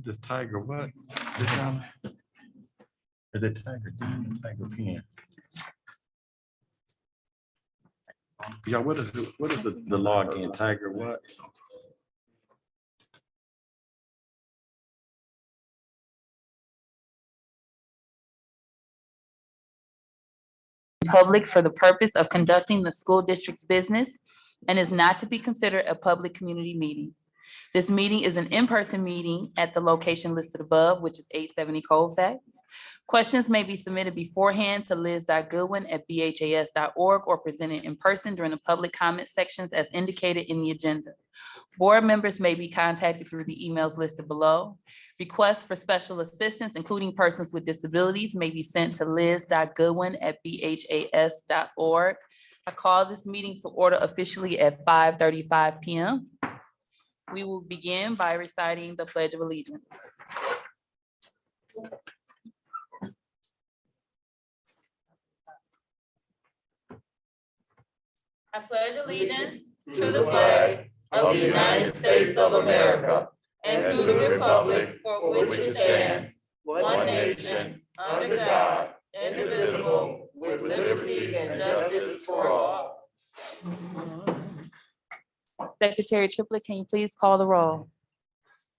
This Tiger what? This one? Is it Tiger D or Tiger Pen? Yeah, what is the login? Tiger what? Public for the purpose of conducting the school district's business and is not to be considered a public community meeting. This meeting is an in-person meeting at the location listed above, which is 870 Colfax. Questions may be submitted beforehand to liz.goodwin@bhas.org or presented in person during the public comment sections as indicated in the agenda. Board members may be contacted through the emails listed below. Requests for special assistance, including persons with disabilities, may be sent to liz.goodwin@bhas.org. I call this meeting to order officially at 5:35 p.m. We will begin by reciting the Pledge of Allegiance. I pledge allegiance to the flag of the United States of America and to the republic for which it stands, one nation, under God, indivisible, with liberty and justice for all. Secretary Triplett, can you please call the roll?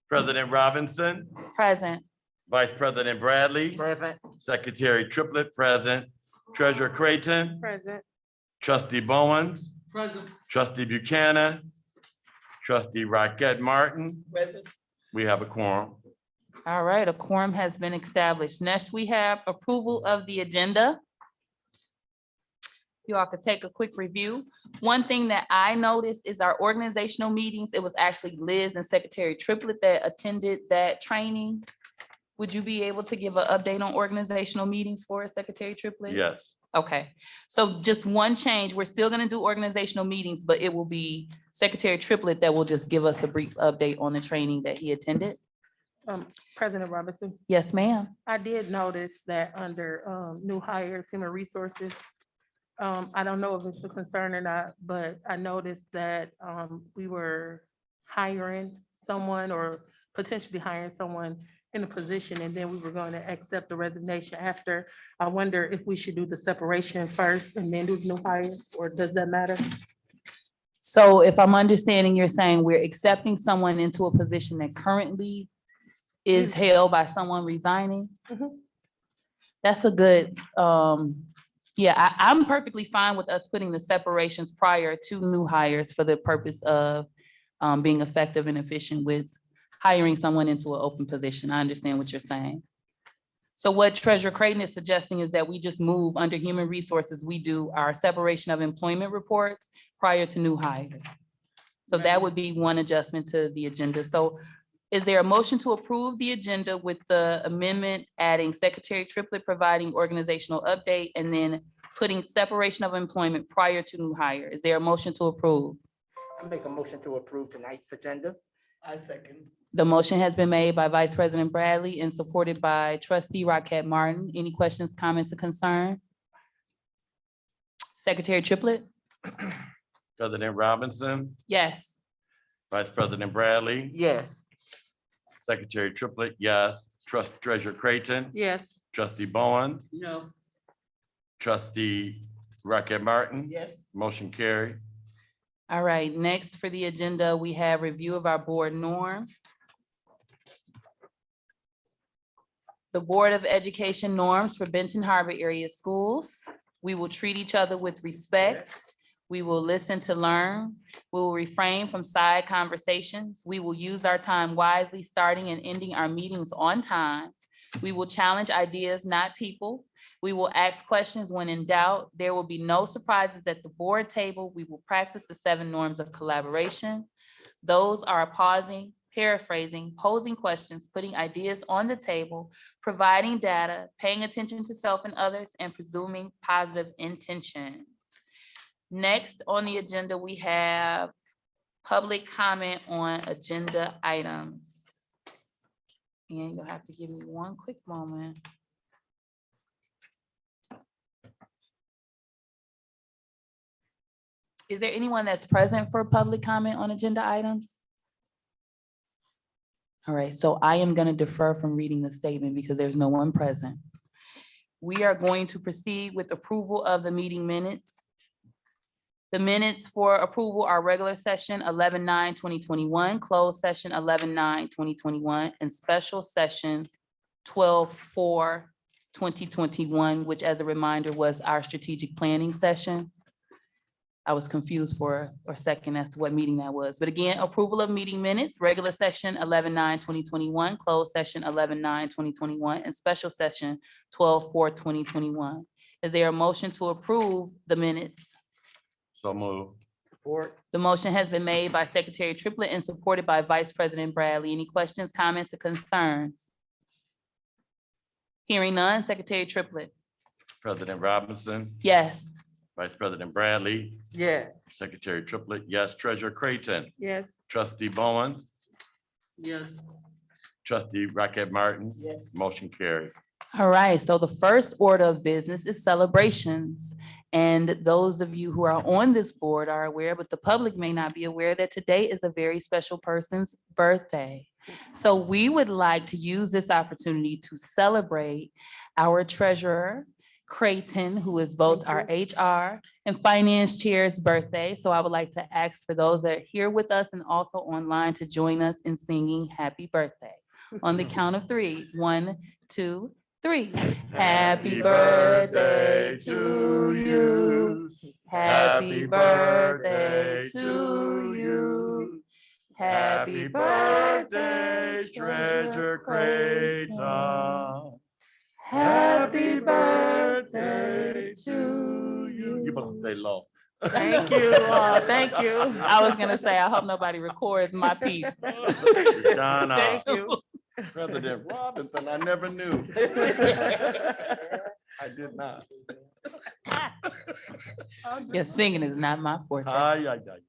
President Robinson, Present. Vice President Bradley, Present. Secretary Triplett, present. Treasurer Creighton, Present. Trustee Bowens, Present. Trustee Buchanan, Trustee Rocket Martin. Present. We have a quorum. All right, a quorum has been established. Next, we have approval of the agenda. You all could take a quick review. One thing that I noticed is our organizational meetings. It was actually Liz and Secretary Triplett that attended that training. Would you be able to give an update on organizational meetings for us, Secretary Triplett? Yes. Okay, so just one change. We're still gonna do organizational meetings, but it will be Secretary Triplett that will just give us a brief update on the training that he attended. President Robinson, Yes, ma'am. I did notice that under new hires, human resources, I don't know if it's a concern or not, but I noticed that we were hiring someone or potentially hiring someone in a position, and then we were going to accept the resignation after. I wonder if we should do the separation first and then do the new hire, or does that matter? So if I'm understanding, you're saying we're accepting someone into a position that currently is held by someone resigning? Mhm. That's a good, yeah, I'm perfectly fine with us putting the separations prior to new hires for the purpose of being effective and efficient with hiring someone into an open position. I understand what you're saying. So what Treasurer Creighton is suggesting is that we just move under human resources. We do our separation of employment reports prior to new hires. So that would be one adjustment to the agenda. So is there a motion to approve the agenda with the amendment, adding Secretary Triplett providing organizational update and then putting separation of employment prior to new hire? Is there a motion to approve? I make a motion to approve tonight's agenda. I second. The motion has been made by Vice President Bradley and supported by Trustee Rocket Martin. Any questions, comments, or concerns? Secretary Triplett? President Robinson, Yes. Vice President Bradley, Yes. Secretary Triplett, yes. Treasurer Creighton, Yes. Trustee Bowen, No. Trustee Rocket Martin. Yes. Motion carried. All right, next for the agenda, we have review of our board norms. The Board of Education norms for Benton Harbor area schools. We will treat each other with respect. We will listen to learn. We will refrain from side conversations. We will use our time wisely, starting and ending our meetings on time. We will challenge ideas, not people. We will ask questions when in doubt. There will be no surprises at the board table. We will practice the 7 norms of collaboration. Those are pausing, paraphrasing, posing questions, putting ideas on the table, providing data, paying attention to self and others, and presuming positive intention. Next on the agenda, we have public comment on agenda items. And you'll have to give me one quick moment. Is there anyone that's present for public comment on agenda items? All right, so I am going to defer from reading the statement because there's no one present. We are going to proceed with approval of the meeting minutes. The minutes for approval are regular session 11/9/2021, closed session 11/9/2021, and special session 12/4/2021, which as a reminder was our strategic planning session. I was confused for a second as to what meeting that was. But again, approval of meeting minutes, regular session 11/9/2021, closed session 11/9/2021, and special session 12/4/2021. Is there a motion to approve the minutes? So move. Support. The motion has been made by Secretary Triplett and supported by Vice President Bradley. Any questions, comments, or concerns? Hearing none, Secretary Triplett. President Robinson, Yes. Vice President Bradley, Yes. Secretary Triplett, yes. Treasurer Creighton, Yes. Trustee Bowen, Yes. Trustee Rocket Martin, Yes. motion carried. All right, so the first order of business is celebrations. And those of you who are on this board are aware, but the public may not be aware that today is a very special person's birthday. So we would like to use this opportunity to celebrate our treasurer, Creighton, who is both our HR and finance chair's birthday. So I would like to ask for those that are here with us and also online to join us in singing happy birthday. On the count of three, 1, 2, 3. Happy birthday to you. Happy birthday to you. Happy birthday, Treasurer Creighton. Happy birthday to You you. must stay low. Thank you. Thank you. I was gonna say, I hope nobody records my piece. Shine on. Thank you. President Robinson, I never knew. I did not. Yeah, singing is not my forte. Ay, ay, ay.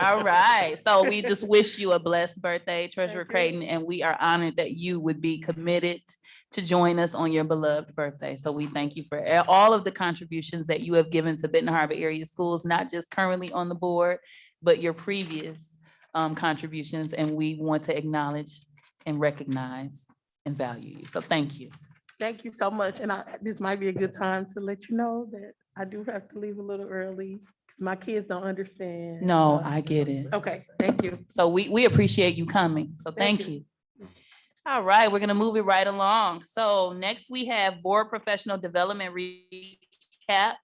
All right, so we just wish you a blessed birthday, Treasurer Thank you. Creighton, and we are honored that you would be committed to join us on your beloved birthday. So we thank you for all of the contributions that you have given to Benton Harbor area schools, not just currently on the board, but your previous contributions, and we want to acknowledge and recognize and value you. So thank you. Thank you so much. And this might be a good time to let you know that I do have to leave a little early. My kids don't understand. No, I get it. Okay, thank you. So we appreciate you coming. So Thank thank you. All right, we're gonna move it right along. So next we have board professional development recap.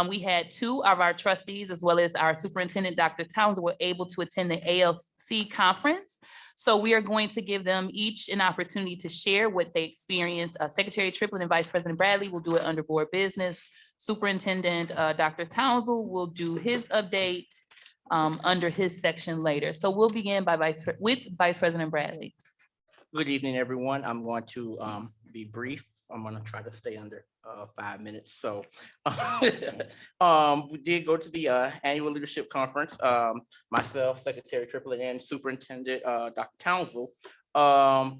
We had 2 of our trustees as well as our superintendent, Dr. Townsend, were able to attend the ALC conference. So we are going to give them each an opportunity to share what they experienced. Secretary Triplett and Vice President Bradley will do it under board business. Superintendent Dr. Townsend will do his update under his section later. So we'll begin by with Vice President Bradley. Good evening, everyone. I'm going to be brief. I'm going to try to stay under 5 minutes. So we did go to the annual leadership conference. Myself, Secretary Triplett, and Superintendent Dr. Townsend,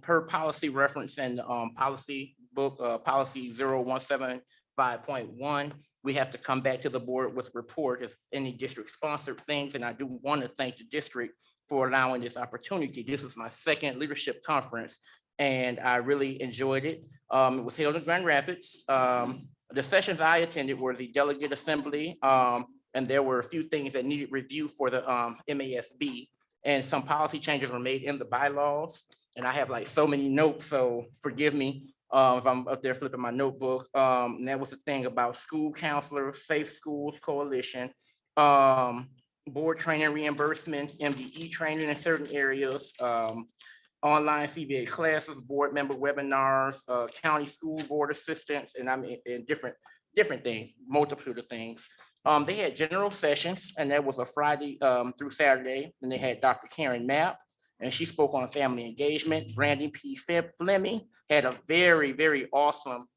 per policy reference and policy book, policy 0175.1. We have to come back to the board with report if any district sponsored things. And I do want to thank the district for allowing this opportunity. This was my second leadership conference and I really enjoyed it. It was held in Grand Rapids. The sessions I attended were the delegate assembly, and there were a few things that needed review for the MASB, and some policy changes were made in the bylaws. And I have like so many notes, so forgive me if I'm up there flipping my notebook. And that was the thing about school counselors, Safe Schools Coalition, board training reimbursements, MDE training in certain areas, online CBA classes, board member webinars, county school board assistants, and in different things, multitude of things. They had general sessions, and that was a Friday through Saturday. And they had Dr. Karen Knapp, and she spoke on family engagement. Brandon P. Fleming had a very, very awesome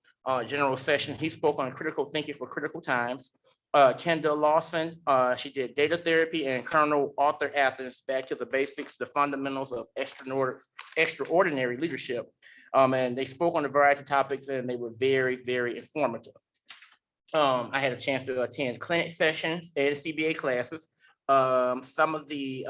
general session. He spoke on critical thinking for critical times. Kendall Lawson, she did data therapy, and Colonel Arthur Athens, back to the basics, the fundamentals of extraordinary leadership. And they spoke on a variety of topics, and they were very, very informative. I had a chance to attend clinic sessions and CBA classes. Some of the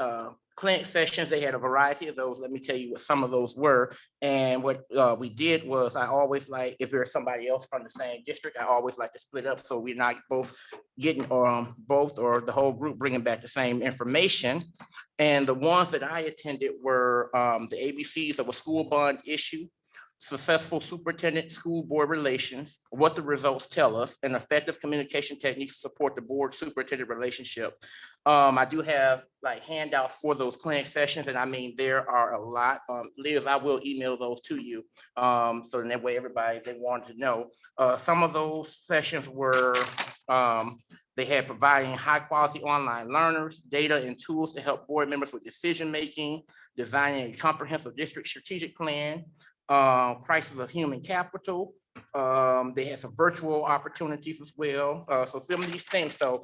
clinic sessions, they had a variety of those. Let me tell you what some of those were. And what we did was, I always like, if there's somebody else from the same district, I always like to split up so we're not both getting both or the whole group bringing back the same information. And the ones that I attended were the ABCs of a school bond issue, successful superintendent school board relations, what the results tell us, and effective communication techniques to support the board superintendent relationship. I do have like handouts for those clinic sessions, and I mean, there are a lot. Liz, I will email those to you. So in that way, everybody, they wanted to know. Some of those sessions were, they had providing high quality online learners, data and tools to help board members with decision-making, designing a comprehensive district strategic plan, crisis of human capital. They had some virtual opportunities as well. So some of these things. So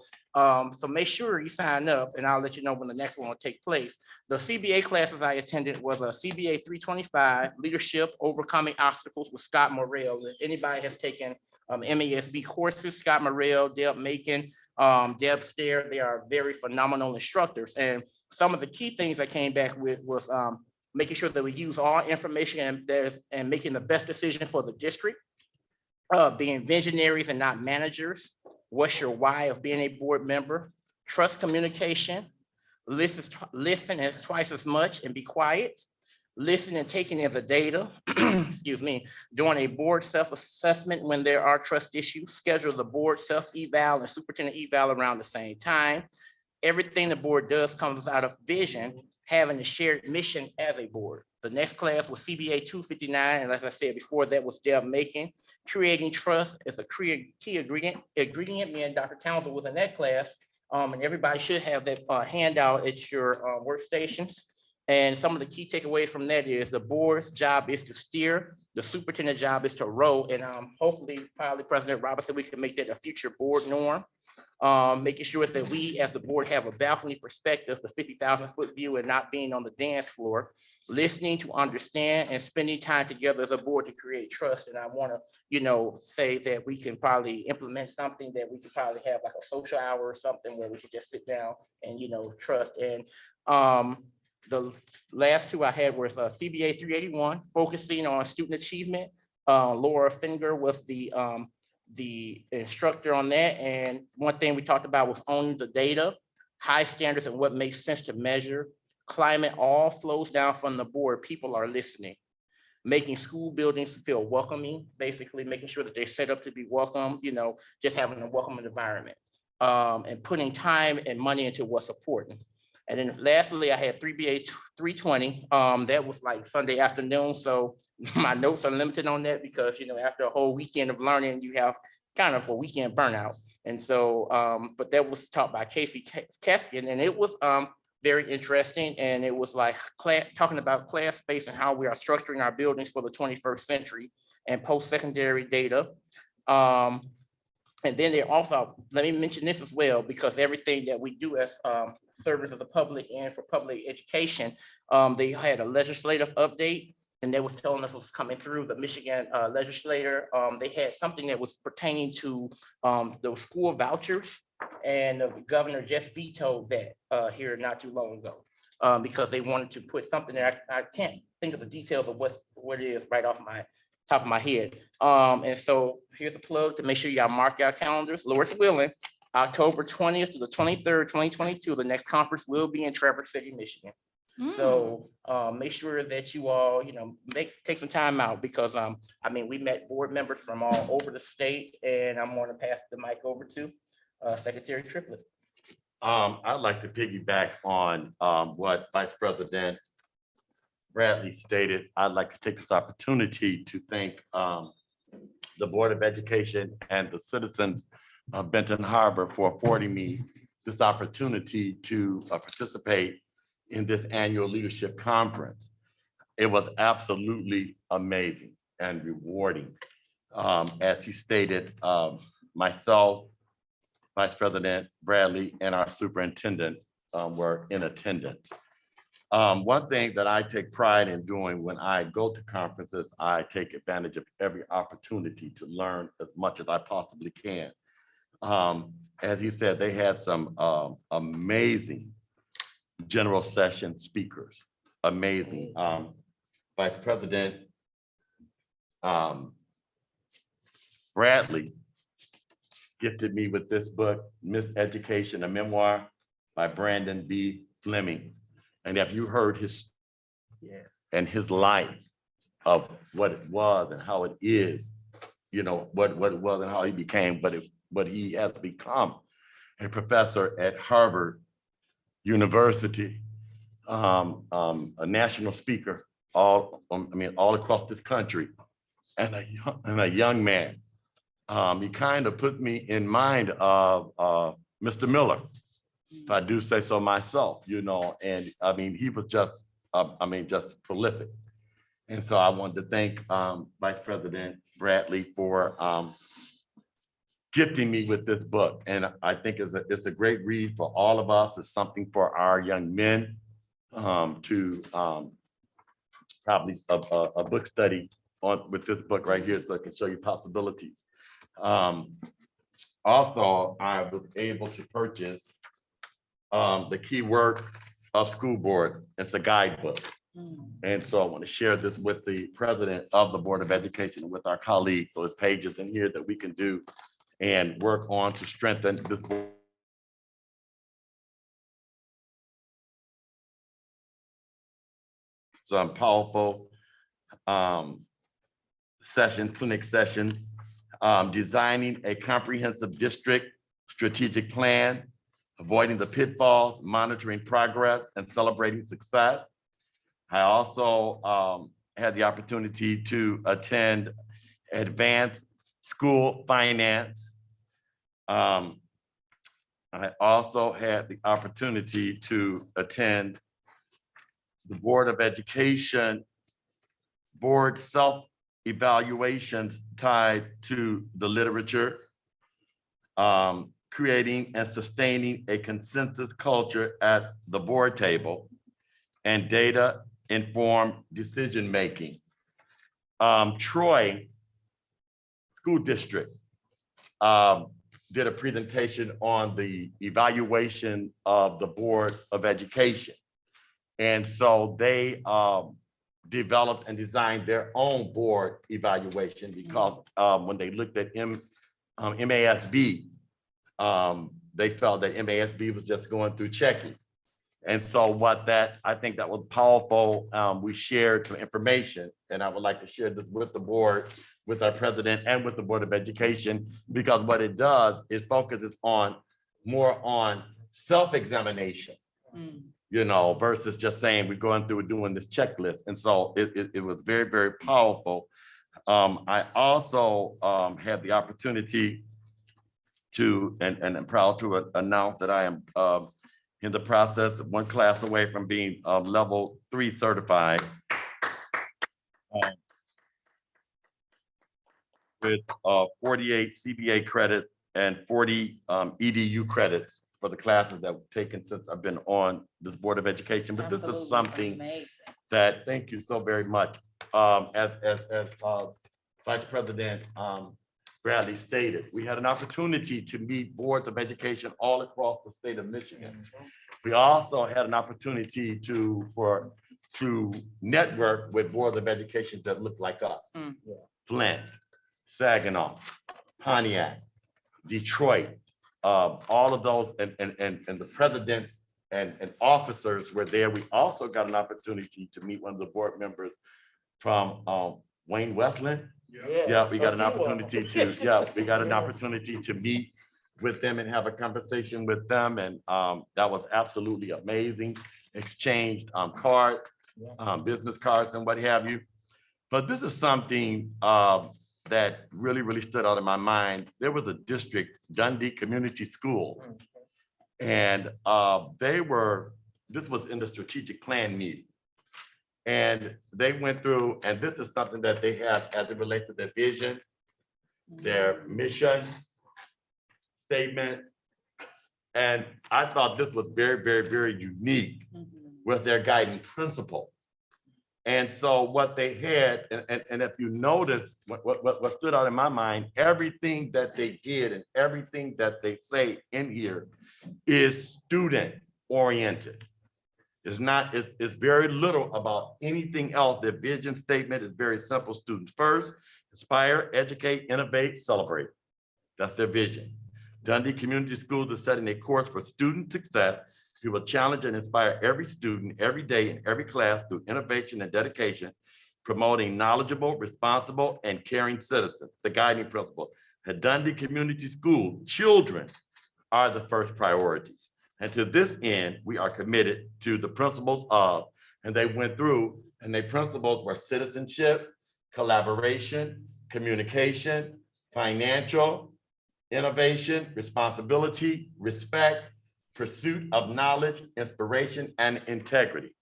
make sure you sign up, and I'll let you know when the next one will take place. The CBA classes I attended was a CBA 325, Leadership Overcoming Obstacles with Scott Morrell. If anybody has taken MASB courses, Scott Morrell, Deb Macon, Deb Stair, they are very phenomenal instructors. And some of the key things I came back with was making sure that we use all information and making the best decision for the district, being visionaries and not managers. What's your why of being a board member? Trust communication, listen as twice as much and be quiet. Listen and taking in the data, excuse me, doing a board self-assessment when there are trust issues, schedule the board self-eval and superintendent eval around the same time. Everything the board does comes out of vision, having a shared mission as a board. The next class was CBA 259, and as I said before, that was Deb Macon. Creating trust is a key ingredient. Me and Dr. Townsend was in that class, and everybody should have that handout at your workstations. And some of the key takeaways from that is the board's job is to steer, the superintendent's job is to row, and hopefully, probably President Robinson, we can make that a future board norm. Making sure that we as the board have a balcony perspective, the 50,000-foot view, and not being on the dance floor, listening to understand and spending time together as a board to create trust. And I want to, say that we can probably implement something that we could probably have like a social hour or something where we could just sit down and, trust. And the last two I had was CBA 381, focusing on student achievement. Laura Finger was the instructor on that. And one thing we talked about was owning the data, high standards and what makes sense to measure. Climate all flows down from the board. People are listening. Making school buildings feel welcoming, basically making sure that they're set up to be welcome, just having a welcoming environment. And putting time and money into what's important. And then lastly, I had 3BA 320. That was like Sunday afternoon. So my notes are limited on that because, after a whole weekend of learning, you have kind of a weekend burnout. And so, but that was taught by Casey Keskin, and it was very interesting. And it was like talking about class space and how we are structuring our buildings for the 21st century and post-secondary data. And then they also, let me mention this as well, because everything that we do as service of the public and for public education, they had a legislative update, and they was telling us what's coming through the Michigan legislator. They had something that was pertaining to the school vouchers, and the governor just vetoed that here not too long ago because they wanted to put something that I can't think of the details of what it is right off my top of my head. And so here's a plug to make sure y'all mark your calendars. Lord's willing, October 20th to the 23rd, 2022, the next conference will be in Traverse City, Michigan. So make sure that you all, take some time out because we met board members from all over the state, and I'm going to pass the mic over to Secretary Triplett. I'd like to piggyback on what Vice President Bradley stated. I'd like to take this opportunity to thank the Board of Education and the citizens of Benton Harbor for affording me this opportunity to participate in this annual leadership conference. It was absolutely amazing and rewarding. As he stated, myself, Vice President Bradley, and our superintendent were in attendance. One thing that I take pride in doing when I go to conferences, I take advantage of every opportunity to learn as much as I possibly can. As you said, they had some amazing general session speakers, amazing. Vice President Bradley gifted me with this book, Miss Education, a memoir by Brandon B. Fleming. And if you heard his and his life of what it was and how it is, you know, what it was and how he became, but he has become a professor at Harvard University, a national speaker, all across this country, and a young man. He kind of put me in mind of Mr. Miller, if I do say so myself, you know, and I mean, he was just, just prolific. And so I wanted to thank Vice President Bradley for gifting me with this book. And I think it's a great read for all of us. It's something for our young men to probably a book study with this book right here, so I can show you possibilities. Also, I was able to purchase the key work of school board. It's a guidebook. And so I want to share this with the president of the Board of Education and with our colleagues. So there's pages in here that we can do and work on to strengthen this board. Some powerful clinic sessions, designing a comprehensive district strategic plan, avoiding the pitfalls, monitoring progress, and celebrating success. I also had the opportunity to attend advanced school finance. I also had the opportunity to attend the Board of Education board self-evaluations tied to the literature, creating and sustaining a consensus culture at the board table, and data-informed decision-making. Troy School District did a presentation on the evaluation of the Board of Education. And so they developed and designed their own board evaluation because when they looked at MASB, they felt that MASB was just going through checking. And so I think that was powerful. We shared some information, and I would like to share this with the board, with our president and with the Board of Education, because what it does is focuses more on self-examination, you know, versus just saying we're going through doing this checklist. And so it was very, very powerful. I also had the opportunity to, and I'm proud to announce that I am in the process of one class away from being level 3 certified. With 48 CBA credits and 40 EDU credits for the classes that I've taken since I've been on this Board of Education. But this is something that, thank you so very much. As Vice President Bradley stated, we had an opportunity to meet boards of education all across the state of Michigan. We also had an opportunity to network with boards of education that look like us. Flint, Saginaw, Pontiac, Detroit, all of those, and the presidents and officers were there. We also got an opportunity to meet one of the board members from Wayne Westland. Yeah, we got an opportunity to meet with them and have a conversation with them, and that was absolutely amazing. Exchanged cards, business cards and what have you. But this is something that really stood out in my mind. There was a district, Dundee Community School, and this was in the strategic plan meeting. And they went through, and this is something that they have as it relates to their vision, their mission statement. And I thought this was very unique with their guiding principle. And so what they had, and if you notice, what stood out in my mind, everything that they did and everything that they say in here is student oriented. It's not, it's very little about anything else. Their vision statement is very simple. Students first, inspire, educate, innovate, celebrate. That's their vision. Dundee Community Schools is setting a course for student success. We will challenge and inspire every student, every day, in every class through innovation and dedication, promoting knowledgeable, responsible, and caring citizens. The guiding principle. At Dundee Community School, children are the first priority. And to this end, we are committed to the principles of, and they went through, and their principles were citizenship, collaboration, communication, financial, innovation, responsibility, respect, pursuit of knowledge, inspiration, and integrity.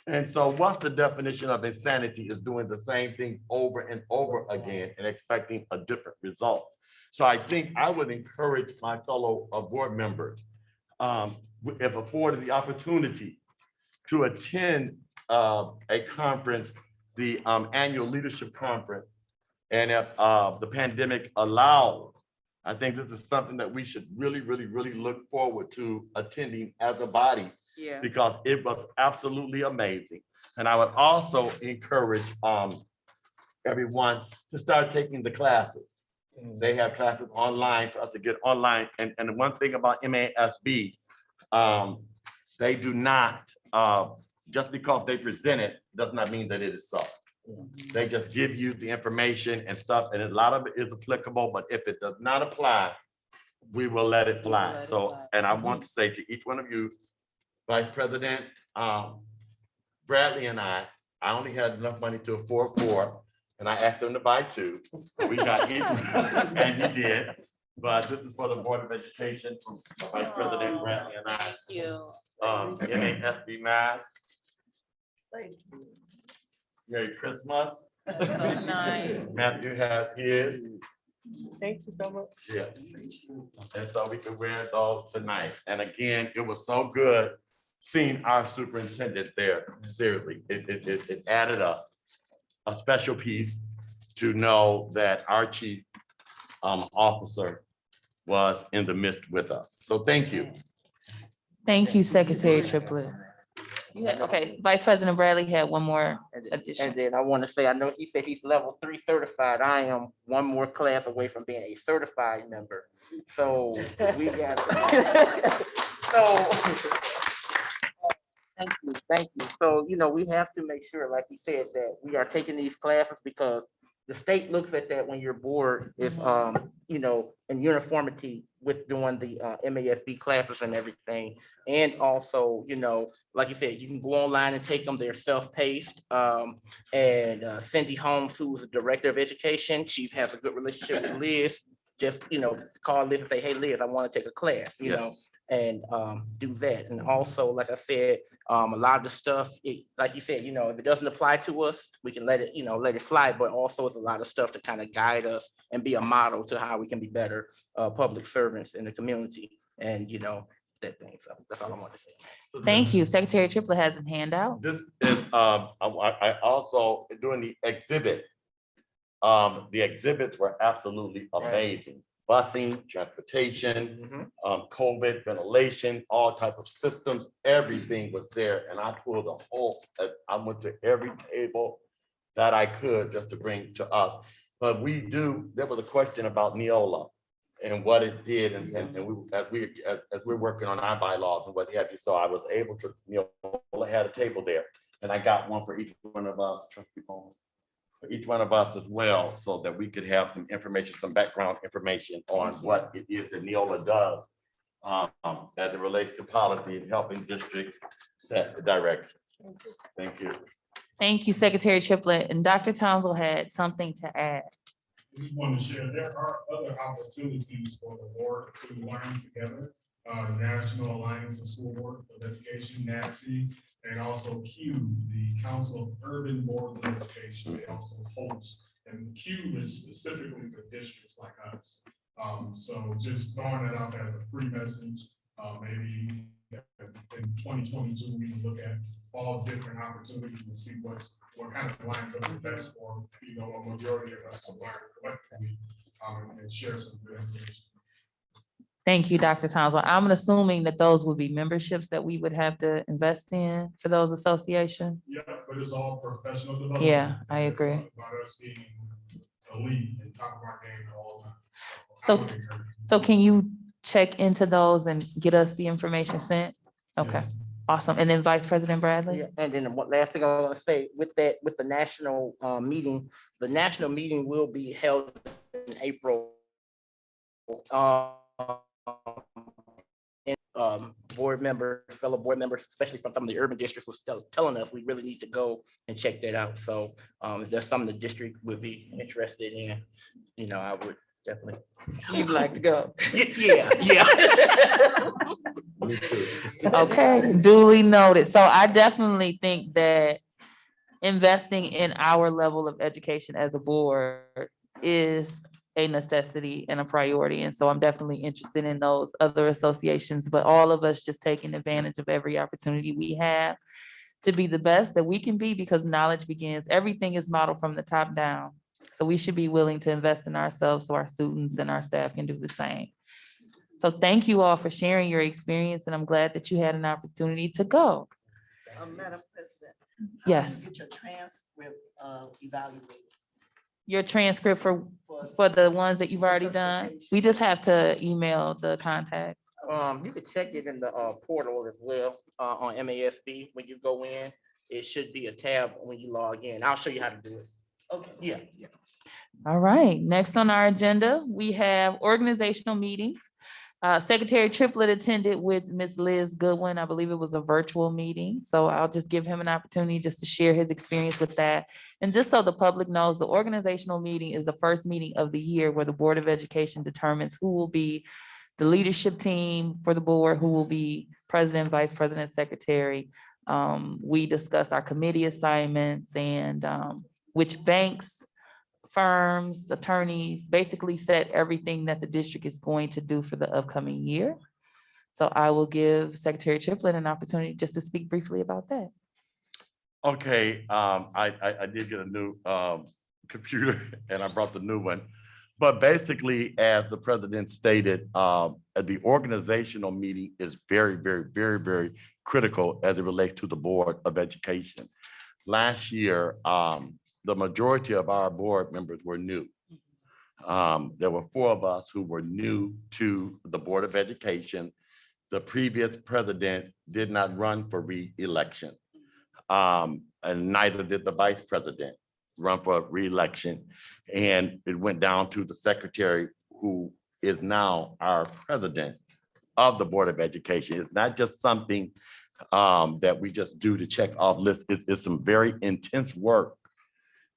And so what's the definition of insanity is doing the same thing over and over again and expecting a different result. So I think I would encourage my fellow board members, if afforded the opportunity to attend a conference, the annual leadership conference, and if the pandemic allows, I think this is something that we should really look forward to attending as a body, Yeah. because it was absolutely amazing. And I would also encourage everyone to start taking the classes. They have classes online for us to get online. And the one thing about MASB, they do not, just because they present it, does not mean that it is so. They just give you the information and stuff, and a lot of it is applicable, but if it does not apply, we will let it fly. So, and I want to say to each one of you, Vice President Bradley and I only had enough money to afford 4, and I asked them to buy 2. We got each, and he did. But this is for the Board of Education from Vice President Bradley and I. Thank you. MASB mask. Thank you. Merry Christmas. Good night. Matthew has his. Thank you so much. Yes. And so we can wear those tonight. And again, it was so good seeing our superintendent there. Seriously, it added up a special piece to know that our chief officer was in the midst with us. So thank you. Thank you, Secretary Triplett. Okay, Vice President Bradley had one more addition. And then I want to say, I know he said he's level 3 certified. I am one more class away from being a certified member. So we got. So. Thank you. So, we have to make sure, like you said, that we are taking these classes because the state looks at that when your board is, in uniformity with doing the MASB classes and everything. And also, like you said, you can go online and take them. They're self-paced. And Cindy Holmes, who's the director of education, she has a good relationship with Liz. Just, call Liz and say, hey, Liz, I want to take a class, Yes. and do that. And also, like I said, a lot of the stuff, like you said, if it doesn't apply to us, we can let it fly, but also it's a lot of stuff to kind of guide us and be a model to how we can be better public servants in the community. And, that thing. So that's all I want to say. Thank you. Secretary Triplett has a handout. This is, I also, during the exhibit, the exhibits were absolutely amazing. Busing, transportation, COVID, ventilation, all type of systems, everything was there. And I pulled a whole, I went to every table that I could just to bring to us. But there was a question about Neola and what it did. And as we're working on our bylaws and what have you. So I was able to, Neola had a table there and I got one for each one of us, trustee Bowman, for each one of us as well, so that we could have some information, some background information on what it is that Neola does as it relates to policy and helping districts set the direction. Thank you. Thank you, Secretary Triplett. And Dr. Townsend had something to add. I just want to share, there are other opportunities for the board to learn together. National Alliance of School Board of Education, NAPSE, and also CUE, the Council of Urban Boards of Education. They also host, and CUE is specifically for districts like us. So just throwing that out as a free message, maybe in 2022, we can look at all different opportunities and see what kind of lines up the best for, a majority of us to learn collectively, and share some good information. Thank you, Dr. Townsend. I'm assuming that those would be memberships that we would have to invest in for those associations. Yeah, but it's all professional development. Yeah, I And it's agree. about us being elite and top of our game at all times. I So- would encourage you. So can you check into those and get us the information sent? Okay, Yes. awesome. And then Vice President Bradley? Yeah, and then one last thing I want to say with that, with the national meeting, the national meeting will be held in April. And board members, fellow board members, especially from some of the urban districts, was telling us we really need to go and check that out. So if there's something the district would be interested in, I would definitely. You'd like to go? Yeah. Me too. Okay, duly noted. So I definitely think that investing in our level of education as a board is a necessity and a priority. And so I'm definitely interested in those other associations, but all of us just taking advantage of every opportunity we have to be the best that we can be, because knowledge begins. Everything is modeled from the top down. So we should be willing to invest in ourselves so our students and our staff can do the same. So thank you all for sharing your experience, and I'm glad that you had an opportunity to go. Madam President. Yes. Get your transcript evaluated Your transcript for for. the ones that you've already done. We just have to email the contact. You could check it in the portal as well, on MASB. When you go in, it should be a tab when you log in. I'll show you how to do it. Okay. Yeah. All right, next on our agenda, we have organizational meetings. Secretary Triplett attended with Ms. Liz Goodwin. I believe it was a virtual meeting. So I'll just give him an opportunity just to share his experience with that. And just so the public knows, the organizational meeting is the first meeting of the year where the Board of Education determines who will be the leadership team for the board, who will be president, vice president, secretary. We discuss our committee assignments and which banks, firms, attorneys, basically set everything that the district is going to do for the upcoming year. So I will give Secretary Triplett an opportunity just to speak briefly about that. Okay, I did get a new computer and I brought the new one. But basically, as the president stated, the organizational meeting is very, very, very, very critical as it relates to the Board of Education. Last year, the majority of our board members were new. There were 4 of us who were new to the Board of Education. The previous president did not run for re-election. And neither did the vice president run for re-election. And it went down to the secretary, who is now our president of the Board of Education. It's not just something that we just do to check off lists. It's some very intense work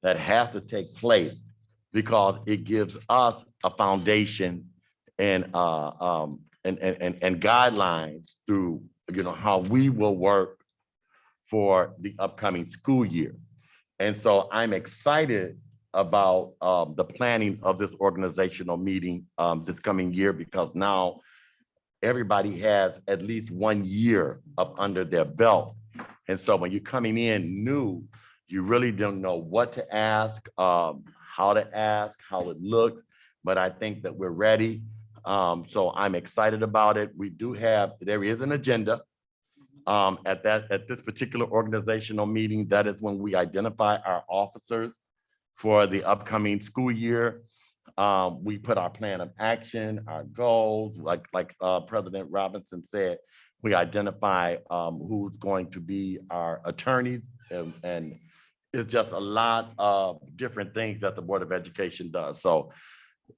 that has to take place, because it gives us a foundation and guidelines through, how we will work for the upcoming school year. And so I'm excited about the planning of this organizational meeting this coming year, because now everybody has at least 1 year up under their belt. And so when you're coming in new, you really don't know what to ask, how to ask, how it looks, but I think that we're ready. So I'm excited about it. There is an agenda at this particular organizational meeting. That is when we identify our officers for the upcoming school year. We put our plan of action, our goals, like President Robinson said, we identify who's going to be our attorney, and it's just a lot of different things that the Board of Education does. So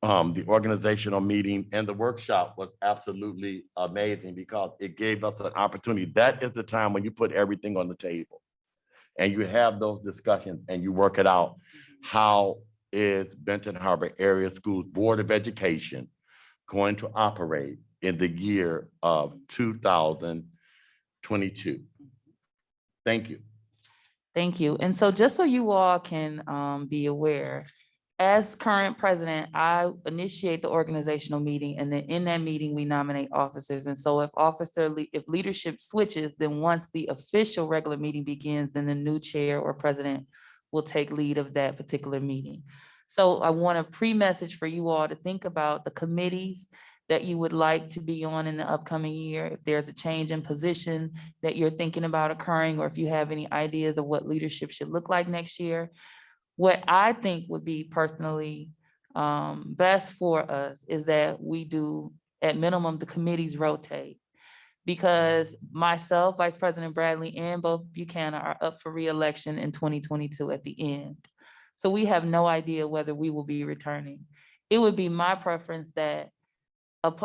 the organizational meeting and the workshop was absolutely amazing, because it gave us an opportunity. That is the time when you put everything on the table and you have those discussions and you work it out. How is Benton Harbor Area Schools Board of Education going to operate in the year of 2022? Thank you. Thank you. And so just so you all can be aware, as current president, I initiate the organizational meeting, and then in that meeting, we nominate officers. And so if leadership switches, then once the official regular meeting begins, then the new chair or president will take lead of that particular meeting. So I want a pre-message for you all to think about the committees that you would like to be on in the upcoming year. If there's a change in position that you're thinking about occurring, or if you have any ideas of what leadership should look like next year. What I think would be personally best for us is that we do, at minimum, the committees rotate. Because myself, Vice President Bradley, and both Buchanan are up for reelection in 2022 at the end. So we have no idea whether we will be returning. It would be my preference that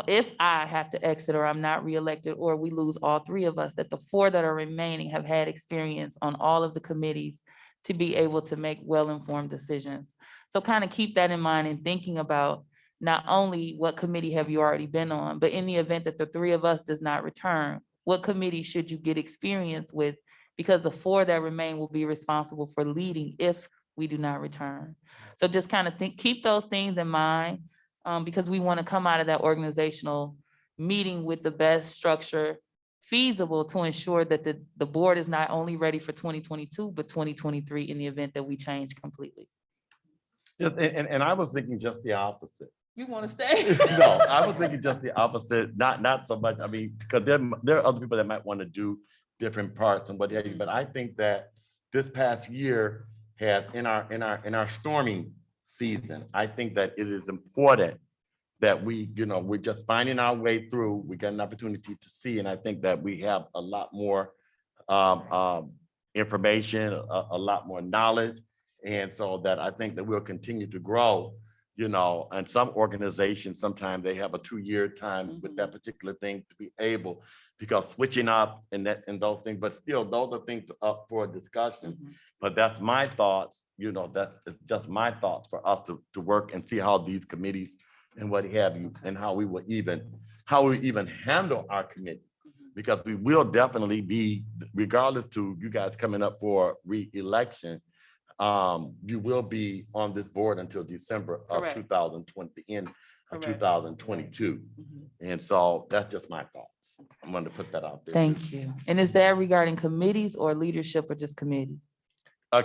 if I have to exit or I'm not reelected, or we lose all three of us, that the four that are remaining have had experience on all of the committees to be able to make well-informed decisions. So kind of keep that in mind in thinking about not only what committee have you already been on, but in the event that the three of us does not return, what committee should you get experience with? Because the four that remain will be responsible for leading if we do not return. So just kind of keep those things in mind, because we want to come out of that organizational meeting with the best structure feasible to ensure that the board is not only ready for 2022, but 2023 in the event that we change completely. Yeah, and I was thinking just the opposite. You want to stay? No, I was thinking just the opposite, not so much, I mean, because there are other people that might want to do different parts and what have you, but I think that this past year had in our storming season, I think that it is important that we're just finding our way through. We got an opportunity to see, and I think that we have a lot more information, a lot more knowledge. And so that I think that we'll continue to grow, and some organizations, sometimes they have a 2-year time with that particular thing to be able, because switching up and those things, but still those are things up for discussion. But that's my thoughts, that's just my thoughts for us to work and see how these committees and what have you, and how we even handle our committee. Because we will definitely be, regardless to you guys coming up for re-election, you will be on this board until December of Correct. 2020, the end of Correct. 2022. And so that's just my thoughts. I'm going to put that out there. Thank you. And is that regarding committees or leadership, or just committees?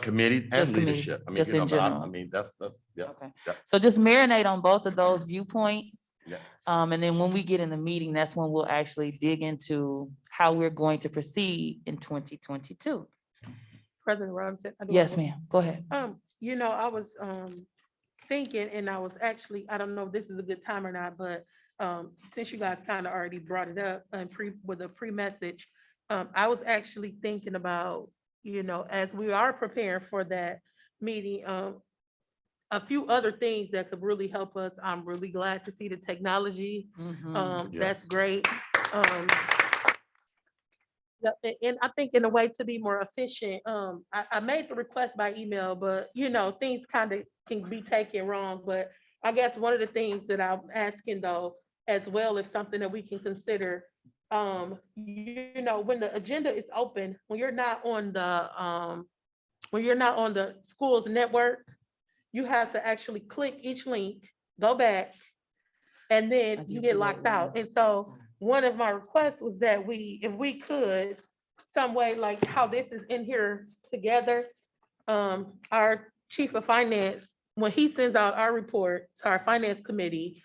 Committee and Just committees, leadership. I mean, just in general. I mean, that's, yeah. Okay. Yeah. So just marinate on both of those viewpoints. Yeah. And then when we get in the meeting, that's when we'll actually dig into how we're going to proceed in 2022. President Robinson. I do Yes, have ma'am. Go ahead. I was thinking, and I was actually, I don't know if this is a good time or not, but since you guys kind of already brought it up and with a pre-message, I was actually thinking about, as we are preparing for that meeting, a few other things that could really help us. I'm really glad to see the technology. Yeah. That's great. Yeah, and I think in a way to be more efficient, I made the request by email, but things kind of can be taken wrong. But I guess one of the things that I'm asking though, as well, is something that we can consider. When the agenda is open, when you're not on the school's network, you have to actually click each link, go back, and then you get locked out. And so one of my requests was that if we could, some way, like how this is in here together, our chief of finance, when he sends out our report to our finance committee,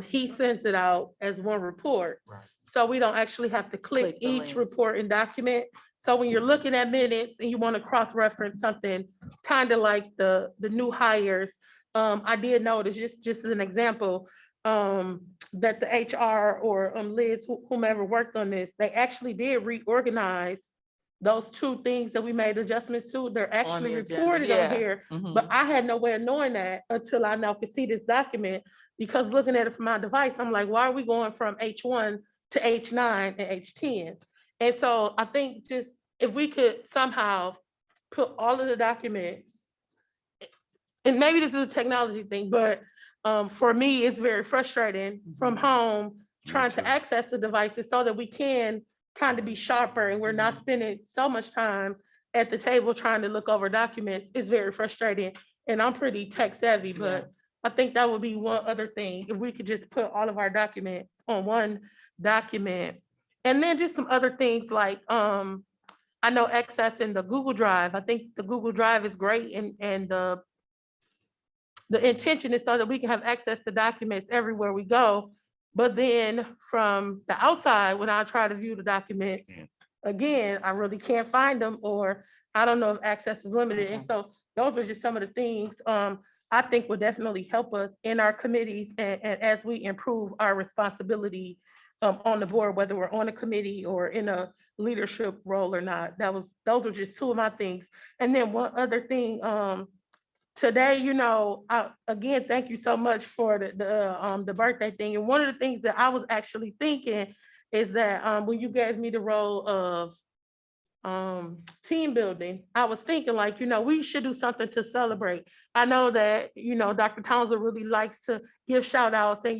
he sends it out as one report. Right. So we don't actually have to click Click the each links. report and document. So when you're looking at minutes and you want to cross-reference something, kind of like the new hires, I did notice, just as an example, that the HR or Liz, whomever worked on this, they actually did reorganize those two things that we made adjustments to. They're actually the agenda, reported yeah. on here, Mhm. but I had no way of knowing that until I now could see this document, because looking at it from my device, I'm like, why are we going from H1 to H9 and H10? And so I think just if we could somehow put all of the documents, and maybe this is a technology thing, but for me, it's very frustrating from home trying to too. access the devices so that we can kind of be sharper and we're not spending so much time at the table trying to look over documents. It's very frustrating. and I'm pretty tech savvy, Yeah. but I think that would be one other thing, if we could just put all of our documents on one document. And then just some other things like, I know accessing the Google Drive. I think the Google Drive is great, and the intention is so that we can have access to documents everywhere we go. But then from the outside, when I try to view the documents, again, I really can't find them, or I don't know if access is limited. And so those are just some of the things I think will definitely help us in our committees and as we improve our responsibility on the board, whether we're on a committee or in a leadership role or not. Those are just two of my things. And then one other thing, today, again, thank you so much for the birthday thing. And one of the things that I was actually thinking is that when you gave me the role of team building, I was thinking like, we should do something to celebrate. I know that, Dr. Townsend really likes to give shout outs, and,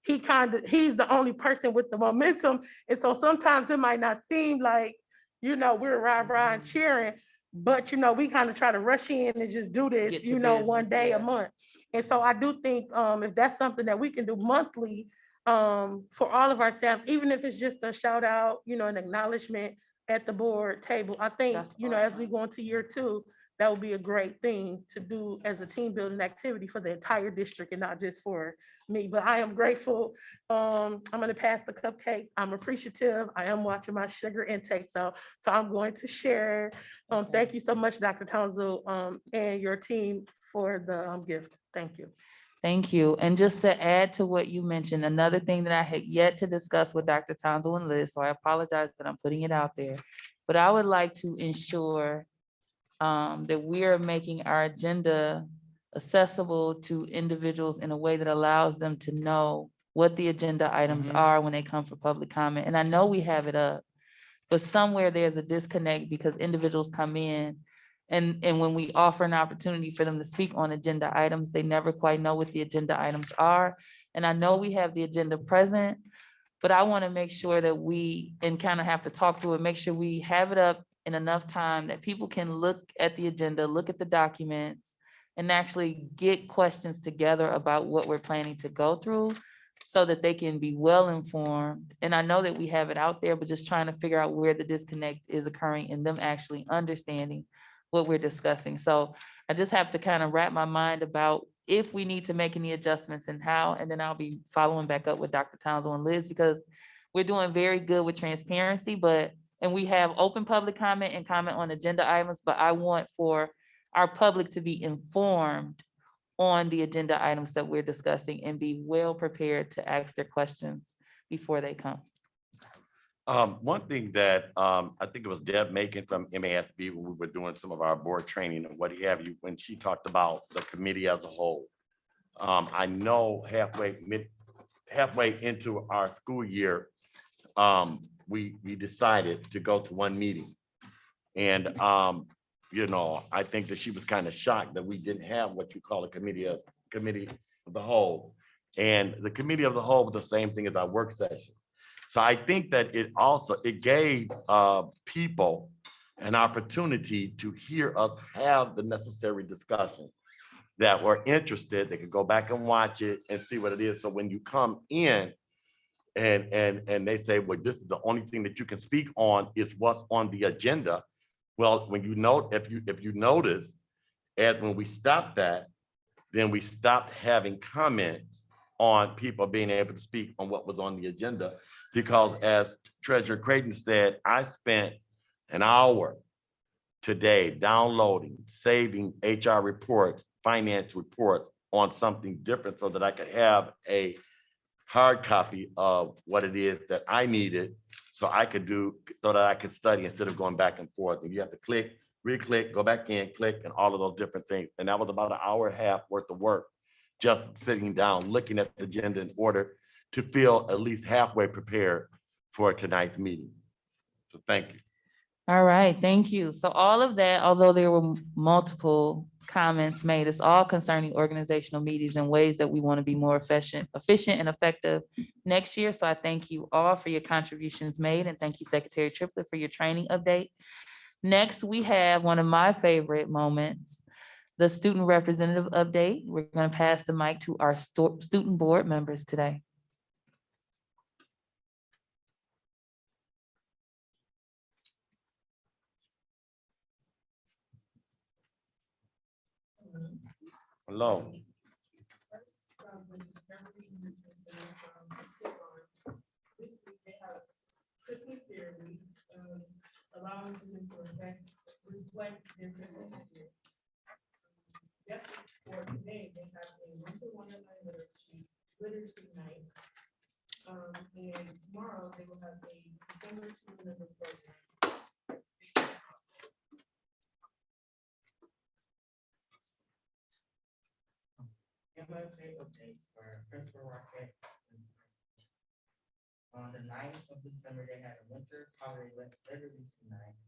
he's the only person with the momentum. And so sometimes it might not seem like, we're rah-rah and cheering, but, we kind of try to rush in and just do this, Get to one business, day yeah. a month. And so I do think if that's something that we can do monthly for all of our staff, even if it's just a shout out, an acknowledgement at the board table, I think, That's as we awesome. go into year 2, that would be a great thing to do as a team building activity for the entire district and not just for me. But I am grateful. I'm going to pass the cupcakes. I'm appreciative. I am watching my sugar intake though, so I'm going to share. Thank you so much, Dr. Townsend, and your team for the gift. Thank you. Thank you. And just to add to what you mentioned, another thing that I had yet to discuss with Dr. Townsend and Liz, so I apologize that I'm putting it out there, but I would like to ensure that we are making our agenda accessible to individuals in a way that allows them to know what the agenda items are when they come for public comment. And I know we have it up, but somewhere there's a disconnect because individuals come in and when we offer an opportunity for them to speak on agenda items, they never quite know what the agenda items are. And I know we have the agenda present, but I want to make sure that we, and kind of have to talk through it, make sure we have it up in enough time that people can look at the agenda, look at the documents, and actually get questions together about what we're planning to go through so that they can be well informed. And I know that we have it out there, but just trying to figure out where the disconnect is occurring and them actually understanding what we're discussing. So I just have to kind of wrap my mind about if we need to make any adjustments and how, and then I'll be following back up with Dr. Townsend and Liz, because we're doing very good with transparency, and we have open public comment and comment on agenda items, but I want for our public to be informed on the agenda items that we're discussing and be well prepared to ask their questions before they come. One thing that I think it was Deb Macon from MASB when we were doing some of our board training and what have you, when she talked about the committee as a whole. I know halfway into our school year, we decided to go to one meeting. And I think that she was kind of shocked that we didn't have what you call a committee of the whole. And the committee of the whole was the same thing as our work session. So I think that it gave people an opportunity to hear us have the necessary discussion that were interested. They could go back and watch it and see what it is. So when you come in and they say, well, this is the only thing that you can speak on is what's on the agenda. Well, when if you notice, as when we stopped that, then we stopped having comments on people being able to speak on what was on the agenda. Because as Treasurer Creighton said, I spent an hour today downloading, saving HR reports, finance reports on something different so that I could have a hard copy of what it is that I needed so that I could study instead of going back and forth. And you have to click, re-click, go back in, click, and all of those different things. And that was about an hour and a half worth of work, just sitting down, looking at the agenda in order to feel at least halfway prepared for tonight's meeting. So thank you. All right, thank you. So all of that, although there were multiple comments made, it's all concerning organizational meetings and ways that we want to be more efficient and effective next year. So I thank you all for your contributions made, and thank you, Secretary Triplett, for your training update. Next, we have one of my favorite moments, the student representative update. We're going to pass the mic to our student board members today. Hello. This week they have Christmas Spirit Week, allowing students to reflect their Christmas spirit. Yes, for today, they have a winter wonderland literacy night. And tomorrow they will have a December 2 member program. MFA updates for Principal Rocket. On the 9th of December, they had a winter holiday literacy night.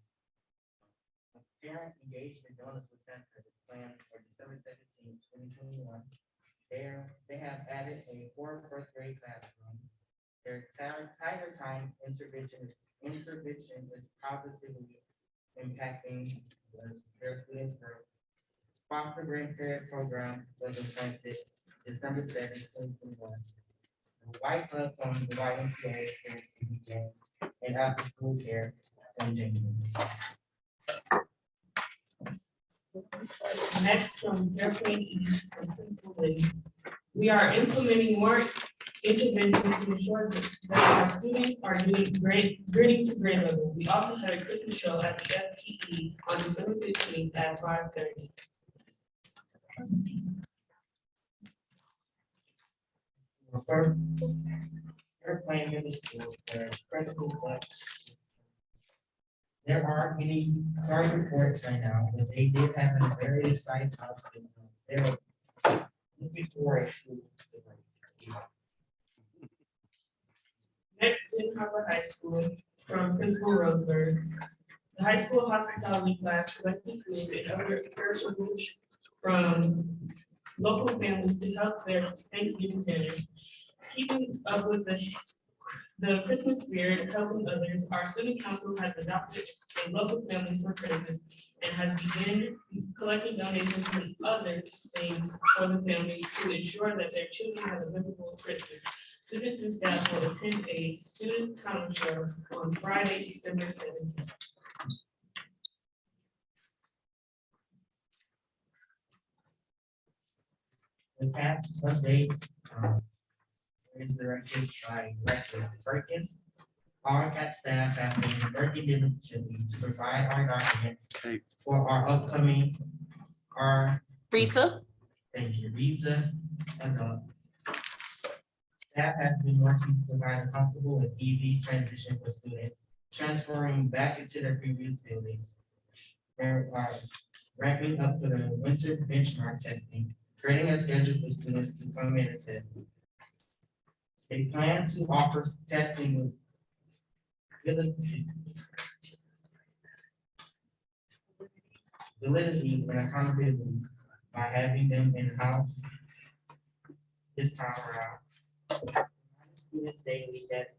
A parent engagement donuts with Santa is planned for December 17th, 2021. They have added a 4th first grade classroom. Their tighter time intervention is positively impacting their students' growth. Foster grandparent program was implemented December 7th, 2021. The White Club from the YMCA began and after school care in January. Next from Fairplain East from Principal Lee. We are implementing more interventions to ensure that our students are doing grading to grade level. We also had a Christmas show at the FPE on December 15th at 5:30. Fairplain Middle School, where principal there are many card reports right now, but they did have a very exciting house. They're looking forward to. Next, in Harbor High School from Principal Roseburg. The high school hospitality class selected food and other perishables from local families to help their Thanksgiving dinner. Keeping up with the Christmas spirit of helping others, our student council has adopted a local family for Christmas and has begun collecting donations and other things for the family to ensure that their children have a memorable Christmas. Students and staff will attend a student talent show on Friday, December 17th. The past update is directed by Director Perkins. Our CAT staff has been working diligently to provide our documents for our upcoming, Risa? thank you, visa adult. Staff has been working to provide a comfortable and easy transition for students transferring back into their previous buildings. There are ramping up for the winter benchmark testing, creating a schedule for students to come in and test. They plan to offer testing with validity and accountability by having them in-house this time around. Students daily that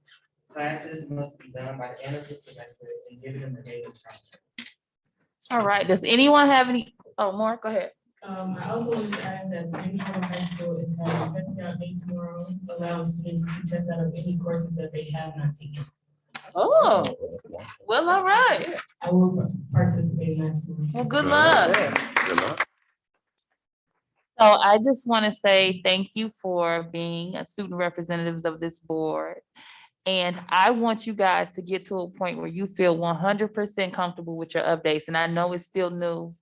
classes must be done by the end of the semester and giving them a daily content. All right, does anyone have any, oh, Mark, go ahead. I also wanted to add that James Harbor High School is having a testing out day tomorrow, allowing students to test out of any courses that they have not taken. Oh, well, all right. I will participate in that tomorrow. Well, good luck. Good luck. So I just want to say thank you for being a student representatives of this board. And I want you guys to get to a point where you feel 100% comfortable with your updates. And I know it's still new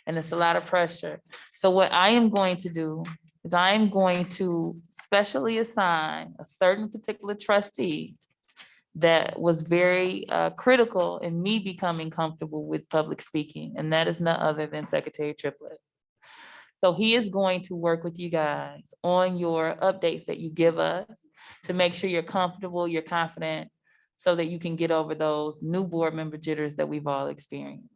and it's a lot of pressure. So what I am going to do is I am going to specially assign a certain particular trustee that was very critical in me becoming comfortable with public speaking. And that is none other than Secretary Triplett. So he is going to work with you guys on your updates that you give us to make sure you're comfortable, you're confident, so that you can get over those new board member jitters that we've all experienced.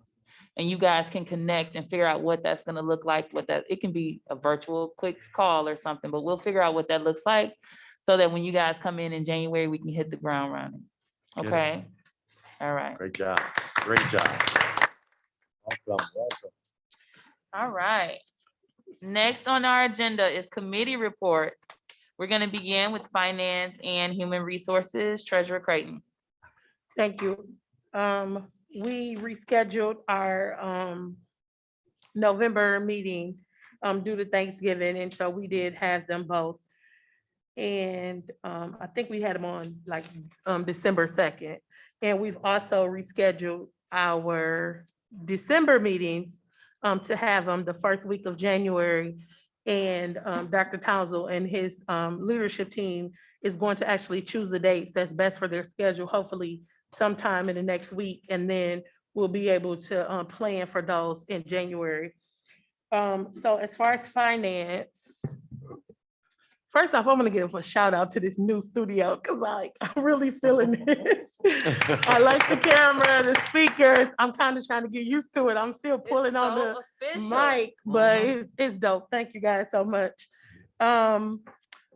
And you guys can connect and figure out what that's gonna look like, it can be a virtual quick call or something, but we'll figure out what that looks like so that when you guys come in January, we can hit the ground running. Okay? All right. Great job. Great job. Awesome. Awesome. All right. Next on our agenda is committee reports. We're gonna begin with Finance and Human Resources, Treasurer Creighton. Thank you. We rescheduled our November meeting due to Thanksgiving, and so we did have them both. And I think we had them on like December 2nd. And we've also rescheduled our December meetings to have them the first week of January. And Dr. Townsend and his leadership team is going to actually choose the dates that's best for their schedule, hopefully sometime in the next week. And then we'll be able to plan for those in January. So as far as finance, first off, I'm gonna give a shout out to this new studio because I'm really feeling this. I like the camera, the speakers. I'm kind of trying to get used to it. I'm still pulling on the mic, but it's dope. Thank you guys so much.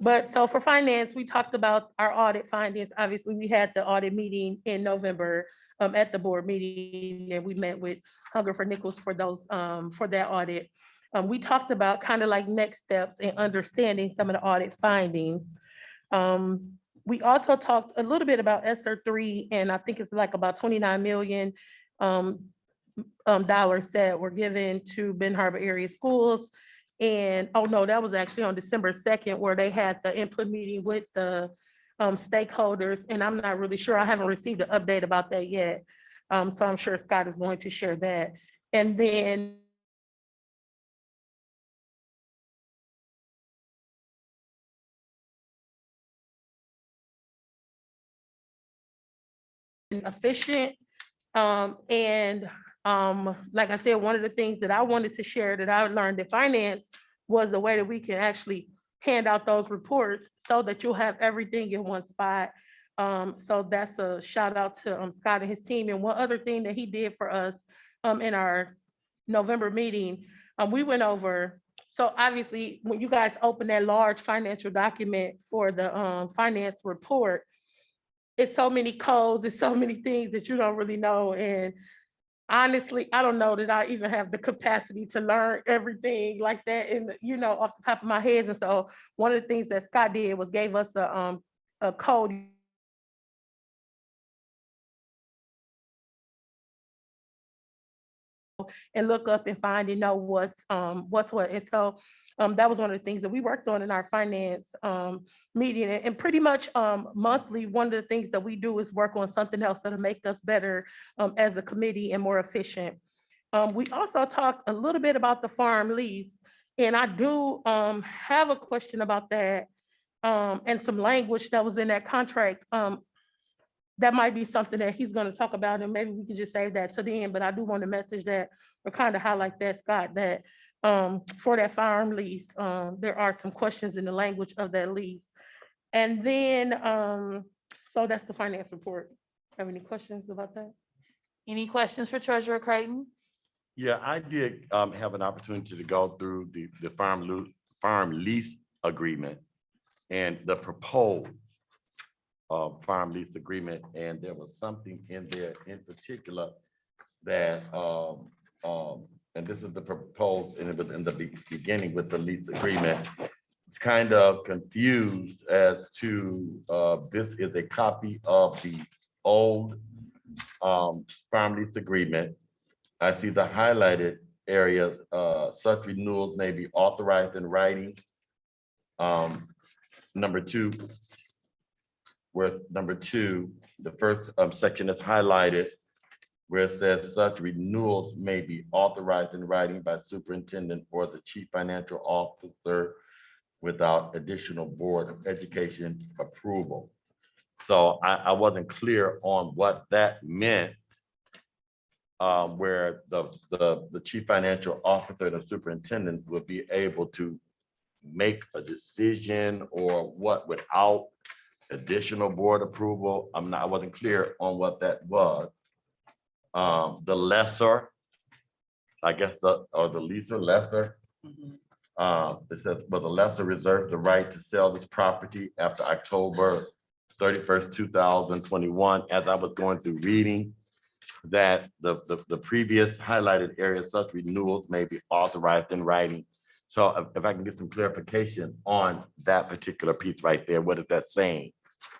But so for finance, we talked about our audit findings. Obviously, we had the audit meeting in November at the board meeting, and we met with Hunger for Nichols for those for that audit. We talked about kind of like next steps in understanding some of the audit findings. We also talked a little bit about ESSER 3, and I think it's like about $29 million dollars that were given to Ben Harbor area schools. And, oh no, that was actually on December 2nd, where they had the input meeting with the stakeholders, and I'm not really sure. I haven't received an update about that yet. So I'm sure Scott is going to share that. And then efficient. Like I said, one of the things that I wanted to share that I learned in finance was the way that we can actually hand out those reports so that you'll have everything in one spot. So that's a shout out to Scott and his team. And one other thing that he did for us in our November meeting, we went over, so obviously when you guys open that large financial document for the finance report, it's so many codes, it's so many things that you don't really know. And honestly, I don't know that I even have the capacity to learn everything like that and, off the top of my head. And so one of the things that Scott did was gave us a code and look up and find and know what's what. And so that was one of the things that we worked on in our finance meeting. And pretty much monthly, one of the things that we do is work on something else that'll make us better as a committee and more efficient. We also talked a little bit about the farm lease. And I do have a question about that and some language that was in that contract. That might be something that he's going to talk about, and maybe we can just save that to the end. But I do want to message that or kind of highlight that, Scott, that for that farm lease, there are some questions in the language of that lease. And then, so that's the finance report. Have any questions about that? Any questions for Treasurer Creighton? Yeah, I did have an opportunity to go through the farm lease agreement and the proposed farm lease agreement, and there was something in there in particular that and this is the proposed, and it was in the beginning with the lease agreement. It's kind of confused as to this is a copy of the old farm lease agreement. I see the highlighted areas, such renewals may be authorized in writing. Number two, the first section is highlighted where it says such renewals may be authorized in writing by superintendent or the chief financial officer without additional Board of Education approval. So I wasn't clear on what that meant, where the chief financial officer and the superintendent would be able to make a decision or what without additional board approval. I wasn't clear on what that was. The lesser, I guess, or the lesser. It says, but the lesser reserves the right to sell this property after October 31st, 2021. As I was going through reading that the previous highlighted areas, such renewals may be authorized in writing So if I can get some clarification on that particular piece right there, what is that saying?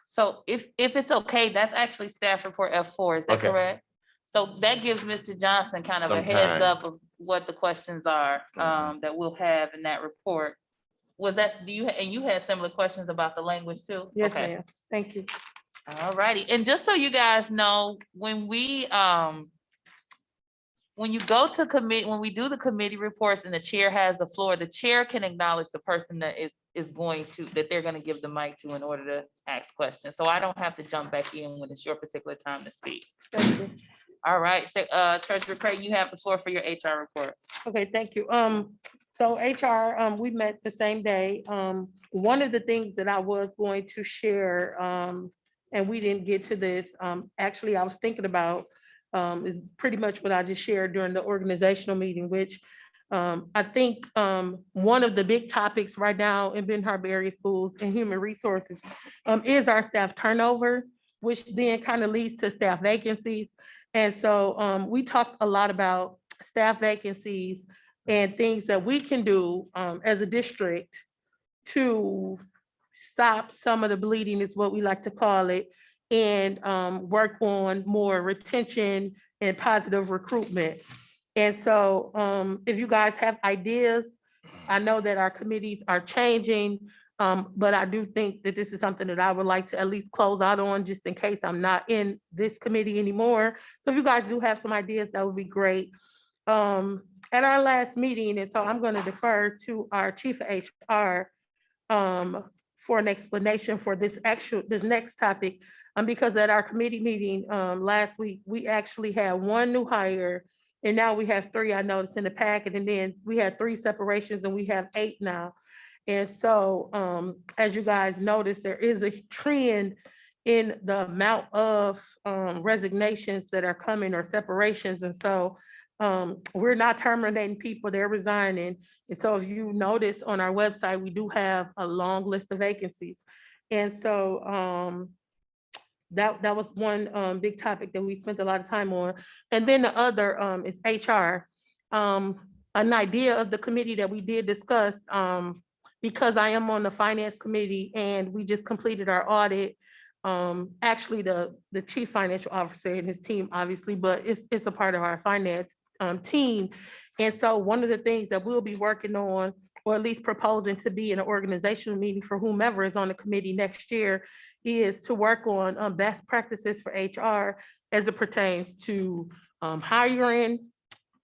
So if it's okay, that's actually staff report F4, is that Okay. correct? So that gives Mr. Johnson kind of a Some heads time. up of what the questions are, Mhm. that we'll have in that report. Was that, and you had similar questions about the language too? Yes, Okay. ma'am. Thank you. All righty, and just so you guys know, when you go to commit, when we do the committee reports and the chair has the floor, the chair can acknowledge the person that is going to, that they're gonna give the mic to in order to ask questions. So I don't have to jump back in when it's your particular time to speak. Thank you. All right, so Treasurer Craig, you have the floor for your HR report. Okay, thank you. So HR, we met the same day. One of the things that I was going to share, and we didn't get to this, actually, I was thinking about, is pretty much what I just shared during the organizational meeting, which I think one of the big topics right now in Benton Harbor area schools and human resources is our staff turnover, which then kind of leads to staff vacancies. And so we talked a lot about staff vacancies and things that we can do as a district to stop some of the bleeding, is what we like to call it, and work on more retention and positive recruitment. And so if you guys have ideas, I know that our committees are changing, but I do think that this is something that I would like to at least close out on, just in case I'm not in this committee anymore. So if you guys do have some ideas, that would be great. At our last meeting, and so I'm going to defer to our chief of HR for an explanation for this next topic. Because at our committee meeting last week, we actually had one new hire, and now we have 3, I noticed in the packet, and then we had 3 separations and we have 8 now. And so as you guys noticed, there is a trend in the amount of resignations that are coming, or separations. And so we're not terminating people, they're resigning. And so if you notice on our website, we do have a long list of vacancies. And so that was one big topic that we spent a lot of time on. And then the other is HR. An idea of the committee that we did discuss, because I am on the finance committee and we just completed our audit. Actually, the chief financial officer and his team, obviously, but it's a part of our finance team. And so one of the things that we'll be working on, or at least proposing to be in an organizational meeting for whomever is on the committee next year, is to work on best practices for HR as it pertains to hiring,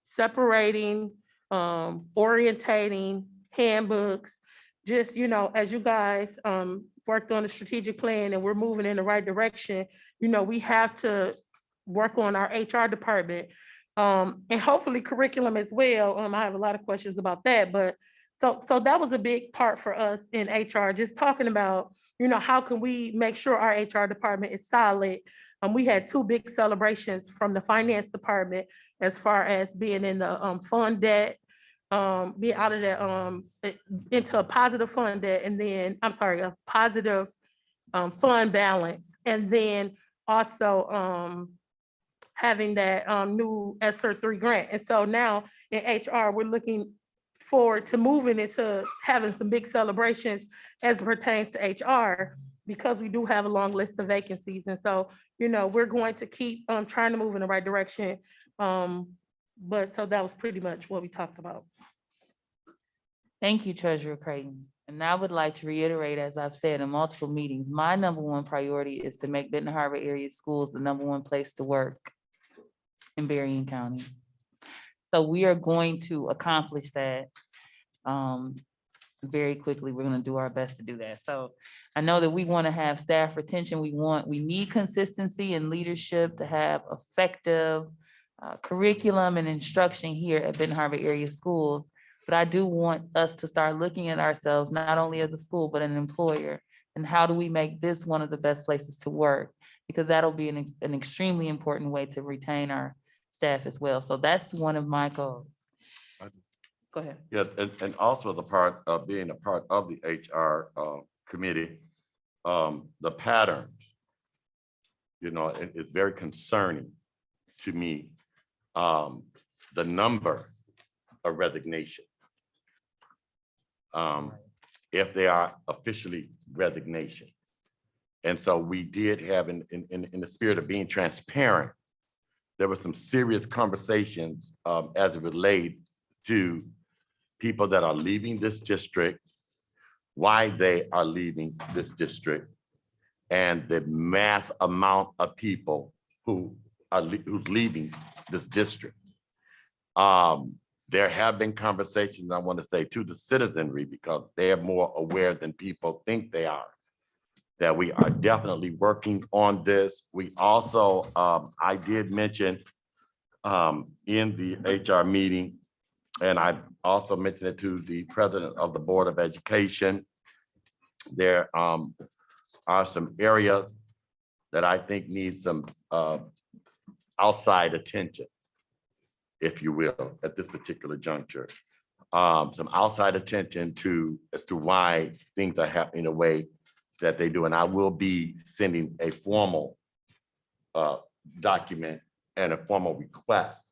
separating, orientating, handbooks. Just, as you guys worked on a strategic plan and we're moving in the right direction, we have to work on our HR department. And hopefully curriculum as well. I have a lot of questions about that, but so that was a big part for us in HR, just talking about, how can we make sure our HR department is solid? We had 2 big celebrations from the finance department as far as being in the fund debt, be out of that into a positive fund debt, and then, a positive fund balance. And then also having that new ESSER 3 grant. And so now in HR, we're looking forward to moving into having some big celebrations as it pertains to HR, because we do have a long list of vacancies. And so, we're going to keep trying to move in the right direction. But so that was pretty much what we talked about. Thank you, Treasurer Creighton. And I would like to reiterate, as I've said in multiple meetings, my #1 priority is to make Benton Harbor area schools the #1 place to work in Berrien County. So we are going to accomplish that very quickly. We're going to do our best to do that. So I know that we want to have staff retention. We need consistency and leadership to have effective curriculum and instruction here at Benton Harbor area schools. But I do want us to start looking at ourselves, not only as a school, but an employer. And how do we make this one of the best places to work? Because that'll be an extremely important way to retain our staff as well. So that's one of my goals. Go ahead. Yes, and also the part of being a part of the HR committee, the patterns, it's very concerning to me, the number of resignation. if they are officially resignation. And so we did have, in the spirit of being transparent, there were some serious conversations as it relates to people that are leaving this district, why they are leaving this district, and the mass amount of people who's leaving this district. There have been conversations, I want to say, to the citizenry, because they're more aware than people think they are, that we are definitely working on this. We also, I did mention in the HR meeting, and I also mentioned it to the president of the Board of Education, there are some areas that I think need some outside attention, if you will, at this particular juncture. Some outside attention as to why things are happening the way that they do. And I will be sending a formal document and a formal request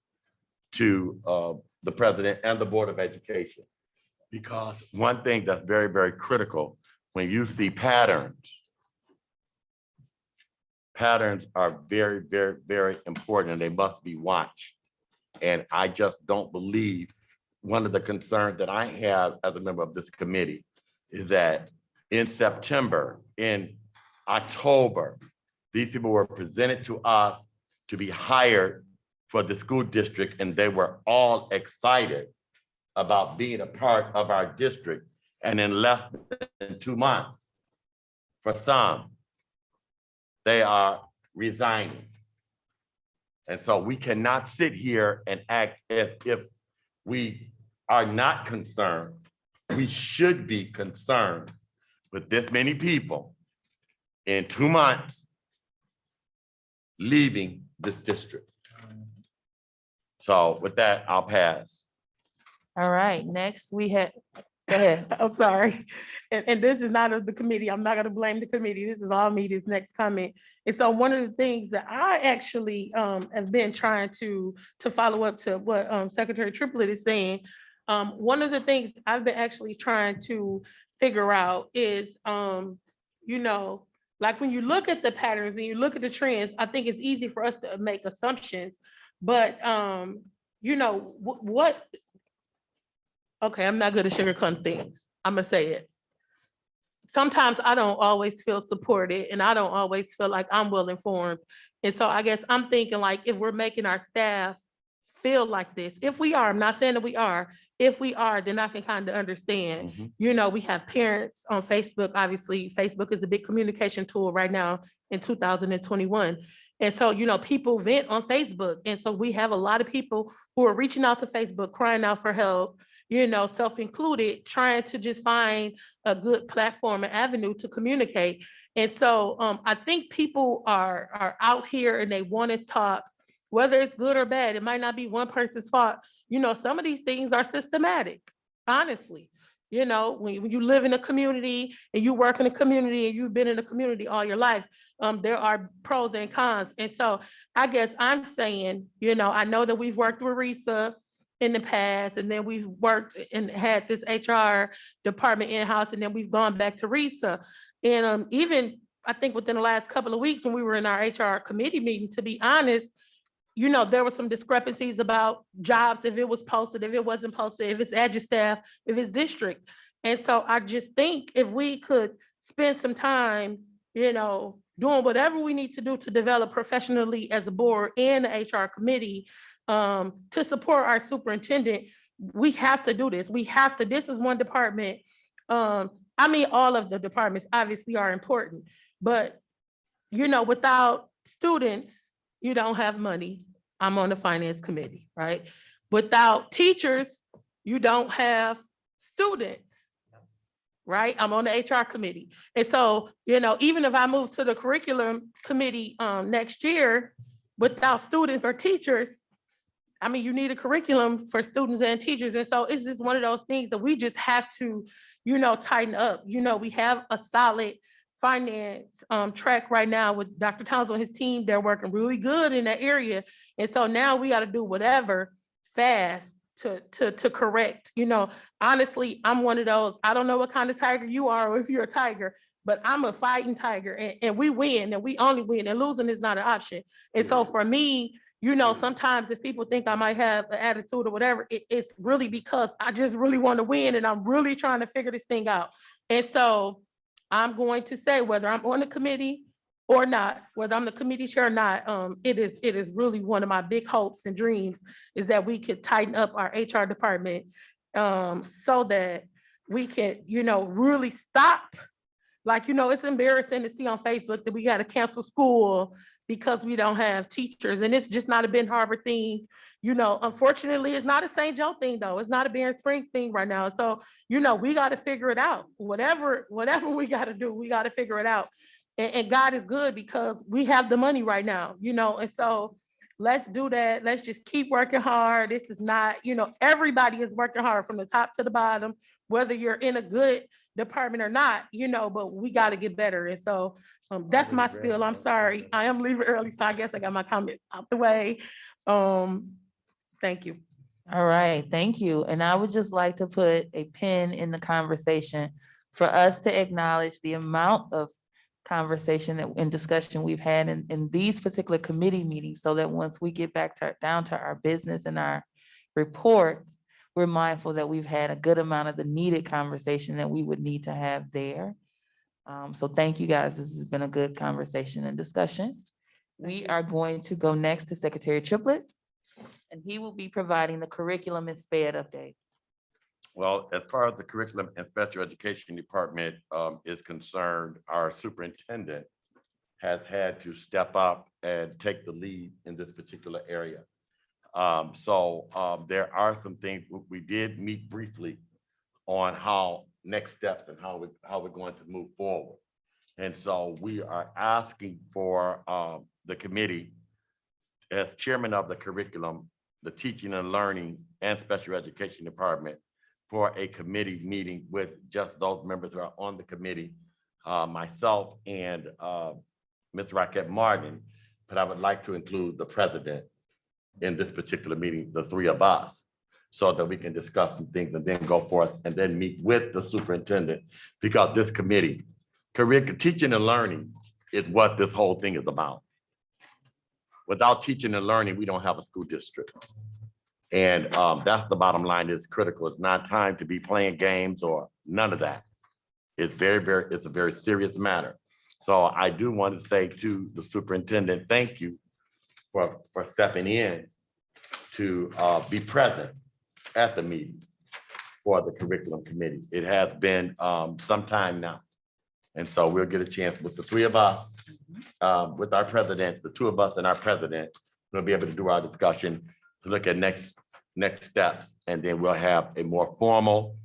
to the president and the Board of Education. Because one thing that's very, very critical, when you see patterns are very, very, very important, and they must be watched. And I just don't believe, one of the concerns that I have as a member of this committee is that in September, in October, these people were presented to us to be hired for the school district, and they were all excited about being a part of our district. And in less than 2 months, for some, they are resigning. And so we cannot sit here and act as if we are not concerned. We should be concerned with this many people in 2 months leaving this district. So with that, I'll pass. All right, next we had, go ahead. I'm sorry. And this is not of the committee. I'm not gonna blame the committee. This is all me, this next comment. And so one of the things that I actually have been trying to follow up to what Secretary Triplett is saying. One of the things I've been actually trying to figure out is, you know, like when you look at the patterns and you look at the trends, I think it's easy for us to make assumptions. But you know, what okay, I'm not good at sugarcoating things. I'm gonna say it. Sometimes I don't always feel supported, and I don't always feel like I'm well informed. And so I guess I'm thinking, like, if we're making our staff feel like this, if we are, I'm not saying that we are, if we are, then I can kind of understand. Mhm. You know, we have parents on Facebook. Obviously, Facebook is a big communication tool right now in 2021. And so, you know, people vent on Facebook. And so we have a lot of people who are reaching out to Facebook, crying out for help, you know, self-included, trying to just find a good platform and avenue to communicate. And so I think people are out here and they want to talk, whether it's good or bad. It might not be one person's fault. You know, some of these things are systematic, honestly. You know, when you live in a community and you work in a community and you've been in a community all your life, there are pros and cons. And so I guess I'm saying, you know, I know that we've worked with RISA in the past, and then we've worked and had this HR department in-house, and then we've gone back to RISA. And even I think within the last couple of weeks when we were in our HR committee meeting, to be honest, you know, there were some discrepancies about jobs, if it was posted, if it wasn't posted, if it's adjunct staff, if it's district. And so I just think if we could spend some time, you know, doing whatever we need to do to develop professionally as a board and the HR committee to support our superintendent, we have to do this. We have to, this is one department. I mean, all of the departments obviously are important, but you know, without students, you don't have money. I'm on the finance committee, right? Without teachers, you don't have students, right? I'm on the HR committee. And so, you know, even if I move to the curriculum committee next year, without students or teachers, I mean, you need a curriculum for students and teachers. And so it's just one of those things that we just have to, you know, tighten up. You know, we have a solid finance track right now with Dr. Townsend and his team. They're working really good in that area. And so now we got to do whatever fast to correct, honestly, I'm one of those, I don't know what kind of tiger you are or if you're a tiger, but I'm a fighting tiger and we win and we only win and losing is not an option. And so for me, sometimes if people think I might have an attitude or whatever, it's really because I just really want to win and I'm really trying to figure this thing out. And so I'm going to say whether I'm on the committee or not, whether I'm the committee chair or not, it is really one of my big hopes and dreams is that we could tighten up our HR department so that we can, really stop. Like, it's embarrassing to see on Facebook that we got to cancel school because we don't have teachers. And it's just not a Ben Harbor thing. Unfortunately, it's not a St. Joe thing, though. It's not a Barron Springs thing right now. So, we got to figure it out. Whatever we got to do, we got to figure it out. And God is good because we have the money right now, and so let's do that. Let's just keep working hard. This is not, everybody is working hard from the top to the bottom, whether you're in a good department or not, but we got to get better. And so that's my spiel. I'm sorry. I am leaving early, so I guess I got my comments out the way. Thank you. All right, thank you. And I would just like to put a pin in the conversation for us to acknowledge the amount of conversation and discussion we've had in these particular committee meetings, so that once we get back down to our business and our reports, we're mindful that we've had a good amount of the needed conversation that we would need to have there. So thank you guys. This has been a good conversation and discussion. We are going to go next to Secretary Triplett, and he will be providing the curriculum and SPED update. Well, as far as the curriculum and special education department is concerned, our superintendent has had to step up and take the lead in this particular area. So there are some things we did meet briefly on how next steps and how we're going to move forward. And so we are asking for the committee, as chairman of the curriculum, the teaching and learning and special education department, for a committee meeting with just those members who are on the committee, myself and Ms. Raquette Martin, but I would like to include the president in this particular meeting, the three of us, so that we can discuss some things and then go forth and then meet with the superintendent, because this committee, teaching and learning is what this whole thing is about. Without teaching and learning, we don't have a school district. And that's the bottom line. Is critical. It's not time to be playing games or none of that. It's it's a very serious matter. So I do want to say to the superintendent, thank you for stepping in to be present at the meeting for the curriculum committee. It has been some time now. And so we'll get a chance with the three of us, with our president, the two of us and our president, we'll be able to do our discussion to look at next steps, and then we'll have a more formal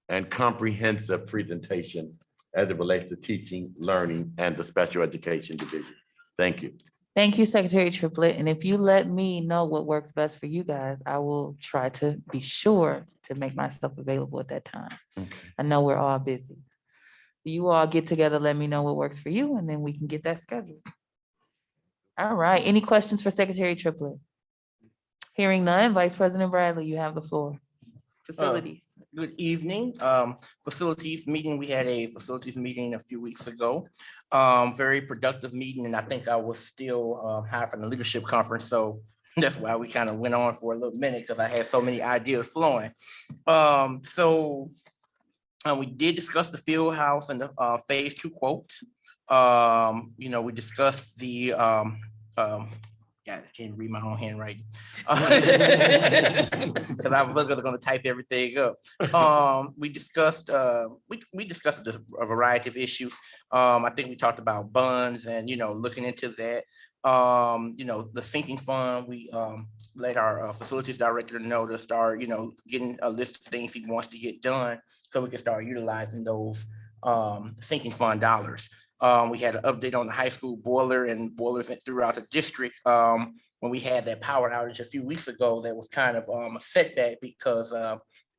and comprehensive presentation as it relates to teaching, learning, and the special education division. Thank you. Thank you, Secretary Triplett. And if you let me know what works best for you guys, I will try to be sure to make myself available at that time. Okay. I know we're all busy. So you all get together, let me know what works for you, and then we can get that scheduled. All right, any questions for Secretary Triplett? Hearing none, Vice President Bradley, you have the floor. Facilities. Good evening. Facilities meeting. We had a facilities meeting a few weeks ago. Very productive meeting, and I think I was still having a leadership conference, so that's why we kind of went on for a little minute, because I had so many ideas flowing. We did discuss the field house and the phase 2 quote. We discussed the I can't read my own handwriting. Because I was going to type everything up. We discussed a variety of issues. I think we talked about bonds and looking into that. The sinking fund, we let our facilities director know to start getting a list of things he wants to get done, so we can start utilizing those sinking fund dollars. We had an update on the high school boiler and boilers throughout the district. When we had that power outage a few weeks ago, that was kind of a setback, because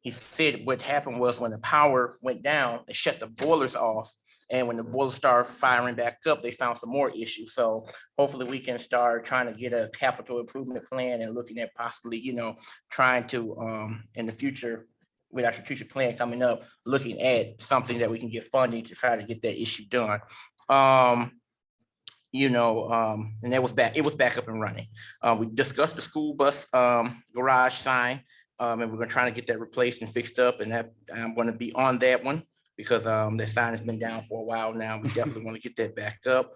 he said what happened was when the power went down, they shut the boilers off And when the boilers start firing back up, they found some more issues. So hopefully we can start trying to get a capital improvement plan and looking at possibly, trying to, in the future, with our strategic plan coming up, looking at something that we can get funding to try to get that issue done. And it was back up and running. We discussed the school bus garage sign, and we're gonna try to get that replaced and fixed up, and that I'm gonna be on that one because that sign has been down for a while now. We definitely want to get that back up.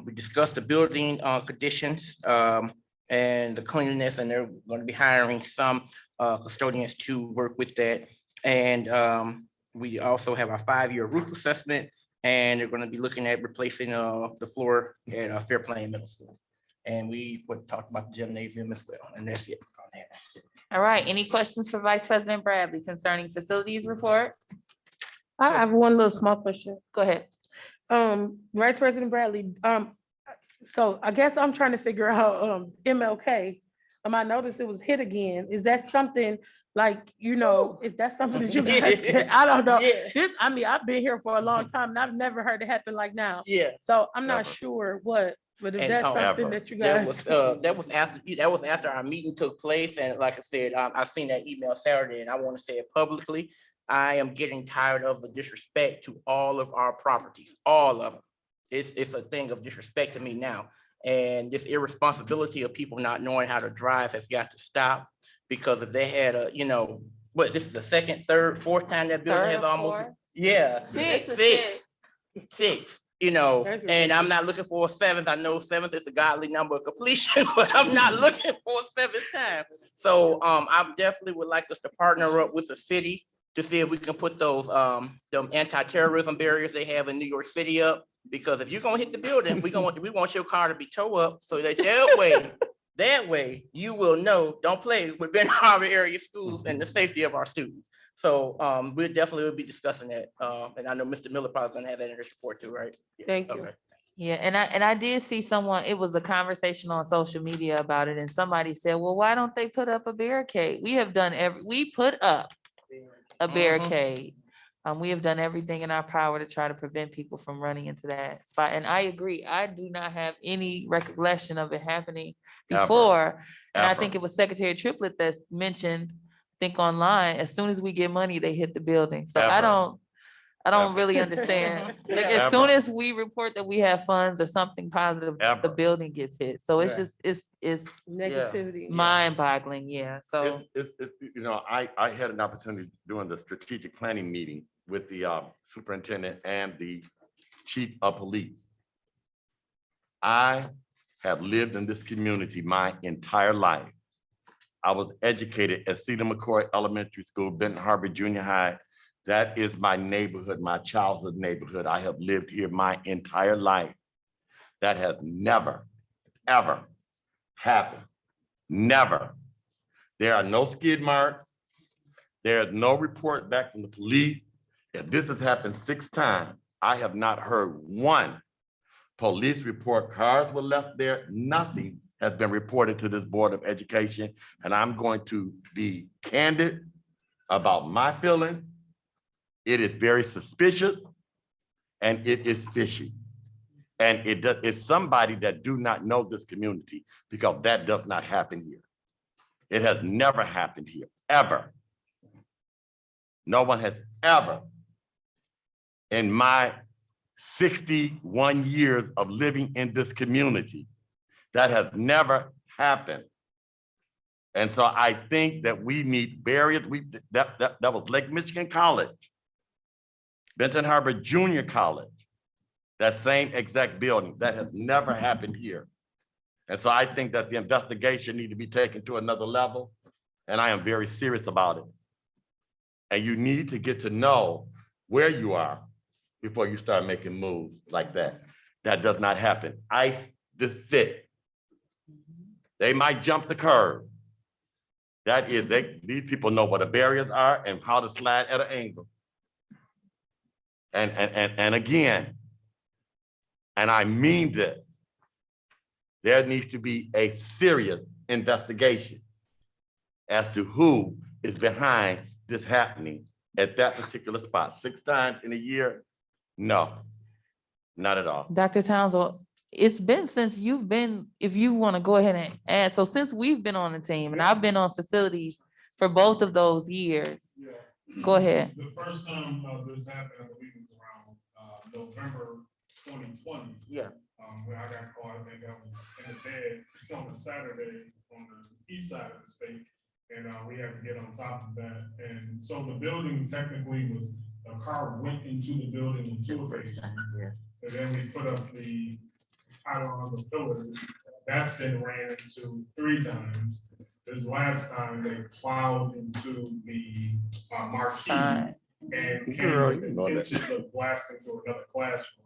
We discussed the building conditions and the cleanliness, and they're going to be hiring some custodians to work with that. And we also have our 5-year roof assessment, and they're going to be looking at replacing the floor at Fair Plain Middle School. And we would talk about the gymnasium as well, and that's it on that. All right, any questions for Vice President Bradley concerning facilities report? I have one little small question. Go ahead. Vice President Bradley, so I guess I'm trying to figure out, MLK. I noticed it was hit again. Is that something like, if that's something that you guys, I don't know. Yeah. I've been here for a long time and I've never heard it happen like now. Yeah. So I'm not Never. sure what, but if And, that's something ever. that you That guys. was that was after our meeting took place, and like I said, I seen that email Saturday, and I want to say it publicly. I am getting tired of the disrespect to all of our properties, all of them. It's a thing of disrespect to me now, and this irresponsibility of people not knowing how to drive has got to stop. Because if they had this is the second, third, fourth time that building has almost, yeah, six. That's And I'm not looking for a seventh. I know seventh is a godly number of completion, but I'm not looking for a seventh time. So I definitely would like us to partner up with the city to see if we can put those them anti-terrorism barriers they have in New York City up. Because if you're gonna hit the building, we want your car to be towed up so that way you will know, don't play with Ben Harbor area schools and the safety of our students. So we definitely will be discussing that. And I know Mr. Miller probably is gonna have that in his report too, right? Yeah, Thank you. okay. Yeah, and I did see someone, it was a conversation on social media about it, and somebody said, well, why don't they put up a barricade? We put up a barricade. We have done everything in our power to try to prevent people from running into that spot. And I agree, I do not have any recollection of it happening Ever. before. And I Ever. think it was Secretary Triplett that mentioned, I think online, as soon as we get money, they hit the building. So I Ever. don't Ever. really understand. Like, Yeah. as soon Ever. as we report that we have funds or something positive, the Ever. building gets hit. So it's Yeah. just, it's Negativity. mind boggling. Yeah, so. I had an opportunity during the strategic planning meeting with the superintendent and the chief of police. I have lived in this community my entire life. I was educated at Cedar McCoy Elementary School, Benton Harbor Junior High. That is my neighborhood, my childhood neighborhood. I have lived here my entire life. That has never, ever happened. Never. There are no skid marks. There is no report back from the police. If this has happened 6 times, I have not heard one police report. Cars were left there. Nothing has been reported to this Board of Education. And I'm going to be candid about my feeling. It is very suspicious and it is fishy. And it's somebody that do not know this community, because that does not happen here. It has never happened here, ever. No one has ever, in my 61 years of living in this community, that has never happened. And so I think that we need barriers. That was Lake Michigan College, Benton Harbor Junior College, that same exact building. That has never happened here. And so I think that the investigation need to be taken to another level, and I am very serious about it. And you need to get to know where you are before you start making moves like that. That does not happen. Ice this thick. They might jump the curb. That is, these people know what the barriers are and how to slide at an angle. And again, and I mean this, there needs to be a serious investigation as to who is behind this happening at that particular spot. 6 times in a year, No, not at all. Dr. Townsend, it's been since you've been, if you want to go ahead and add, so since we've been on the team and I've been on facilities for both of those years, Yeah. go ahead. The first time this happened, I believe it was around November 2020. Yeah. When I got caught, I think I was in the bed on a Saturday on the east side of the state. And we had to get on top of that. And so the building technically was, a car went into the building on 2 occasions. And then we put up the pylon on the pillars. That's been ran into 3 times. This last time they plowed into the marquee Fine. and Girl, came you within know that. inches of blasting to another classroom.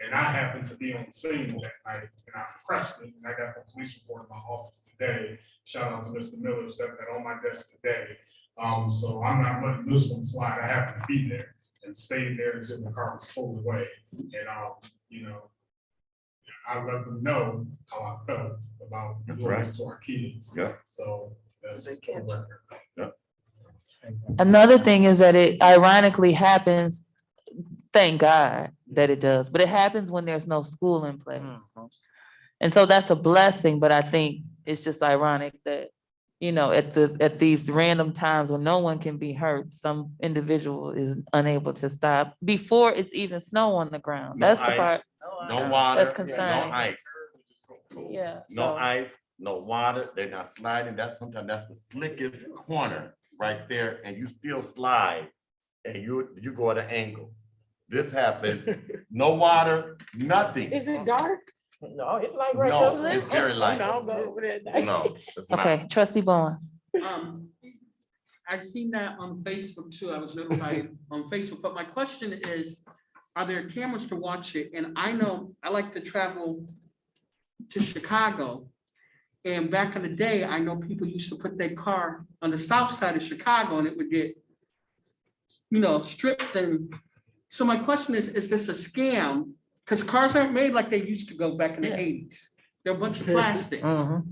And I happened to be on scene that night, and I pressed it, and I got the police report in my office today. Shout out to Mr. Miller, set that on my desk today. So I'm not letting this one slide. I have to be there and stay there until the car was pulled away. And, you know, I let them know how I felt about doing this to our kids. Yeah. So that's the record. Another thing is that it ironically happens, thank God that it does, but it happens when there's no school in place. And so that's a blessing, but I think it's just ironic that, you know, at these random times when no one can be hurt, some individual is unable to stop before it's even snow on the ground. No That's the ice. part, No water, That's no concerning. ice, yeah. no so- ice, no water. They're not sliding. That's sometimes that's the slickest corner right there, and you still slide, and you go at an angle. This happened. No water, nothing. Is it dark? No, it's like right No, there. it's very light. Don't go over there. No, it's not. Okay, trustee Bowens. I've seen that on Facebook too. I was notified on Facebook, but my question is, are there cameras to watch it? And I know I like to travel to Chicago. And back in the day, I know people used to put their car on the south side of Chicago and it would get, you know, stripped. And so my question is this a scam? Because cars aren't made like they used to go back in the 80s. They're a bunch of plastic.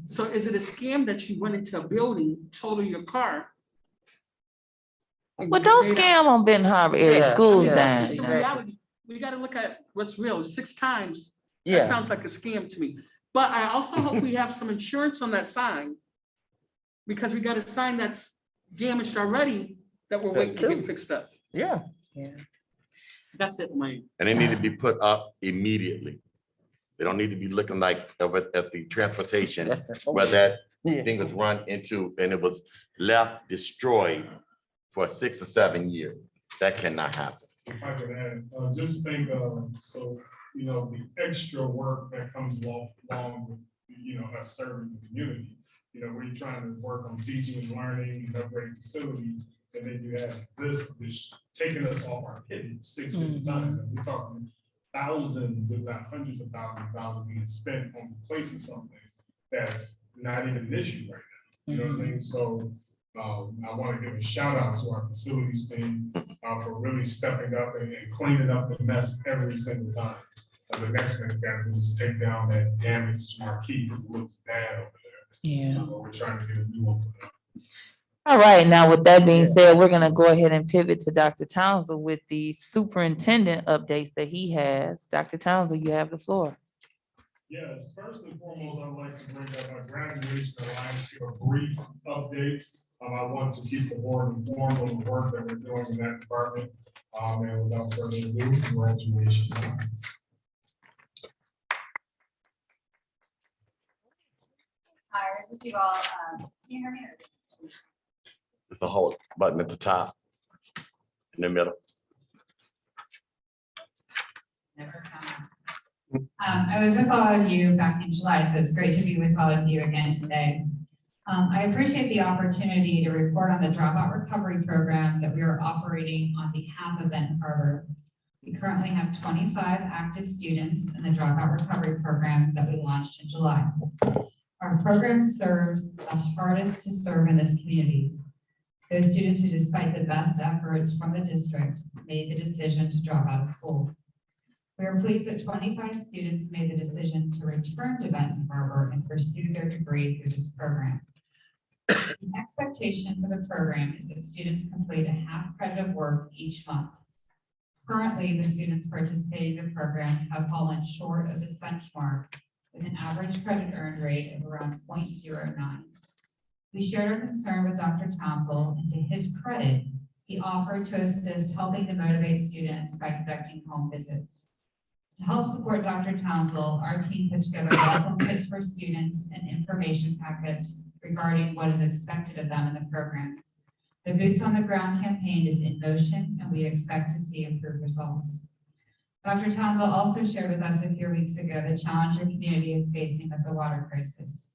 So is it a scam that you went into a building, total your car? and Well, you don't paid scam on Benton Harbor area Yeah, schools yeah. down. That's just the reality. We gotta look at what's real. 6 times, that Yeah, sounds like a scam to me. But I also hope we have some insurance on that sign. Because we got a sign that's damaged already that we're waiting to get fixed up. yeah. That's it, Mike. And they need to be put up immediately. They don't need to be looking like over at the transportation where that Yeah. thing was run into and it was left destroyed for 6 or 7 years. That cannot happen. If I could add, just think, so, you know, the extra work that comes along with, you know, us serving the community. You know, we're trying to work on teaching and learning and upgrading facilities, and then you have this taking us off our pivot 6 different times. And we're talking thousands, if not hundreds of thousands of dollars being spent on replacing something that's not even an issue right now. You know what I mean? So I want to give a shout out to our facilities team for really stepping up and cleaning up the mess every single time. The next thing we got to do is take down that damaged marquee because it looks bad over there. Yeah. We're trying to get a new one. All right, now with that being said, we're gonna go ahead and pivot to Dr. Townsend with the superintendent updates that he has. Dr. Townsend, you have the floor. Yes, first and foremost, I'd like to bring up our graduation alliance, give a brief update. I want to keep the board informed on the work that we're doing in that department. And without further ado, graduation. Hi, with you all, can you hear me? It's a whole button at the top, in the middle. Never come. I was with all of you back in July, so it's great to be with all of you again today. I appreciate the opportunity to report on the dropout recovery program that we are operating on behalf of Benton Harbor. We currently have 25 active students in the dropout recovery program that we launched in July. Our program serves the hardest to serve in this community. Those students who, despite the best efforts from the district, made the decision to drop out of school. We are pleased that 25 students made the decision to return to Benton Harbor and pursue their degree through this program. The expectation for the program is that students complete a half credit of work each month. Currently, the students participating in the program have fallen short of this benchmark with an average credit earned rate of around 0.09. We shared our concern with Dr. Townsend, and to his credit, he offered to assist helping to motivate students by conducting home visits. To help support Dr. Townsend, our team put together welcome kits for students and information packets regarding what is expected of them in the program. The Boots on the Ground campaign is in motion, and we expect to see improved results. Dr. Townsend also shared with us a few weeks ago the challenge our community is facing with the water crisis.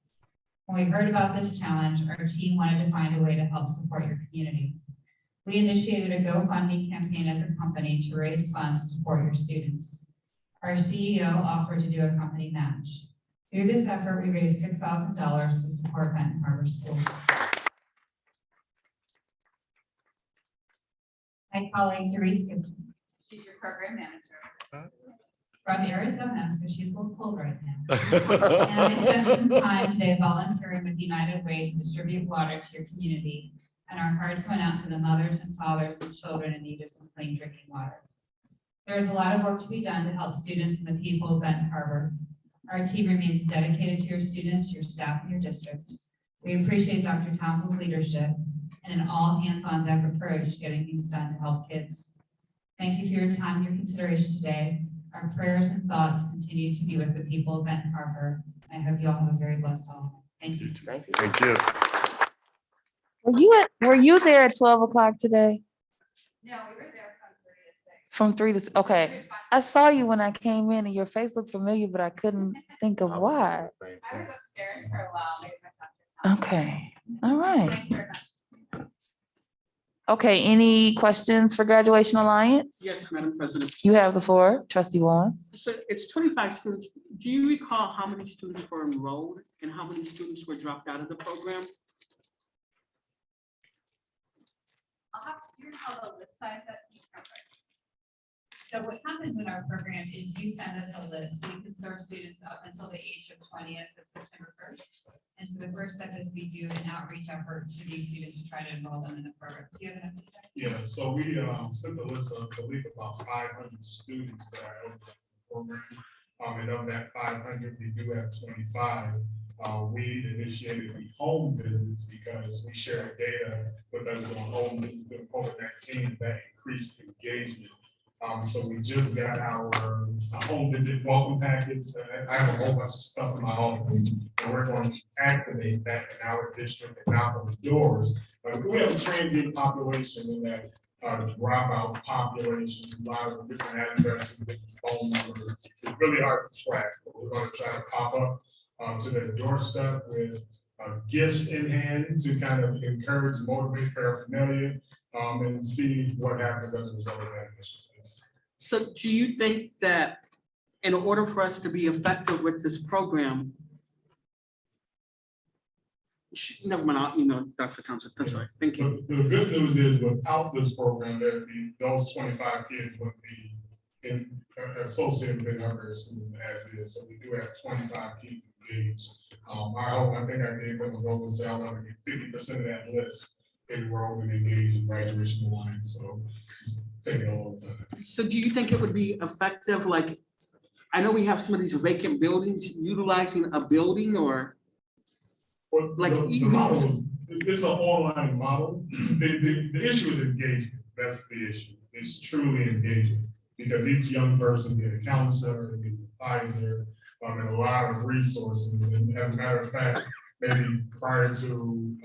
When we heard about this challenge, our team wanted to find a way to help support your community. We initiated a GoFundMe campaign as a company to raise funds to support your students. Our CEO offered to do a company match. Through this effort, we raised $6,000 to support Benton Harbor schools. My colleague, Therese Gibson, she's your program manager from Arizona, so she's a little cold right now. And I spent some time today volunteering with United Way to distribute water to your community, and our hearts went out to the mothers and fathers and children in need of some clean drinking water. There is a lot of work to be done to help students and the people of Benton Harbor. Our team remains dedicated to your students, your staff, and your district. We appreciate Dr. Townsend's leadership and an all hands-on-deck approach to getting things done to help kids. Thank you for your time and your consideration today. Our prayers and thoughts continue to be with the people of Benton Harbor. I hope you all have a very blessed fall. Thank you. Thank you. Thank you. Were you there at 12 o'clock today? No, we were there from 3 to 6. From 3 to, okay. I saw you when I came in and your face looked familiar, but I couldn't think of why. I was upstairs for a while. Maybe I talked to Tom. Okay, all right. Thank you very much. Okay, any questions for Graduation Alliance? Yes, Madam President. You have the floor, Trustee Warren. So it's 25 students. Do you recall how many students were enrolled and how many students were dropped out of the program? I'll have to hear how the list size that you cover. So what happens in our program is you send us a list. We can serve students up until the age of 20th of September 1st. And so the first step is we do an outreach effort to these students to try to enroll them in the program. Do you have enough? Yeah, so we sent the list of, I believe, about 500 students that are eligible for the program. And of that 500, we do have 25. We initiated the home visits because we shared data with us on home visits with COVID-19 that increased engagement. So we just got our home visit welcome packets. I have a whole bunch of stuff in my office, and we're going to activate that in our district and knock on the doors. We have a transient population in that dropout population, a lot of different addresses, different phone numbers. It's really hard to track, but we're going to try to pop up to their doorstep with gifts in hand to kind of encourage, motivate paraphernalia, and see what happens as a result of that initiative. So do you think that in order for us to be effective with this program, never mind, I'll email Dr. Townsend. That's right. Thank you. The good news is without this program, there'd be, those 25 kids would be associated with other schools as is. So we do have 25 kids engaged. I think I gave them a goal to say I want to get 50% of that list enrolled and engaged in Graduation Alliance. So it's taking a long time. So do you think it would be effective? Like, I know we have some of these vacant buildings, utilizing a building or Well, like the model, it's an online model. The issue is engagement. That's the issue. It's truly engagement because each young person get a counselor, get an advisor, and a lot of resources. And as a matter of fact, maybe prior to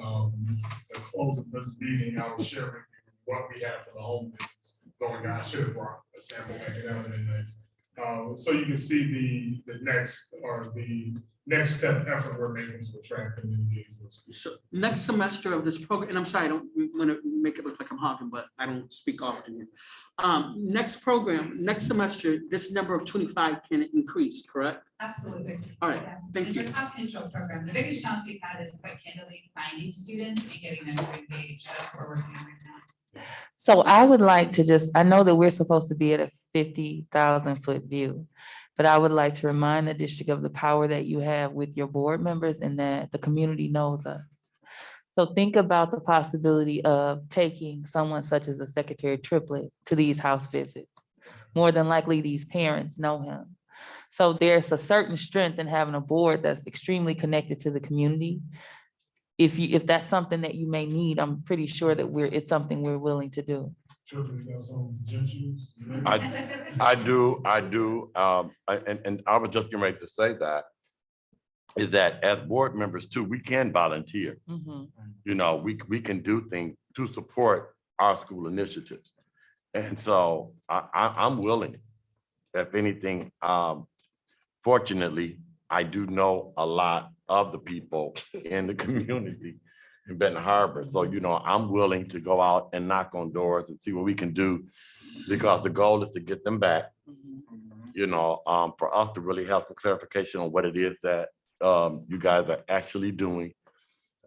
the close of this meeting, I will share with you what we have for the home visits going on. I should have brought a sample back. That would have been nice. So you can see the next step effort we're making to attract and engage with. so next semester of this program, and I'm sorry, I don't want to make it look like I'm hogging, but I don't speak often here. Next semester, this number of 25 can increase, correct? Absolutely. All right, Yeah. thank It's you. a cost control program. The biggest challenge we've had is quite candidly finding students and getting them to engage. That's what we're working on right now. So I would like to I know that we're supposed to be at a 50,000-foot view, but I would like to remind the district of the power that you have with your board members and that the community knows us. So think about the possibility of taking someone such as a Secretary Triplett to these house visits. more than likely these parents know him. So there's a certain strength in having a board that's extremely connected to the community. If that's something that you may need, I'm pretty sure that it's something we're willing to do. Children, you got some gym shoes? I do, and I was just getting ready to say that, is that as board members too, we can volunteer. Mhm. You know, we can do things to support our school initiatives. And so I'm willing, if anything, fortunately, I do know a lot of the people in the community in Benton Harbor. So, you know, I'm willing to go out and knock on doors and see what we can do, because the goal is to get them back, you know, for us to really have some clarification on what it is that you guys are actually doing.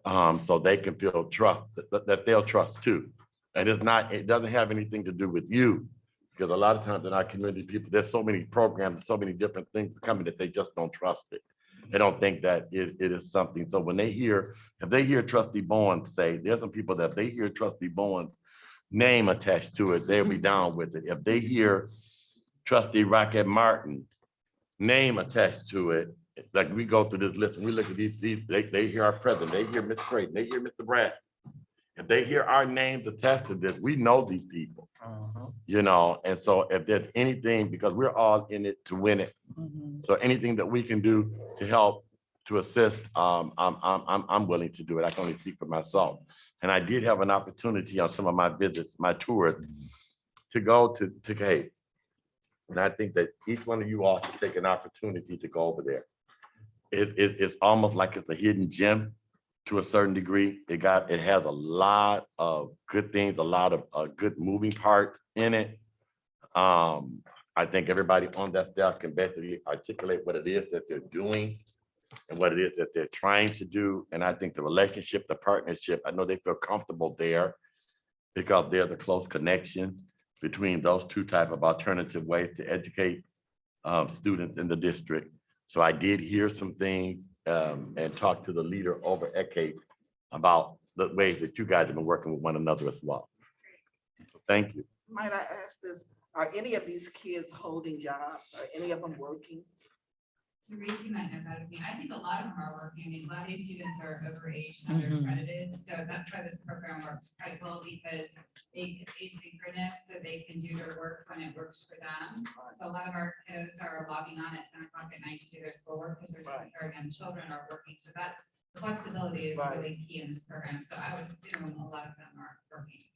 So they can feel trust, that they'll trust too. And it doesn't have anything to do with you, because a lot of times in our community, people, there's so many programs, so many different things coming that they just don't trust it. They don't think that it is something. So when if they hear Trustee Bowens say, there's some people that if they hear Trustee Bowens' name attached to it, they'll be down with it. If they hear Trustee Rocket Martin name attached to it, like we go through this list and we look at these, they hear our president, they hear Mr. Creighton, they hear Mr. Brad. If they hear our names attached to this, we know these people, you know, and so if there's anything, because we're all in it to win it. Mhm. So anything that we can do to help, to assist, I'm willing to do it. I can only speak for myself. And I did have an opportunity on some of my visits, my tours, to go to Cape. And I think that each one of you all should take an opportunity to go over there. It's almost like it's a hidden gem to a certain degree. It has a lot of good things, a lot of good moving parts in it. I think everybody on that staff can basically articulate what it is that they're doing and what it is that they're trying to do. And I think the relationship, the partnership, I know they feel comfortable there because there's a close connection between those two type of alternative ways to educate students in the district. So I did hear some things and talk to the leader over at Cape about the ways that you guys have been working with one another as well. So thank you. Might I ask this, are any of these kids holding jobs? Are any of them working? Therese, you might know better than me. I think a lot of them are working. I mean, a lot of these students are overage and under accredited. So that's why this program works quite well, because it's asynchronous, so they can do their work when it works for them. So a lot of our kiddos are logging on at 10 o'clock at night to do their schoolwork because they're taking care of young children are working. So that's, the flexibility is really key in this program. So I would assume a lot of them are working.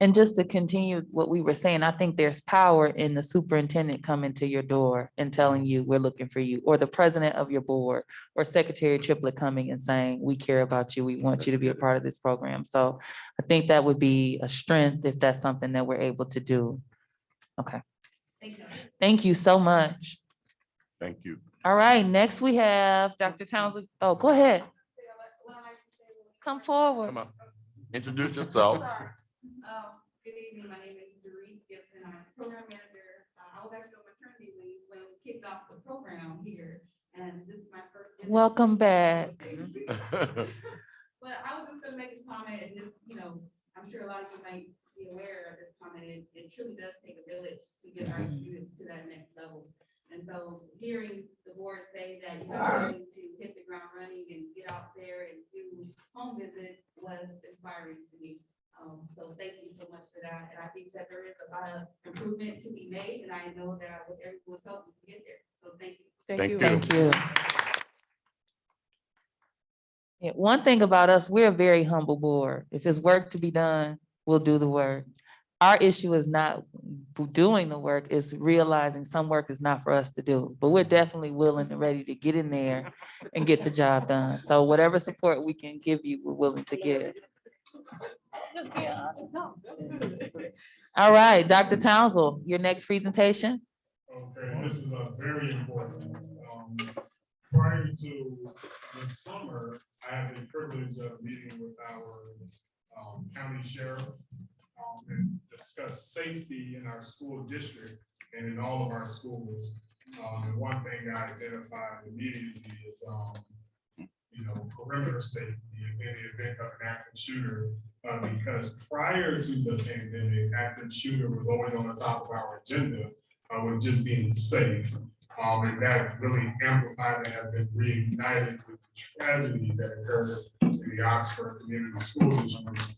And just to continue what we were saying, I think there's power in the superintendent coming to your door and telling you, we're looking for you, or the president of your board, or Secretary Triplett coming and saying, we care about you, we want you to be a part of this program. So I think that would be a strength if that's something that we're able to do. Okay. Thank you so much. Thank you. All right, next we have Dr. Townsend. Oh, go ahead. Come forward. Come on. Introduce yourself. Good evening, my name is Therese Gibson, I'm the program manager. I was actually on maternity leave when we kicked off the program here, and this is my first. Welcome back. But I was just gonna make this comment, and just, you know, I'm sure a lot of you might be aware of this comment, it truly does take a village to get our students to that next level. And so hearing the board say that you're going to hit the ground running and get out there and do home visit was inspiring to me. So thank you so much for that. And I think that there is a lot of improvement to be made, and I know that with everyone's help, we can get there. So thank you. Thank you. Thank you. Yeah, one thing about us, we're a very humble board. If it's work to be done, we'll do the work. Our issue is not doing the work, it's realizing some work is not for us to do, but we're definitely willing and ready to get in there and get the job done. So whatever support we can give you, we're willing to give. All right, Dr. Townsend, your next presentation. Okay, this is a very important. Prior to this summer, I had the privilege of meeting with our county sheriff and discuss safety in our school district and in all of our schools. And one thing I identified immediately is perimeter safety in the event of an active shooter. Because prior to the pandemic, active shooter was always on the top of our agenda, with just being safe. And that really amplified and has been reignited with the tragedy that occurred in the Oxford Community School District.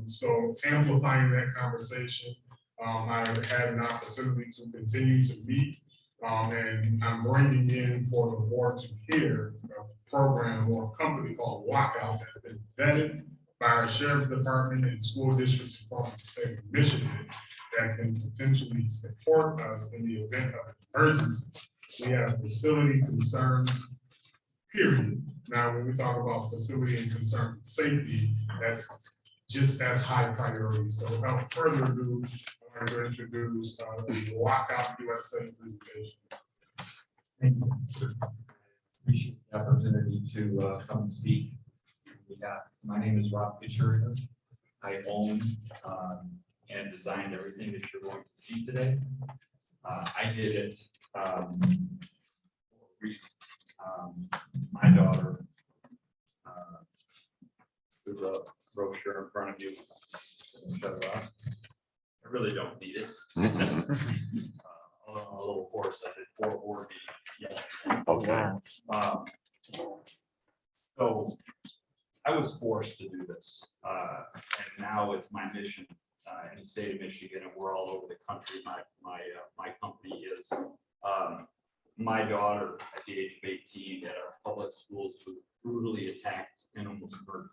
So amplifying that conversation, I've had an opportunity to continue to meet, and I'm bringing in for the board to hear a program or a company called Walkout that's been vetted by our sheriff's department and school districts across the state of Michigan that can potentially support us in the event of an emergency. We have facility concerns, period. Now, when we talk about facility and concern safety, that's just as high priority. So without further ado, I'm going to introduce the Walkout USA presentation. Thank you. Appreciate the opportunity to come and speak. My name is Rob Kitchener. I own and designed everything that you're going to see today. I did it for a reason. My daughter, there's a brochure in front of you. Shut it off. I really don't need it. A little horse, I did 4 yeah. Okay. So I was forced to do this, and now it's my mission in the state of Michigan, and we're all over the country. My company is my daughter at the age of 18 at our public schools was brutally attacked and almost murdered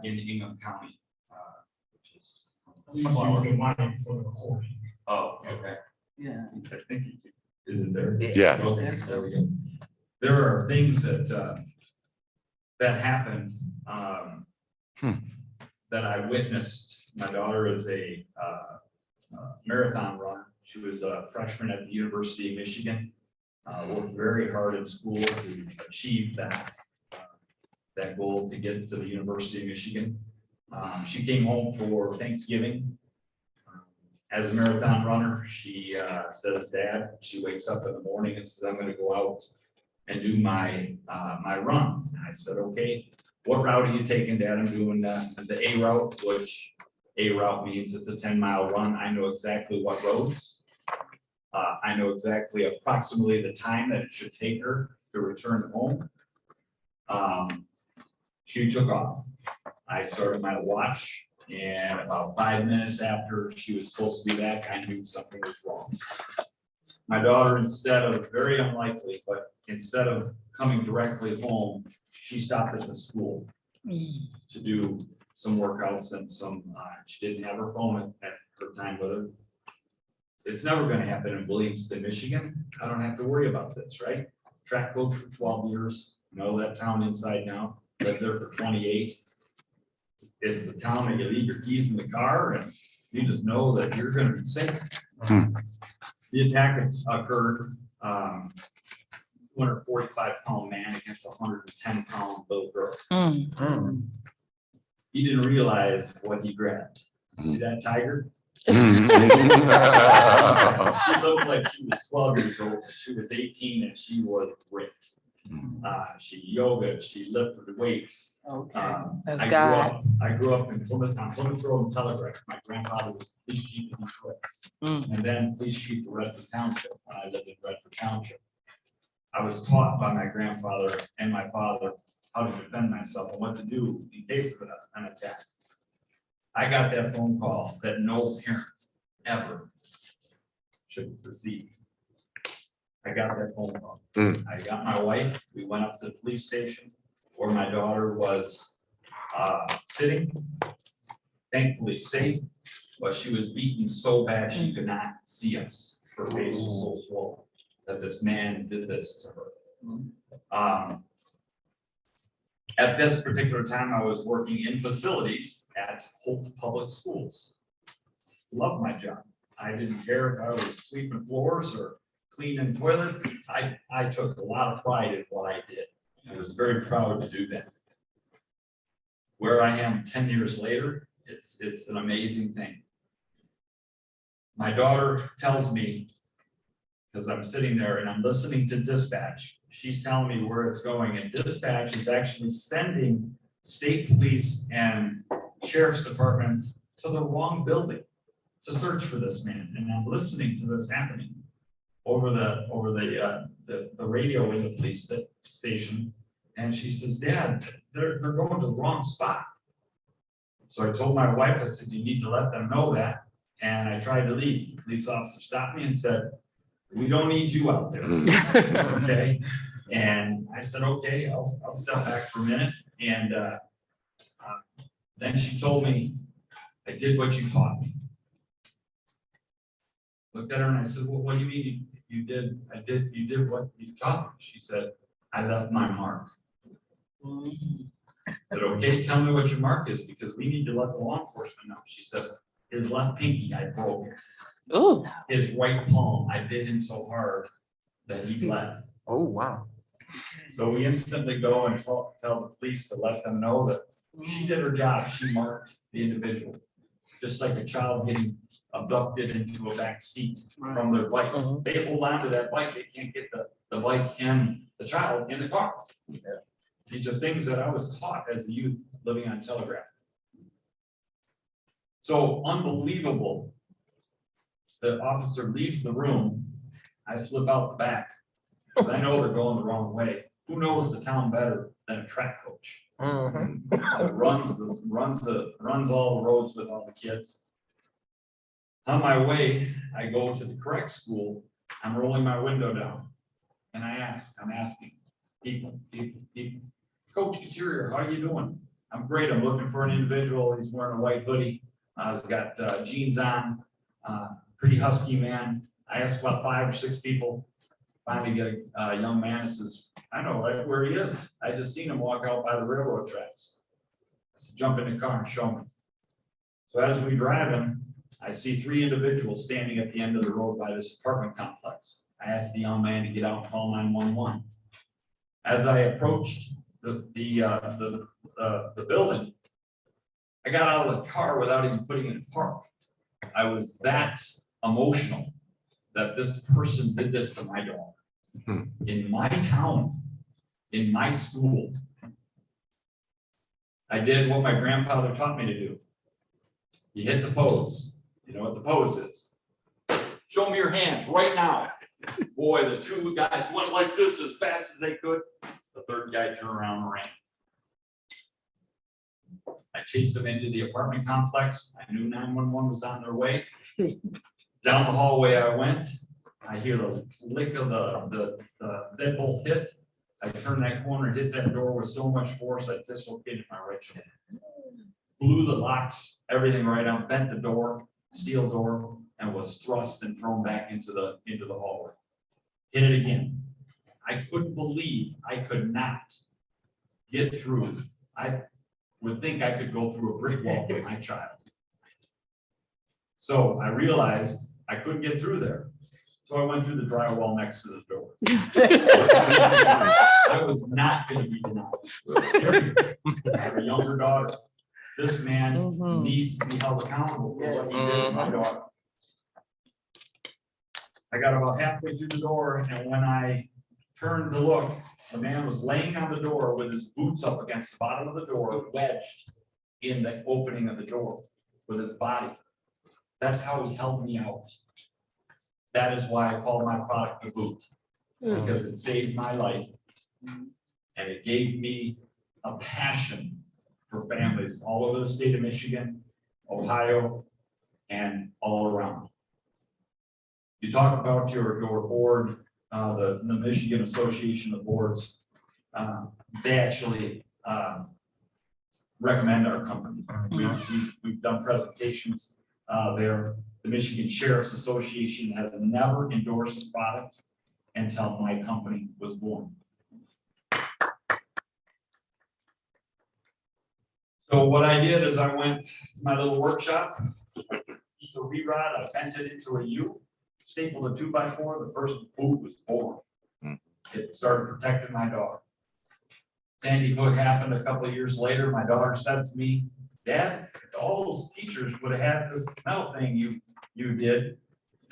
in Ingham County, which is. Please use the mic for the recording. Oh, okay. Yeah. I think is it there? Yeah. Okay, there we go. There are things that that happened that I witnessed. My daughter is a marathon runner. She was a freshman at the University of Michigan. Worked very hard in school to achieve that goal to get to the University of Michigan. She came home for Thanksgiving. As a marathon runner, she says, Dad, she wakes up in the morning and says, I'm going to go out and do my run. And I said, okay, what route are you taking, Dad? I'm doing the A route, which A route means it's a 10-mile run. I know exactly what roads. I know exactly approximately the time that it should take her to return home. She took off. I started my watch, and about 5 minutes after she was supposed to be back, I knew something was wrong. My daughter, instead of, very unlikely, but instead of coming directly home, she stopped at the school to do some workouts and some, she didn't have her phone at her time with her. It's never going to happen in Williamston, Michigan. I don't have to worry about this, right? Track coach for 12 years, know that town inside now, lived there for 28. It's the town that you leave your keys in the car and you just know that you're going to be safe. The attack occurred, 245-pound man against a 110-pound little girl. He didn't realize what he grabbed. See that tiger? She looked like she was 12 years old. She was 18 and she was ripped. She yoga, she lifted weights. That's I God. grew up in Plymouth, on Plymouth Road and Telegraph. My grandfather was police chief in Detroit, and then police chief of Redford Township when I lived in Redford Township. I was taught by my grandfather and my father how to defend myself and what to do in case of an attack. I got that phone call that no parent ever should receive. I got that phone call. I got my wife. We went up to the police station where my daughter was sitting, thankfully safe, but she was beaten so bad she could not see us. Her face was so swollen that this man did this to her. At this particular time, I was working in facilities at Holt Public Schools. Loved my job. I didn't care if I was sweeping floors or cleaning toilets. I took a lot of pride in what I did. I was very proud to do that. Where I am 10 years later, it's an amazing thing. My daughter tells me because I'm sitting there and I'm listening to dispatch. She's telling me where it's going, and dispatch is actually sending state police and sheriff's department to the wrong building to search for this man. And I'm listening to this happening over the radio in the police station. And she says, Dad, they're going to the wrong spot. So I told my wife, I said, you need to let them know that. And I tried to leave. The police officer stopped me and said, we don't need you out there. Okay. And I said, okay, I'll step back for a minute. And then she told me, I did what you taught me. Looked at her and I said, well, what do you mean you did? You did what you taught me. She said, I left my mark. I said, okay, tell me what your mark is, because we need to let the law enforcement know. She said, his left pinky, I broke. Ooh. His right palm, I bit him so hard that he bled. Oh, wow. So we instantly go and tell the police to let them know that she did her job. She marked the individual, just like a child getting abducted into a back seat from their bike. They hold on to that bike. They can't get the bike and the child in the car. These are things that I was taught as a youth living on Telegraph. So unbelievable. The officer leaves the room. I slip out the back because I know they're going the wrong way. Who knows the town better than a track coach? Runs all the roads with all the kids. On my way, I go to the correct school. I'm rolling my window down, and I'm asking people. Coach Couturier, how you doing? I'm great. I'm looking for an individual. He's wearing a white hoodie. He's got jeans on. Pretty husky man. I asked about 5 or 6 people. Finally get a young man that says, I know right where he is. I just seen him walk out by the railroad tracks. I said, jump in the car and show me. So as we driving, I see 3 individuals standing at the end of the road by this apartment complex. I asked the young man to get out and call 911. As I approached the building, I got out of the car without even putting it in park. I was that emotional that this person did this to my dog in my town, in my school. I did what my grandfather taught me to do. You hit the pose. You know what the pose is. Show me your hands right now. Boy, the 2 guys went like this as fast as they could. The 3rd guy turned around and ran. I chased them into the apartment complex. I knew 911 was on their way. Down the hallway I went. I hear the lick of the deadbolt hit. I turned that corner, hit that door with so much force I dislocated my right shoulder. Blew the locks, everything right out, bent the door, steel door, and was thrust and thrown back into the hallway. Hit it again. I couldn't believe I could not get through. I would think I could go through a brick wall with my child. So I realized I couldn't get through there. So I went through the drywall next to the door. I was not going to be denied. I have a younger daughter. This man needs to be held accountable for what he did to my daughter. I got about halfway through the door, and when I turned to look, the man was laying on the door with his boots up against the bottom of the door, wedged in the opening of the door with his body. That's how he held me out. That is why I call my product the boot, because it saved my life. And it gave me a passion for families all over the state of Michigan, Ohio, and all around. You talk about your board, the Michigan Association of Boards. They actually recommend our company. We've done presentations there. The Michigan Sheriff's Association has never endorsed a product until my company was born. So what I did is I went to my little workshop, piece of rerod, I bent it into a U, stapled a 2x4, the first boot was born. It started protecting my daughter. Sandy Hook happened a couple of years later. My daughter said to me, Dad, if all those teachers would have had this metal thing you did,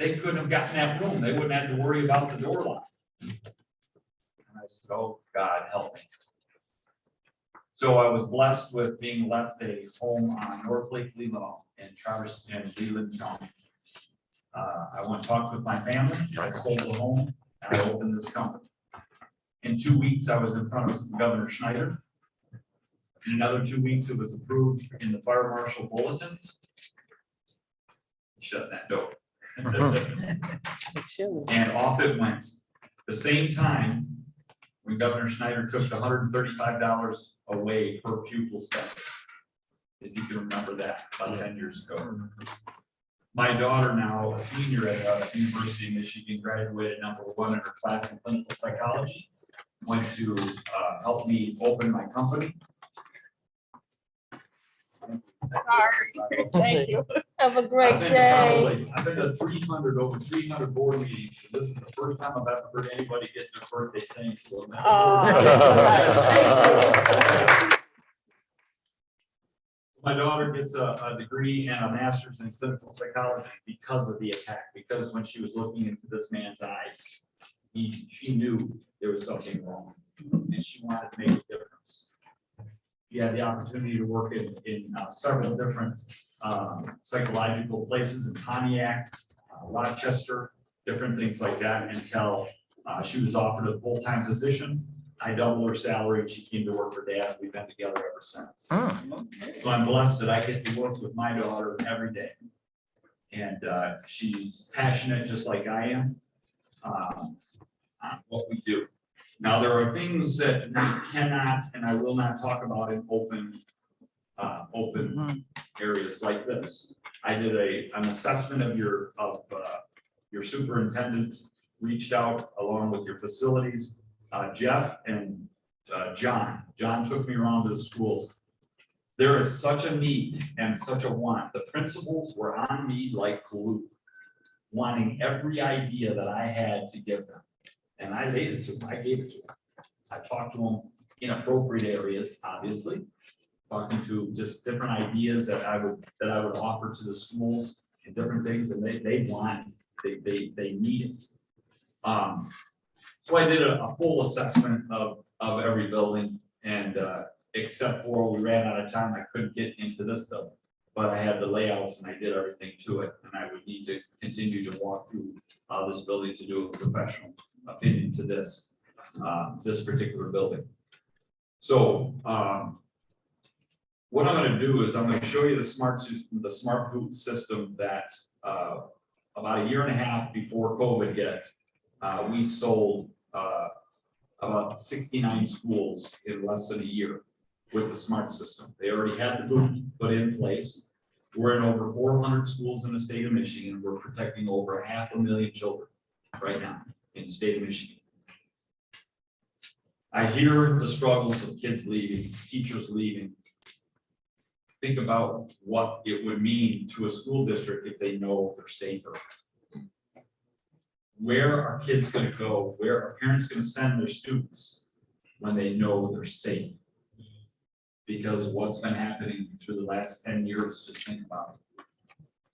they couldn't have gotten that room. They wouldn't have to worry about the door lock. And I said, oh, God, help me. So I was blessed with being left a home on North Lake Lima in Traverse and Leland County. I went and talked with my family. I sold the home. And I opened this company. In 2 weeks, I was in front of Governor Schneider. In another 2 weeks, it was approved in the fire marshal bulletins. Shut that door. And off it went. The same time, when Governor Schneider took the $135 away per pupil spend. If you can remember that, about 10 years ago. My daughter, now a senior at the University of Michigan, graduated #1 in her class in clinical psychology. Went to help me open my company. Sorry, thank you. Have a great I've been to day. I've been to over 300 board meetings. This is the first time I've ever heard anybody get their birthday saying to them. My daughter gets a degree and a master's in clinical psychology because of the attack, because when she was looking into this man's eyes, she knew there was something wrong and she wanted to make a difference. She had the opportunity to work in several different psychological places in Pontiac, Rochester, different things like that, until she was offered a full-time position. I doubled her salary and she came to work for Dad. We've been together ever since. So I'm blessed that I get to work with my daughter every day. And she's passionate just like I am on what we do. Now, there are things that we cannot and I will not talk about in open areas like this. I did an assessment of your superintendent, reached out along with your facilities. Jeff and John took me around to the schools. There is such a need and such a want. The principals were on me like glue, wanting every idea that I had to give them. And I gave it to them. I talked to them in appropriate areas, obviously, talking to just different ideas that I would offer to the schools and different things that they want, they need it. So I did a full assessment of every building, and except for we ran out of time, I couldn't get into this building. But I had the layouts and I did everything to it, and I would need to continue to walk through this building to do a professional opinion to this particular building. So what I'm going to do is I'm going to show you the smart boot system that about a year and a half before COVID hit, we sold about 69 schools in less than a year with the smart system. They already had the boot put in place. We're in over 400 schools in the state of Michigan. We're protecting over 500,000 children right now in the state of Michigan. I hear the struggles of kids leaving, teachers leaving. Think about what it would mean to a school district if they know they're safer. Where are kids going to go? Where are parents going to send their students when they know they're safe? Because what's been happening through the last 10 years, just think about it.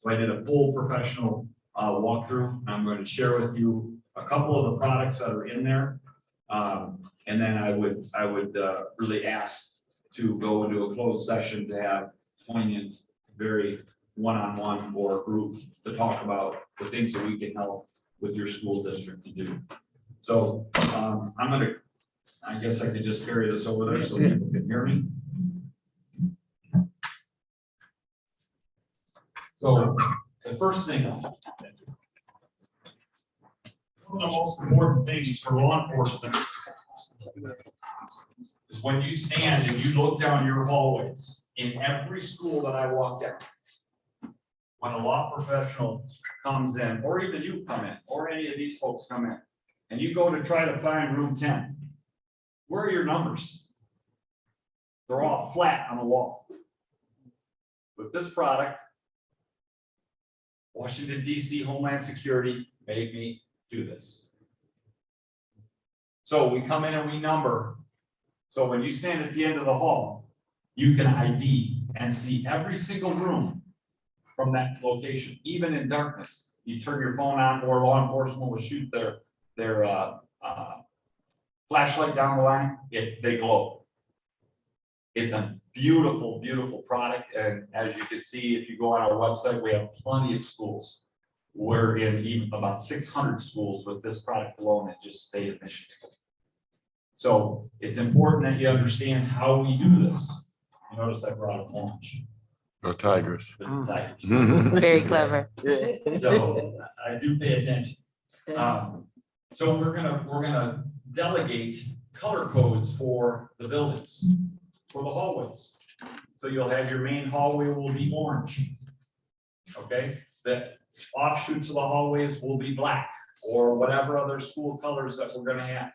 So I did a full professional walkthrough. I'm going to share with you a couple of the products that are in there. And then I would really ask to go into a closed session to have poignant, very one-on-one or group to talk about the things that we can help with your school district to do. So I guess I could just carry this over there so people can hear me. So the first thing, one of the most important things for law enforcement is when you stand and you look down your hallways in every school that I walked in, when a law professional comes in, or even you come in, or any of these folks come in, and you go to try to find room 10, where are your numbers? They're all flat on the wall. With this product, Washington, D.C. Homeland Security made me do this. So we come in and we number. So when you stand at the end of the hall, you can ID and see every single room from that location, even in darkness. You turn your phone on, or law enforcement will shoot their flashlight down the line, they glow. It's a beautiful, beautiful product, and as you can see, if you go on our website, we have plenty of schools. We're in even about 600 schools with this product alone in just state of Michigan. So it's important that you understand how we do this. You notice I brought an orange. Go Tigers. With the Tigers. Very clever. So I do pay attention. So we're gonna delegate color codes for the buildings, for the hallways. So you'll have your main hallway will be orange. Okay, the offshoots of the hallways will be black or whatever other school colors that we're gonna have.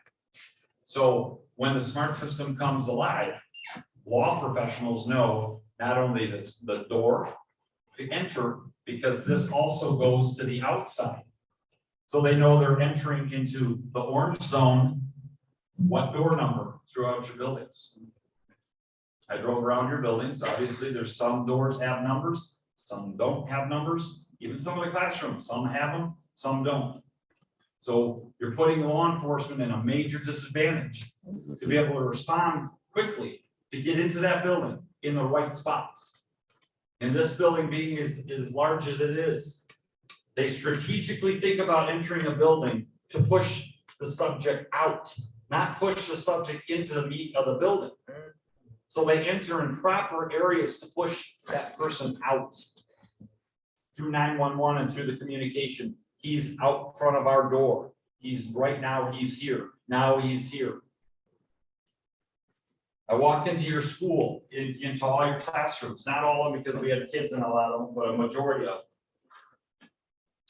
So when the smart system comes alive, law professionals know not only the door to enter, because this also goes to the outside. So they know they're entering into the orange zone, what door number throughout your buildings. I drove around your buildings. Obviously, there's some doors have numbers, some don't have numbers, even some of the classrooms, some have them, some don't. So you're putting law enforcement in a major disadvantage to be able to respond quickly, to get into that building in the right spot. And this building being as large as it is, they strategically think about entering a building to push the subject out, not push the subject into the meat of the building. So they enter in proper areas to push that person out. Through 911 and through the communication, he's out front of our door. He's right now, he's here. Now he's here. I walked into your school, into all your classrooms, not all of them because we had kids in a lot of them, but a majority of them.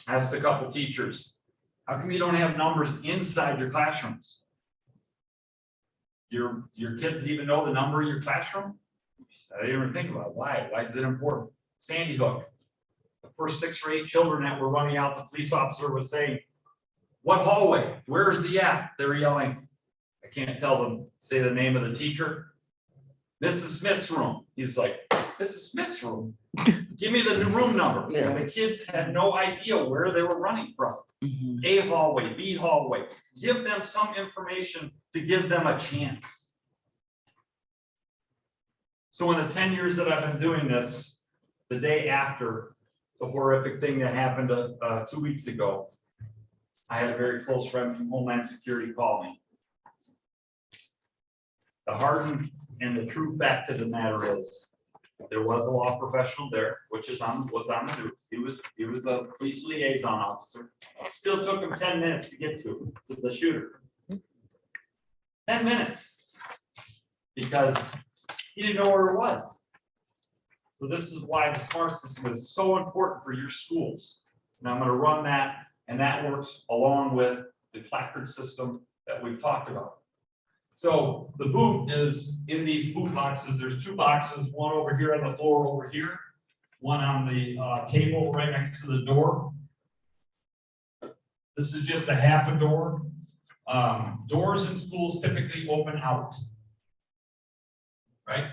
Asked a couple teachers, how come you don't have numbers inside your classrooms? Your kids even know the number of your classroom? I didn't even think about it. Why? Why is it important? Sandy Hook. The first 6 or 8 children that were running out, the police officer was saying, what hallway? Where is he at? They were yelling. I can't tell them, say the name of the teacher. Mrs. Smith's room. He's like, Mrs. Smith's room? Give me the room number. Yeah. And the kids had no idea where they were running from. A hallway, B hallway. Give them some information to give them a chance. So in the 10 years that I've been doing this, the day after the horrific thing that happened 2 weeks ago, I had a very close friend from Homeland Security call me. The hard and the true fact of the matter is, there was a law professional there, which was on the news. He was a police liaison officer. It still took him 10 minutes to get to the shooter. 10 minutes. Because he didn't know where it was. So this is why the smart system is so important for your schools. And I'm going to run that, and that works along with the placard system that we've talked about. So the boot is in these boot boxes. There's 2 boxes, one over here on the floor over here, one on the table right next to the door. This is just a half a door. Doors in schools typically open out, right?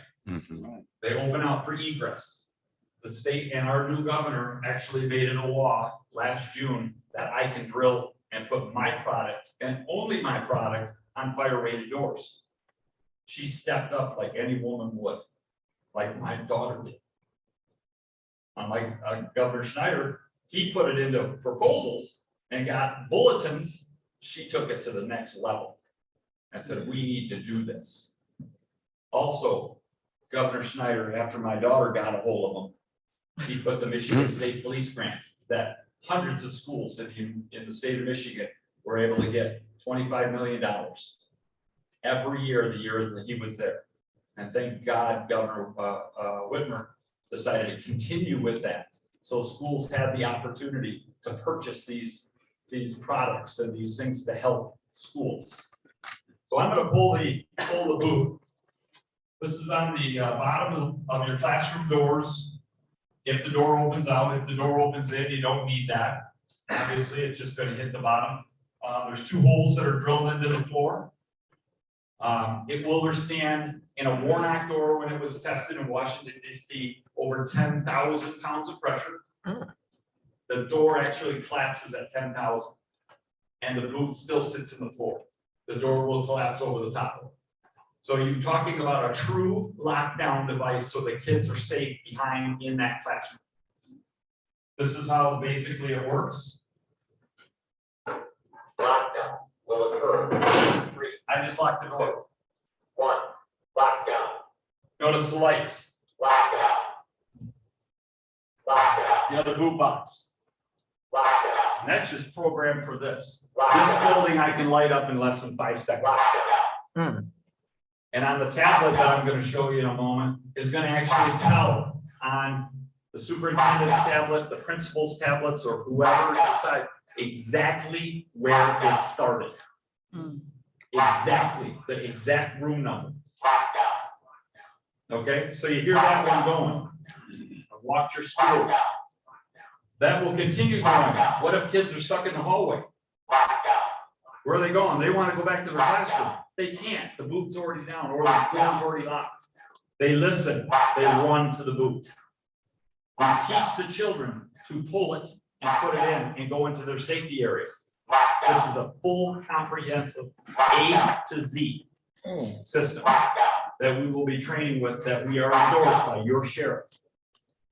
They open out for egress. The state and our new governor actually made it a law last June that I can drill and put my product and only my product on fire-rated doors. She stepped up like any woman would, like my daughter did. Unlike Governor Schneider, he put it into proposals and got bulletins. She took it to the next level and said, we need to do this. Also, Governor Schneider, after my daughter got a hold of him, he put the Michigan State Police grant that hundreds of schools in the state of Michigan were able to get $25 million every year, the years that he was there. And thank God Governor Whitmer decided to continue with that. So schools had the opportunity to purchase these products and these things to help schools. So I'm going to pull the boot. This is on the bottom of your classroom doors. If the door opens out, if the door opens in, you don't need that. Obviously, it's just going to hit the bottom. There's 2 holes that are drilled into the floor. It will withstand in a Warnock door when it was tested in Washington, D.C., over 10,000 pounds of pressure. the door actually collapses at 10,000. And the boot still sits in the floor. The door will collapse over the top of it. So you're talking about a true lockdown device so the kids are safe behind in that classroom. This is how basically it works. Lockdown will occur. 3, I just locked the door. 1, lockdown, Notice the lights, lockdown, lockdown, the other boot box. lockdown, And that's just programmed for this. This lockdown, building I can light up in less than 5 seconds. lockdown. And on the tablet that I'm gonna show you in a moment is gonna actually tell on the superintendent's tablet, the principal's tablets, or whoever decide exactly where it started. Exactly, the exact room number. Okay, so you hear that one going. Watch your school. That will continue going. What if kids are stuck in the hallway? Where are they going? They want to go back to their classroom. They can't. The boot's already down or the door's already locked. They listen. They run to the boot. We teach the children to pull it and put it in and go into their safety area. This is a full comprehensive A to Z system that we will be training with, that we are endorsed by your sheriff.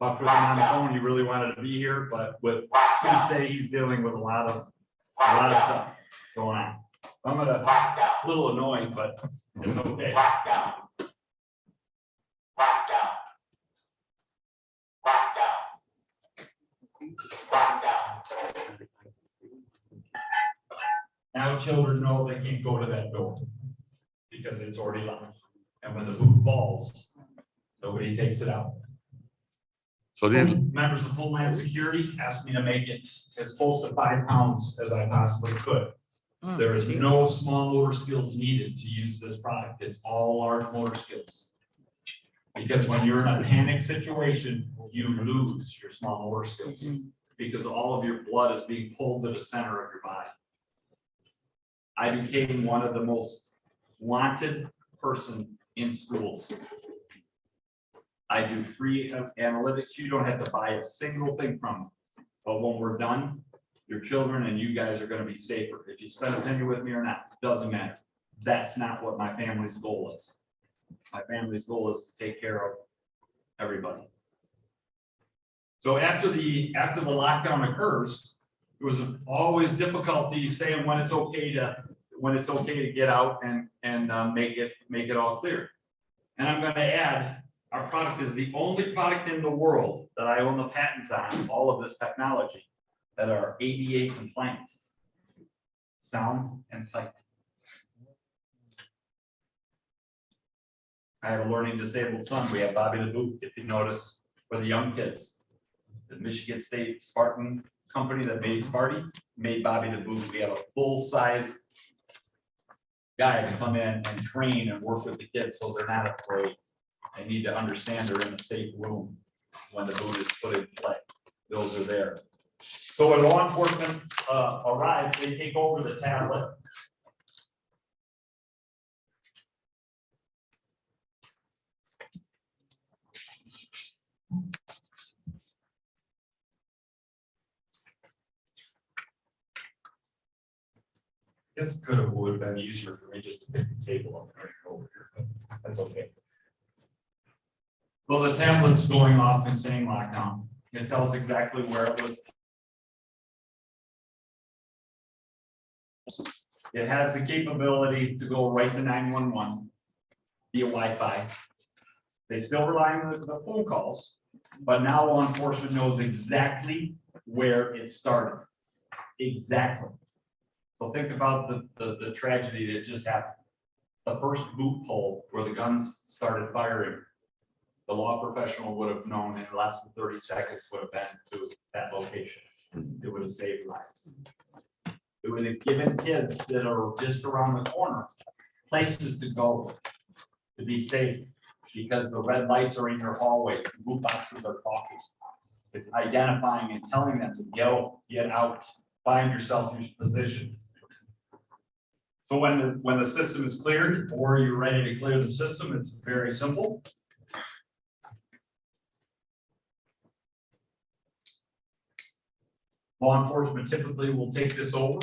Talked with him on the phone. He really wanted to be here, but with Tuesday, he's dealing with a lot of stuff going on. I'm a little annoying, but it's okay. Now children know they can't go to that door because it's already locked. And when the boot falls, nobody takes it out. So then, Members of Homeland Security asked me to make it as close to 5 pounds as I possibly could. There is no small motor skills needed to use this product. It's all large motor skills. Because when you're in a panic situation, you lose your small motor skills because all of your blood is being pulled to the center of your body. I became one of the most wanted person in schools. I do free analytics. You don't have to buy a single thing from me. But when we're done, your children and you guys are going to be safer. If you spend a penny with me or not, doesn't matter. That's not what my family's goal is. My family's goal is to take care of everybody. So after the lockdown occurs, there was always difficulty saying when it's okay to get out and make it all clear. And I'm going to add, our product is the only product in the world that I own the patents on, all of this technology, that are ADA compliant. Sound and sight. I have a learning disabled son. We have Bobby the Boot, if you notice, for the young kids. The Michigan State Spartan company that made Sparty made Bobby the Boot. We have a full-size guy to come in and train and work with the kids so they're not afraid. They need to understand they're in a safe room when the boot is put in play. Those are there. So when law enforcement arrives, they take over the tablet. This would have been easier for me just to pick the table up and bring it over here, but that's okay. Well, the tablet's going off and saying lockdown. It tells exactly where it was. It has the capability to go right to 911 via Wi-Fi. They still rely on the phone calls, but now law enforcement knows exactly where it started. Exactly. So think about the tragedy that just happened. The first boot pull where the guns started firing, the law professional would have known in less than 30 seconds would have been to that location. It would have saved lives. It would have given kids that are just around the corner places to go to be safe, because the red lights are in your hallways, the boot boxes are talking. It's identifying and telling them to go, get out, find yourself in your position. So when the system is cleared or you're ready to clear the system, it's very simple. Law enforcement typically will take this over.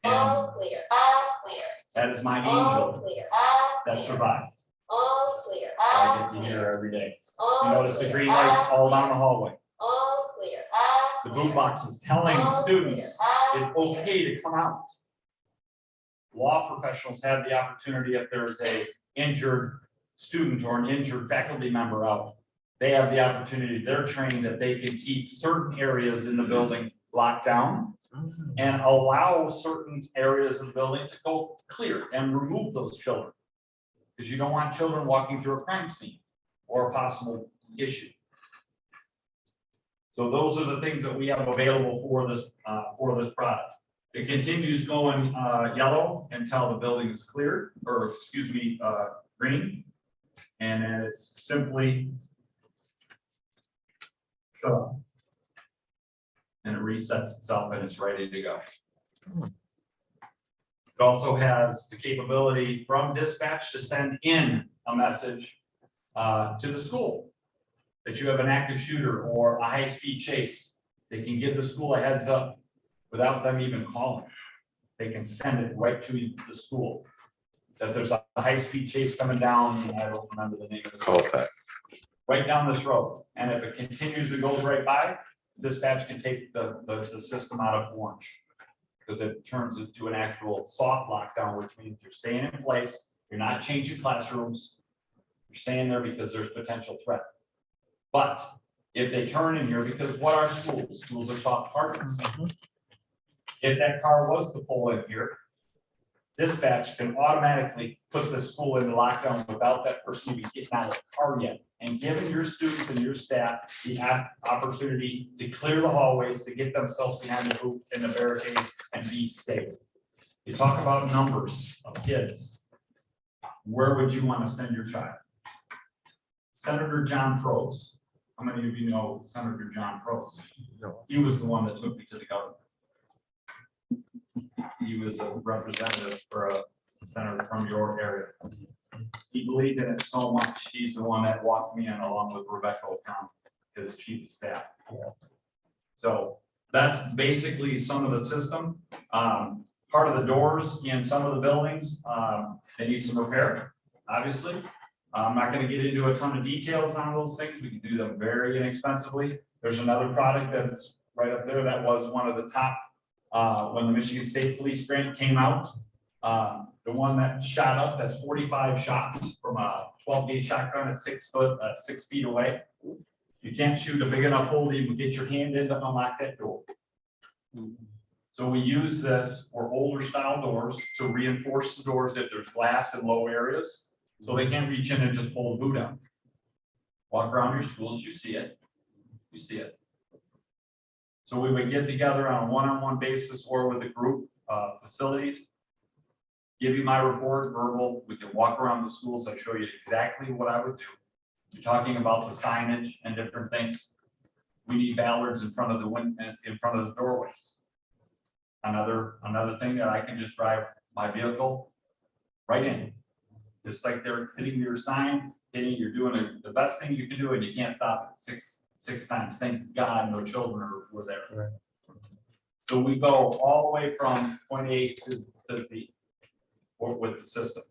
And All clear, all clear, that is my all angel clear, all that clear, survived. all clear, I all get to clear, hear every day. all You notice the clear, green lights all down the hallway. all clear, all The clear, boom box is telling all students clear, all it's clear. okay to come out. Law professionals have the opportunity if there's a injured student or an injured faculty member out. They have the opportunity, they're trained that they can keep certain areas in the building locked down and allow certain areas of the building to go clear and remove those children. Because you don't want children walking through a crime scene or a possible issue. So those are the things that we have available for this product. It continues going yellow until the building is cleared, or excuse me, green. And then it's simply and it resets itself and it's ready to go. It also has the capability from dispatch to send in a message to the school that you have an active shooter or a high-speed chase. They can give the school a heads up without them even calling. They can send it right to the school. That there's a high-speed chase coming down, I don't remember the name of it. Call that. Right down this road. And if it continues to go right by, dispatch can take the system out of orange. Because it turns into an actual soft lockdown, which means you're staying in place, you're not changing classrooms. You're staying there because there's potential threat. But if they turn in here, because what are schools? Schools are soft targets. If that car was to pull in here, dispatch can automatically put the school into lockdown without that person even getting out of the car yet. And giving your students and your staff the opportunity to clear the hallways, to get themselves behind the hoop and the barricade and be safe. You talk about numbers of kids. Where would you want to send your child? Senator John Prose. How many of you know Senator John Prose? He was the one that took me to the government. He was a representative for a senator from your area. He believed in it so much. He's the one that walked me in along with Rebecca O'Connell, his chief of staff. So that's basically some of the system. Part of the doors in some of the buildings, they need some repair, obviously. I'm not going to get into a ton of details on those things. We can do them very inexpensively. There's another product that's right up there that was one of the top when the Michigan State Police grant came out. The one that shot up, that's 45 shots from a 12-gauge shotgun at 6 feet away. You can't shoot a big enough hole to even get your hand in to unlock that door. So we use this for older style doors to reinforce the doors if there's glass in low areas. So they can't reach in and just pull the boot out. Walk around your schools, you see it. You see it. So we would get together on a one-on-one basis or with a group of facilities. Give you my report, verbal. We can walk around the schools. I show you exactly what I would do. You're talking about the signage and different things. We need ballards in front of the doorways. Another thing that I can just drive my vehicle right in. Just like they're hitting your sign, you're doing the best thing you can do, and you can't stop it six times. Thank God no children were there. Right. So we go all the way from point A to Z with the system.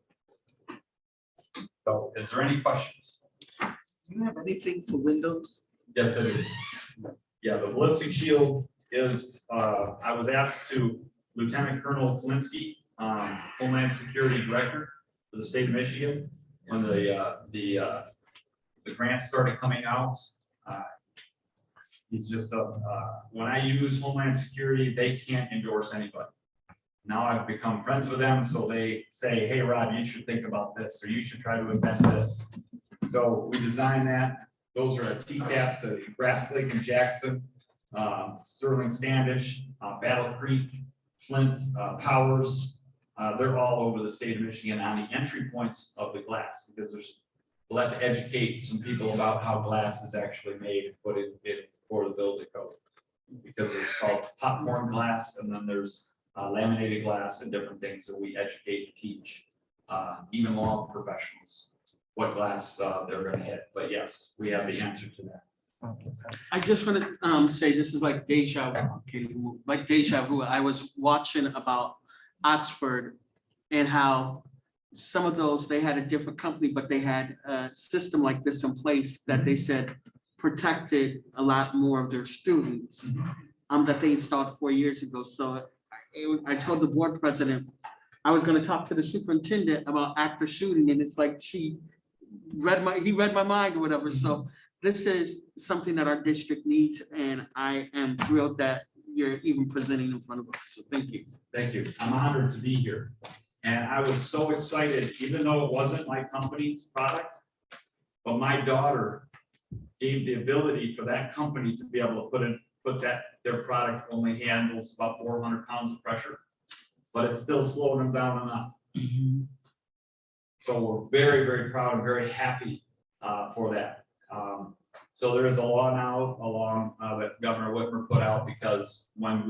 So is there any questions? Do you have anything for windows? Yes, it is. Yeah, the ballistic shield is, I was asked to Lieutenant Colonel Kalinsky, Homeland Security Director for the state of Michigan, when the grants started coming out. It's just when I use Homeland Security, they can't endorse anybody. Now I've become friends with them, so they say, hey, Rob, you should think about this, or you should try to invent this. So we designed that. Those are at TCAPs at Grass Lake and Jackson, Sterling Standish, Battle Creek, Flint, Powers. They're all over the state of Michigan on the entry points of the glass, because we'll have to educate some people about how glass is actually made and put it in for the building code. Because it's called popcorn glass, and then there's laminated glass and different things that we educate and teach, even law professionals, what glass they're going to hit. But yes, we have the answer to that. I just want to say this is like deja vu, okay, like deja vu. I was watching about Oxford and how some of those, they had a different company, but they had a system like this in place that they said protected a lot more of their students that they installed 4 years ago. So I told the board president, I was going to talk to the superintendent about after shooting, and it's like he read my mind or whatever. So this is something that our district needs, and I am thrilled that you're even presenting in front of us. So thank you. Thank you. I'm honored to be here. And I was so excited, even though it wasn't my company's product, but my daughter gave the ability for that company to be able to put their product only handles about 400 pounds of pressure, but it's still slowing them down enough. So we're very, very proud and very happy for that. So there is a law now along that Governor Whitmer put out, because when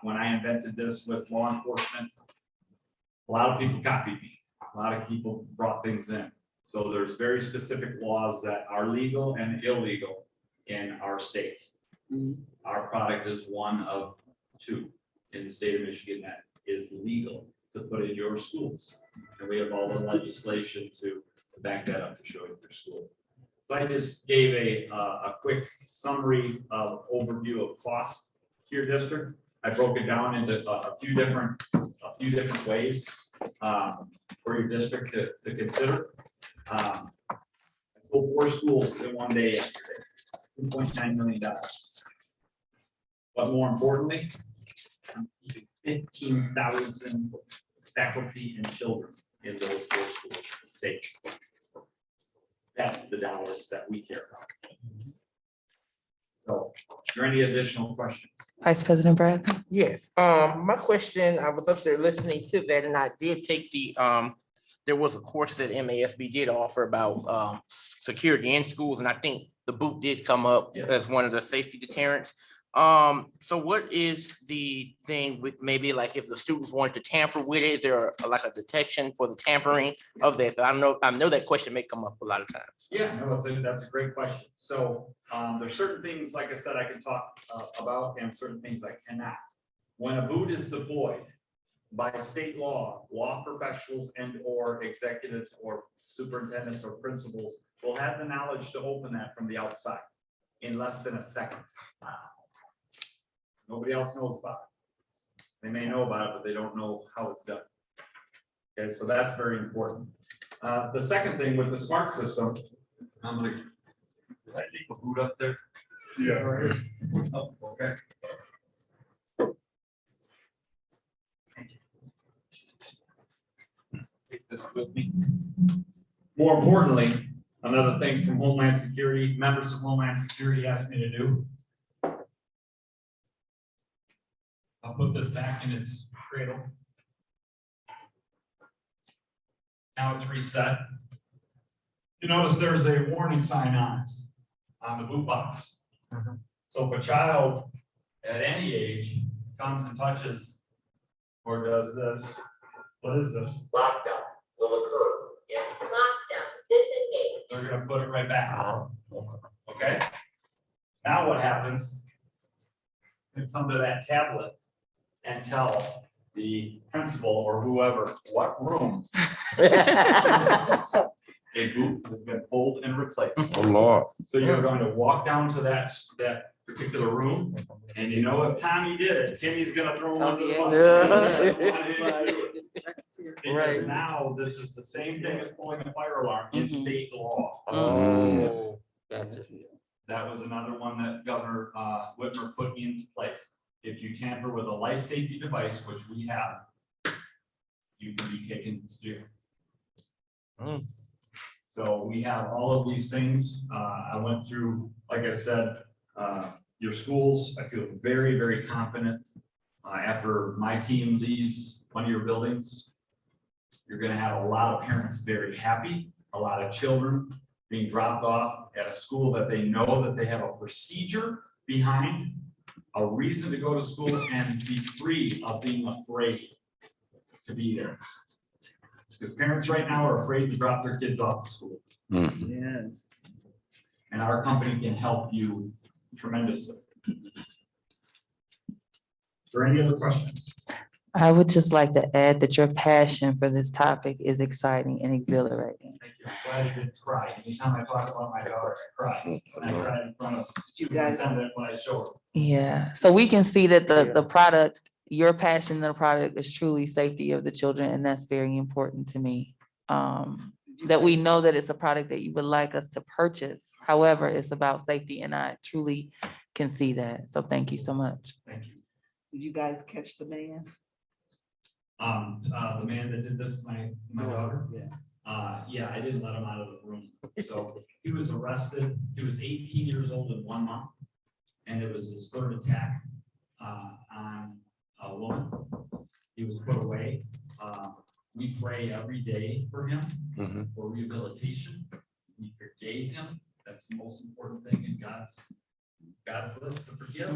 I invented this with law enforcement, a lot of people copied me. A lot of people brought things in. So there's very specific laws that are legal and illegal in our state. Our product is one of 2 in the state of Michigan that is legal to put in your schools. And we have all the legislation to back that up to show you your school. So I just gave a quick summary of overview of cost to your district. I broke it down into a few different ways for your district to consider. I sold 4 schools in one day yesterday, $2.9 million. But more importantly, I'm keeping 15,000 faculty and children in those 4 schools safe. That's the dollars that we care about. So, are there any additional questions? Vice President Brad. Yes, my question, I was up there listening to that, and I did take the, there was a course that MASB did offer about security in schools, and I think the boot did come up as one of the safety deterrents. So what is the thing with maybe like if the students wanted to tamper with it, there are like a detection for the tampering of that? So I know that question may come up a lot of times. Yeah, no, that's a great question. So there's certain things, like I said, I can talk about, and certain things I cannot. When a boot is deployed by state law, law professionals and or executives or superintendents or principals will have the knowledge to open that from the outside in less than a second. Nobody else knows about it. They may know about it, but they don't know how it's done. Okay, so that's very important. The second thing with the smart system, I'm gonna, did I leave a boot up there? Yeah, right here. Oh, okay. Take this with me. More importantly, another thing from Homeland Security, members of Homeland Security asked me to do. I'll put this back in its cradle. Now it's reset. You notice there's a warning sign on the boot box. So if a child at any age comes and touches or does this, what is this? Lockdown will occur in lockdown, disengage. They're gonna put it right back. Okay? Now what happens? You come to that tablet and tell the principal or whoever what room a boot has been pulled and replaced. Oh, Lord. So you're going to walk down to that particular room, and you know if Tommy did it, Timmy's gonna throw him under the bus. Because now this is the same thing as pulling a fire alarm in state law. Oh, gotcha. That was another one that Governor Whitmer put into place. If you tamper with a life safety device, which we have, you can be taken to jail. So we have all of these things. I went through, like I said, your schools. I feel very, very confident. After my team leaves one of your buildings, you're gonna have a lot of parents very happy, a lot of children being dropped off at a school that they know that they have a procedure behind, a reason to go to school and be free of being afraid to be there. Because parents right now are afraid to drop their kids off to school. Yes. And our company can help you tremendously. Is there any other questions? I would just like to add that your passion for this topic is exciting and exhilarating. Thank you. I'm glad you didn't cry. Anytime I talk about my daughter, I cry. And I cry in front of You guys- superintendent when I show her. Yeah, so we can see that the product, your passion, the product is truly safety of the children, and that's very important to me. That we know that it's a product that you would like us to purchase. However, it's about safety, and I truly can see that. So thank you so much. Thank you. Did you guys catch the man? The man that did this, my daughter. Yeah. Yeah, I didn't let him out of the room. So he was arrested. He was 18 years old in 1 month. And it was his third attack on a woman. He was put away. We pray every day for him for rehabilitation. We forgave him. That's the most important thing in God's list to forgive.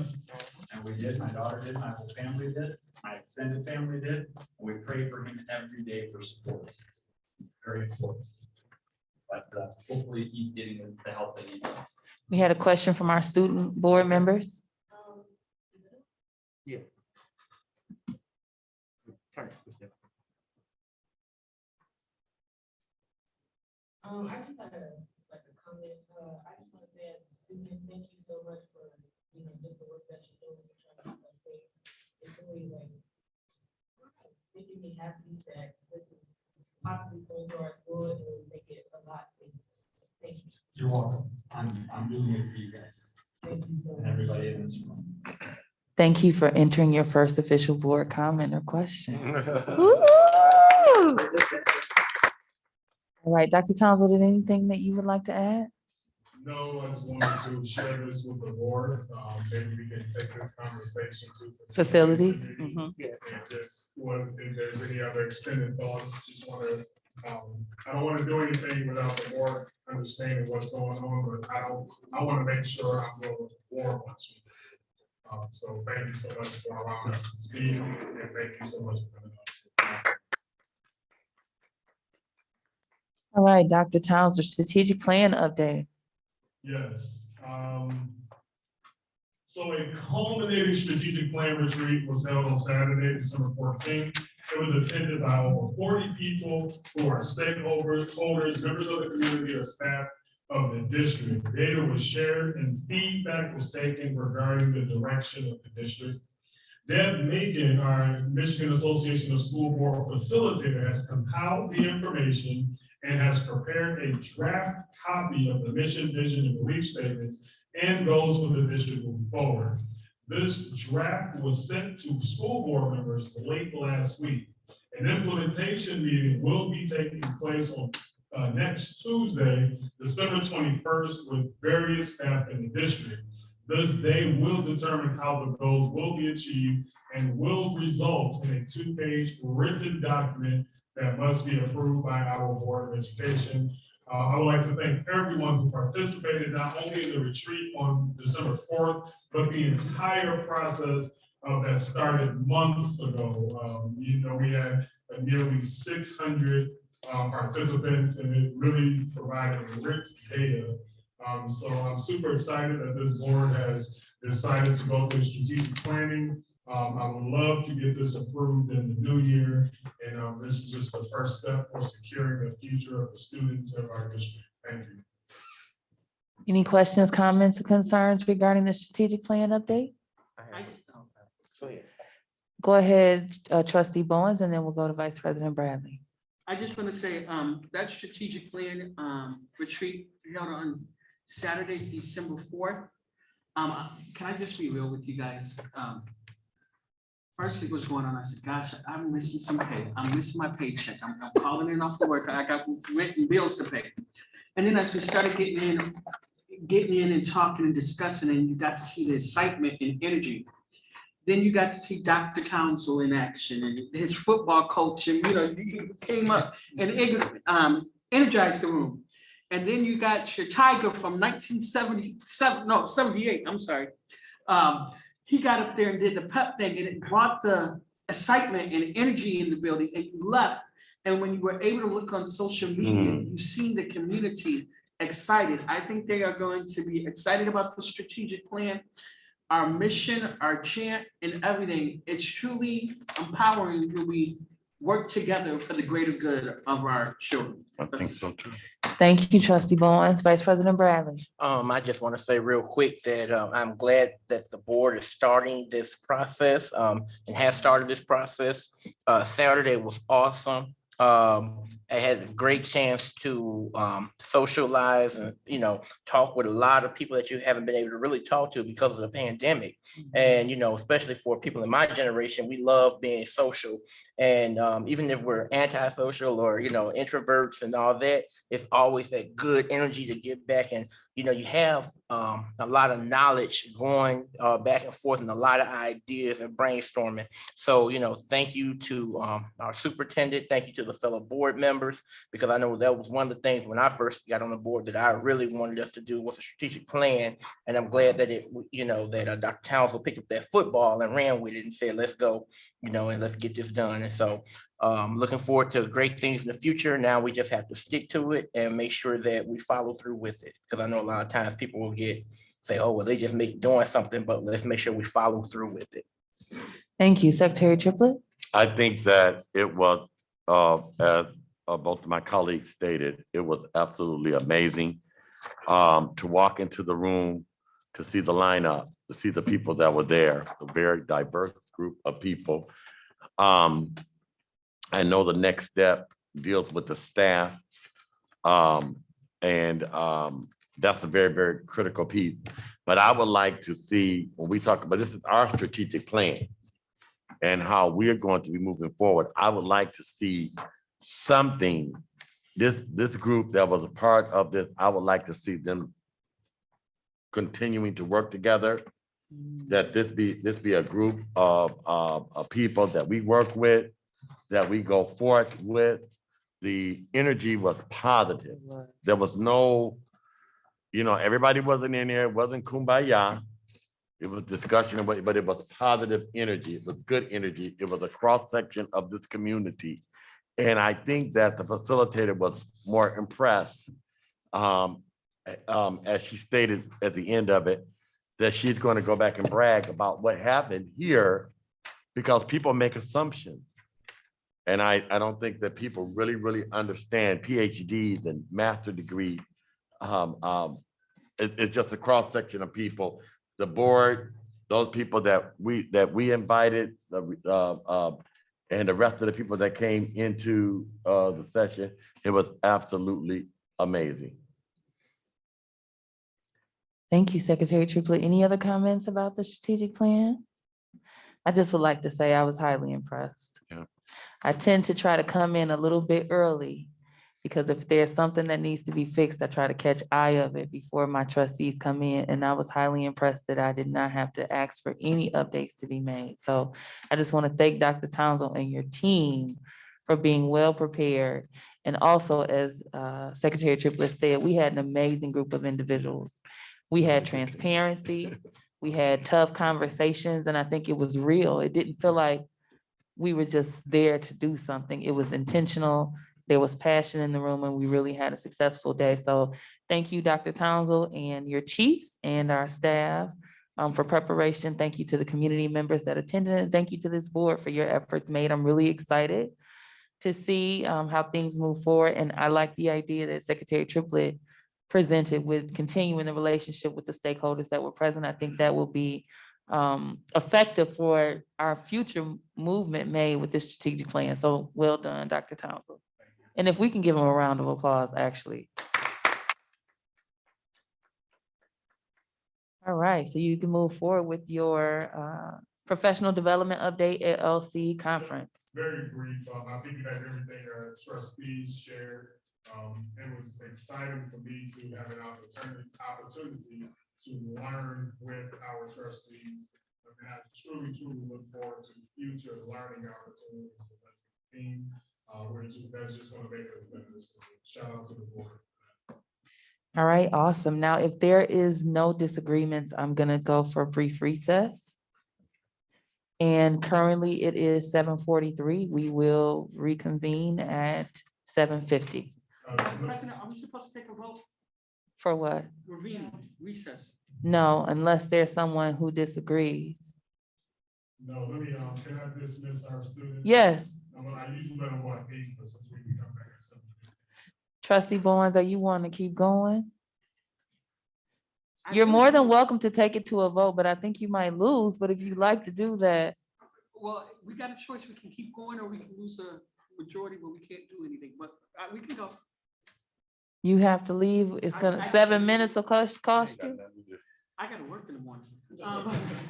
And we did. My daughter did. My whole family did. My extended family did. And we pray for him every day for support. Very important. But hopefully he's getting the help that he needs. We had a question from our student board members. Yeah. I just had a comment. I just want to say as a student, thank you so much for, just the work that you're doing. You're trying to keep us safe. It's really it's making me happy that this is possibly going to our school and will make it a lot safer. Thank you. You're welcome. I'm doing it for you guys. Thank you so And much. everybody in this room. Thank you for entering your first official board comment or question. Woo! All right, Dr. Townsend, did anything that you would like to add? No, I just wanted to share this with the board. Maybe we can take this conversation to Facilities? committee. Mhm. And just if there's any other extended thoughts, just want to, I don't want to do anything without the board understanding what's going on, but I want to make sure I'm going with the board once we do. So thank you so much for allowing us to speak, and thank you so much for coming up. All right, Dr. Townsend, strategic plan update. Yes. So a culminating strategic plan retreat was held on Saturday, December 14th. It was attended by over 40 people who are stakeholders, members of the community, or staff of the district. Data was shared and feedback was taken regarding the direction of the district. Deb Macon, our Michigan Association of School Board facilitator, has compiled the information and has prepared a draft copy of the mission, vision, and belief statements and goals for the district moving forward. This draft was sent to school board members late last week. An implementation meeting will be taking place on next Tuesday, December 21st, with various staff in the district. This day will determine how the goals will be achieved and will result in a 2-page written document that must be approved by our Board of Education. I would like to thank everyone who participated, not only in the retreat on December 4th, but the entire process that started months ago. We had nearly 600 participants, and it really provided rich data. So I'm super excited that this board has decided to go through strategic planning. I would love to get this approved in the new year, and this is just the first step for securing the future of the students of our district. Thank you. Any questions, comments, or concerns regarding the strategic plan update? Go ahead, trustee Bowens, and then we'll go to Vice President Bradley. I just want to say, that strategic plan retreat held on Saturday, December 4th. Can I just be real with you guys? First thing was going on, I said, gosh, I'm missing some pay. I'm missing my paycheck. I'm calling in off the work. I got rent and bills to pay. And then as we started getting in and talking and discussing, and you got to see the excitement and energy. Then you got to see Dr. Townsend in action and his football coach, and he came up and energized the room. And then you got your Tiger from 78, I'm sorry. He got up there and did the pep thing, and it brought the excitement and energy in the building, and you left. And when you were able to look on social media, you've seen the community excited. I think they are going to be excited about the strategic plan, our mission, our chant, and everything. It's truly empowering when we work together for the greater good of our children. I think so too. Thank you, trustee Bowens. Vice President Bradley. I just want to say real quick that I'm glad that the board is starting this process and has started this process. Saturday was awesome. I had a great chance to socialize and, talk with a lot of people that you haven't been able to really talk to because of the pandemic. And, especially for people in my generation, we love being social. And even if we're antisocial or, introverts and all that, it's always that good energy to give back. And, you have a lot of knowledge going back and forth and a lot of ideas and brainstorming. So, thank you to our superintendent. Thank you to the fellow board members, because I know that was one of the things when I first got on the board that I really wanted us to do was a strategic plan. And I'm glad that that Dr. Townsend picked up that football and ran with it and said, let's go, and let's get this done. And so looking forward to great things in the future. Now we just have to stick to it and make sure that we follow through with it. Because I know a lot of times people will say, oh, well, they just doing something, but let's make sure we follow through with it. Thank you, Secretary Triplett. I think that it was, as both of my colleagues stated, it was absolutely amazing to walk into the room, to see the lineup, to see the people that were there, a very diverse group of people. I know the next step deals with the staff. That's a very, very critical piece. But I would like to see, when we talk about, this is our strategic plan and how we're going to be moving forward, I would like to see something, this group that was a part of this, I would like to see them continuing to work together, that this be a group of people that we work with, that we go forth with. The energy was positive. There was no, everybody wasn't in there, it wasn't kumbaya. It was discussion, but it was positive energy. It was good energy. It was a cross section of this community. And I think that the facilitator was more impressed, as she stated at the end of it, that she's going to go back and brag about what happened here, because people make assumptions. And I don't think that people really, really understand PhDs and master degree. It's just a cross section of people. The board, those people that we invited, and the rest of the people that came into the session, it was absolutely amazing. Thank you, Secretary Triplett. Any other comments about the strategic plan? I just would like to say I was highly impressed. Yeah. I tend to try to come in a little bit early, because if there's something that needs to be fixed, I try to catch eye of it before my trustees come in. And I was highly impressed that I did not have to ask for any updates to be made. So I just want to thank Dr. Townsend and your team for being well prepared. And also, as Secretary Triplett said, we had an amazing group of individuals. We had transparency, we had tough conversations, and I think it was real. It didn't feel like we were just there to do something. It was intentional. There was passion in the room, and we really had a successful day. So thank you, Dr. Townsend and your chiefs and our staff for preparation. Thank you to the community members that attended, and thank you to this board for your efforts made. I'm really excited to see how things move forward. And I like the idea that Secretary Triplett presented with continuing the relationship with the stakeholders that were present. I think that will be effective for our future movement made with this strategic plan. So well done, Dr. Townsend. And if we can give him a round of applause, actually. All right, so you can move forward with your professional development update at LC conference. Very brief. I think that everything our trustees shared. It was exciting for me to have an opportunity to learn with our trustees. And I truly look forward to future learning opportunities with us team. That's just going to make us better. So shout out to the board. All right, awesome. Now, if there is no disagreements, I'm gonna go for a brief recess. And currently it is 7:43. We will reconvene at 7:50. Madam President, are we supposed to take a vote? For what? Ravine, recess. No, unless there's someone who disagrees. No, let me, can I dismiss our students? Yes, I usually let them go at 8, but since we can come back at 7. trustee Bowens, are you want to keep going? I You're do. more than welcome to take it to a vote, but I think you might lose. But if you'd like to do that, Well, we got a choice. We can keep going or we can lose a majority, but we can't do anything. But we can go. you have to leave. It's gonna, I- 7 minutes will cost you. I gotta work in the morning.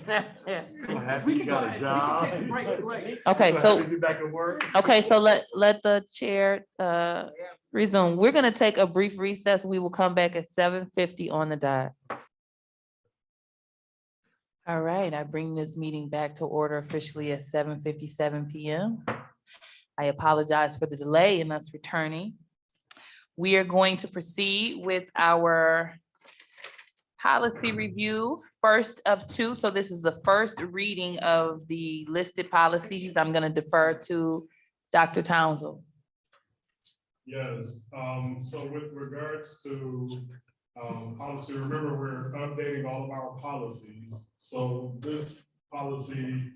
Happy We you can go got a ahead. We job. can take a break, right? Okay, so, Be back at work. okay, so let the chair resume. We're gonna take a brief recess. We will come back at 7:50 on the dot. All right, I bring this meeting back to order officially at 7:57 PM. I apologize for the delay in us returning. We are going to proceed with our policy review, first of two. So this is the first reading of the listed policies. I'm gonna defer to Dr. Townsend. Yes, so with regards to policy, remember, we're updating all of our policies. So this policy,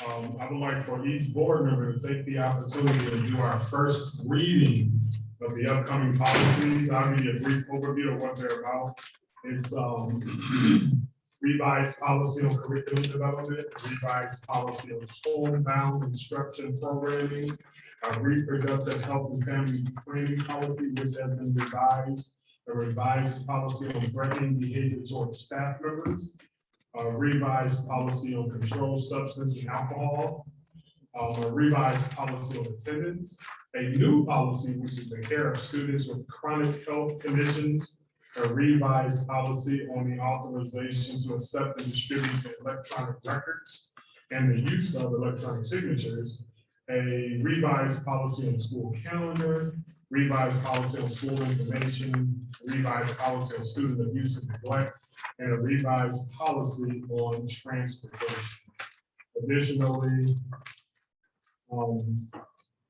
I would like for each board member to take the opportunity to do our first reading of the upcoming policies. I'll give you a brief overview of what they're about. It's revised policy on curriculum development, revised policy on homebound instruction programming, a reproductive health and family planning policy, which has been revised, a revised policy on threatening behavior towards staff members, a revised policy on controlled substance and alcohol, a revised policy on attendance, a new policy which is the care of students with chronic health conditions, a revised policy on the authorization to accept and distribute electronic records and the use of electronic signatures, a revised policy on school calendar, revised policy on school information, revised policy on student abuse and neglect, and a revised policy on transportation. Additionally,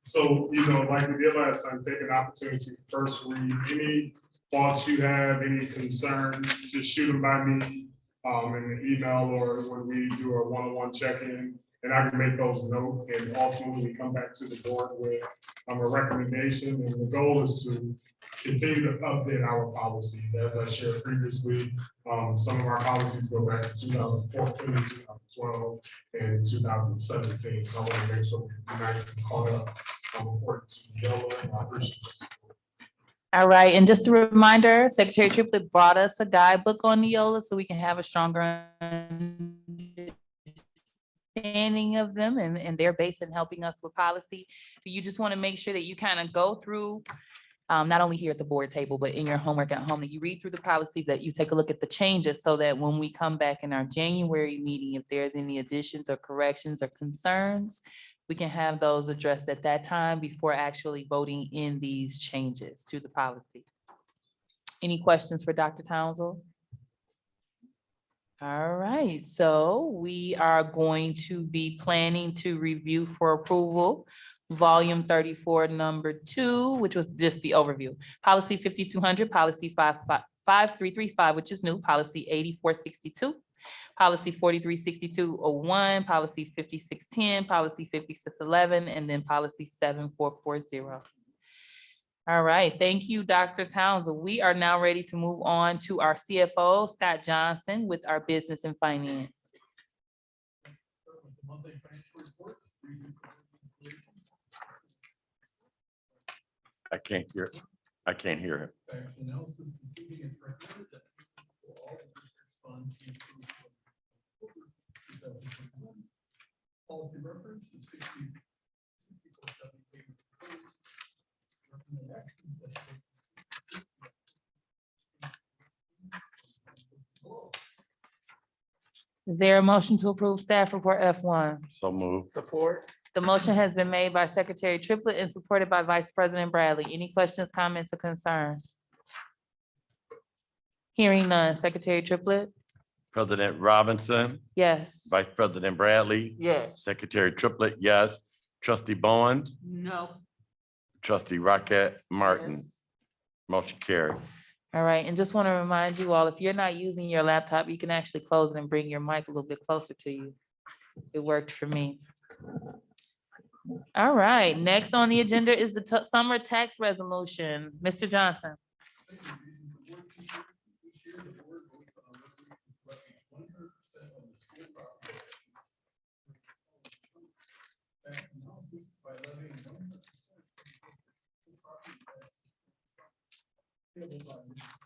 so, like we did last time, take an opportunity to first read any thoughts you have, any concerns, just shoot them by me in the email or when we do a one-on-one check-in, and I can make those notes, and ultimately we come back to the board with a recommendation, and the goal is to continue to update our policies. As I shared previously, some of our policies go back to 2014, 2012, and 2017, so I want to make sure we're nice and caught up. According to Yellow, and I appreciate you. All right, and just a reminder, Secretary Triplett brought us a guidebook on Neola so we can have a stronger understanding of them and their base in helping us with policy. But you just want to make sure that you kind of go through, not only here at the board table, but in your homework at home, that you read through the policies, that you take a look at the changes so that when we come back in our January meeting, if there's any additions or corrections or concerns, we can have those addressed at that time before actually voting in these changes to the policy. Any questions for Dr. Townsend? All right, so we are going to be planning to review for approval volume 34, number 2, which was just the overview. Policy 5200, policy 5335, which is new, policy 8462. Policy 436201, policy 5610, policy 5611, and then policy 7440. All right, thank you, Dr. Townsend. We are now ready to move on to our CFO, Scott Johnson, with our business and finance. I can't hear him. Analysis this evening is recommended that all the district's funds be approved for 2021. Policy reference is 6470 payments proposed. Recommended actions that Is there a motion to approve staff report F1? So moved. Support. The motion has been made by Secretary Triplett and supported by Vice President Bradley. Any questions, comments, or concerns? Hearing none. Secretary Triplett? President Robinson, Yes. Vice President Bradley, Yes. Secretary Triplett, yes. Trustee Bowen, No. Trustee Rocket Martin. Yes. Motion carried. All right, and just want to remind you all, if you're not using your laptop, you can actually close it and bring your mic a little bit closer to you. It worked for me. All right, next on the agenda is the summer tax resolution. Mr. Johnson. Thank you, Jason. For board concerns, this year, the board votes on a resolution collecting 100% of the school property tax analysis by levying 100% of the school property tax payable by December.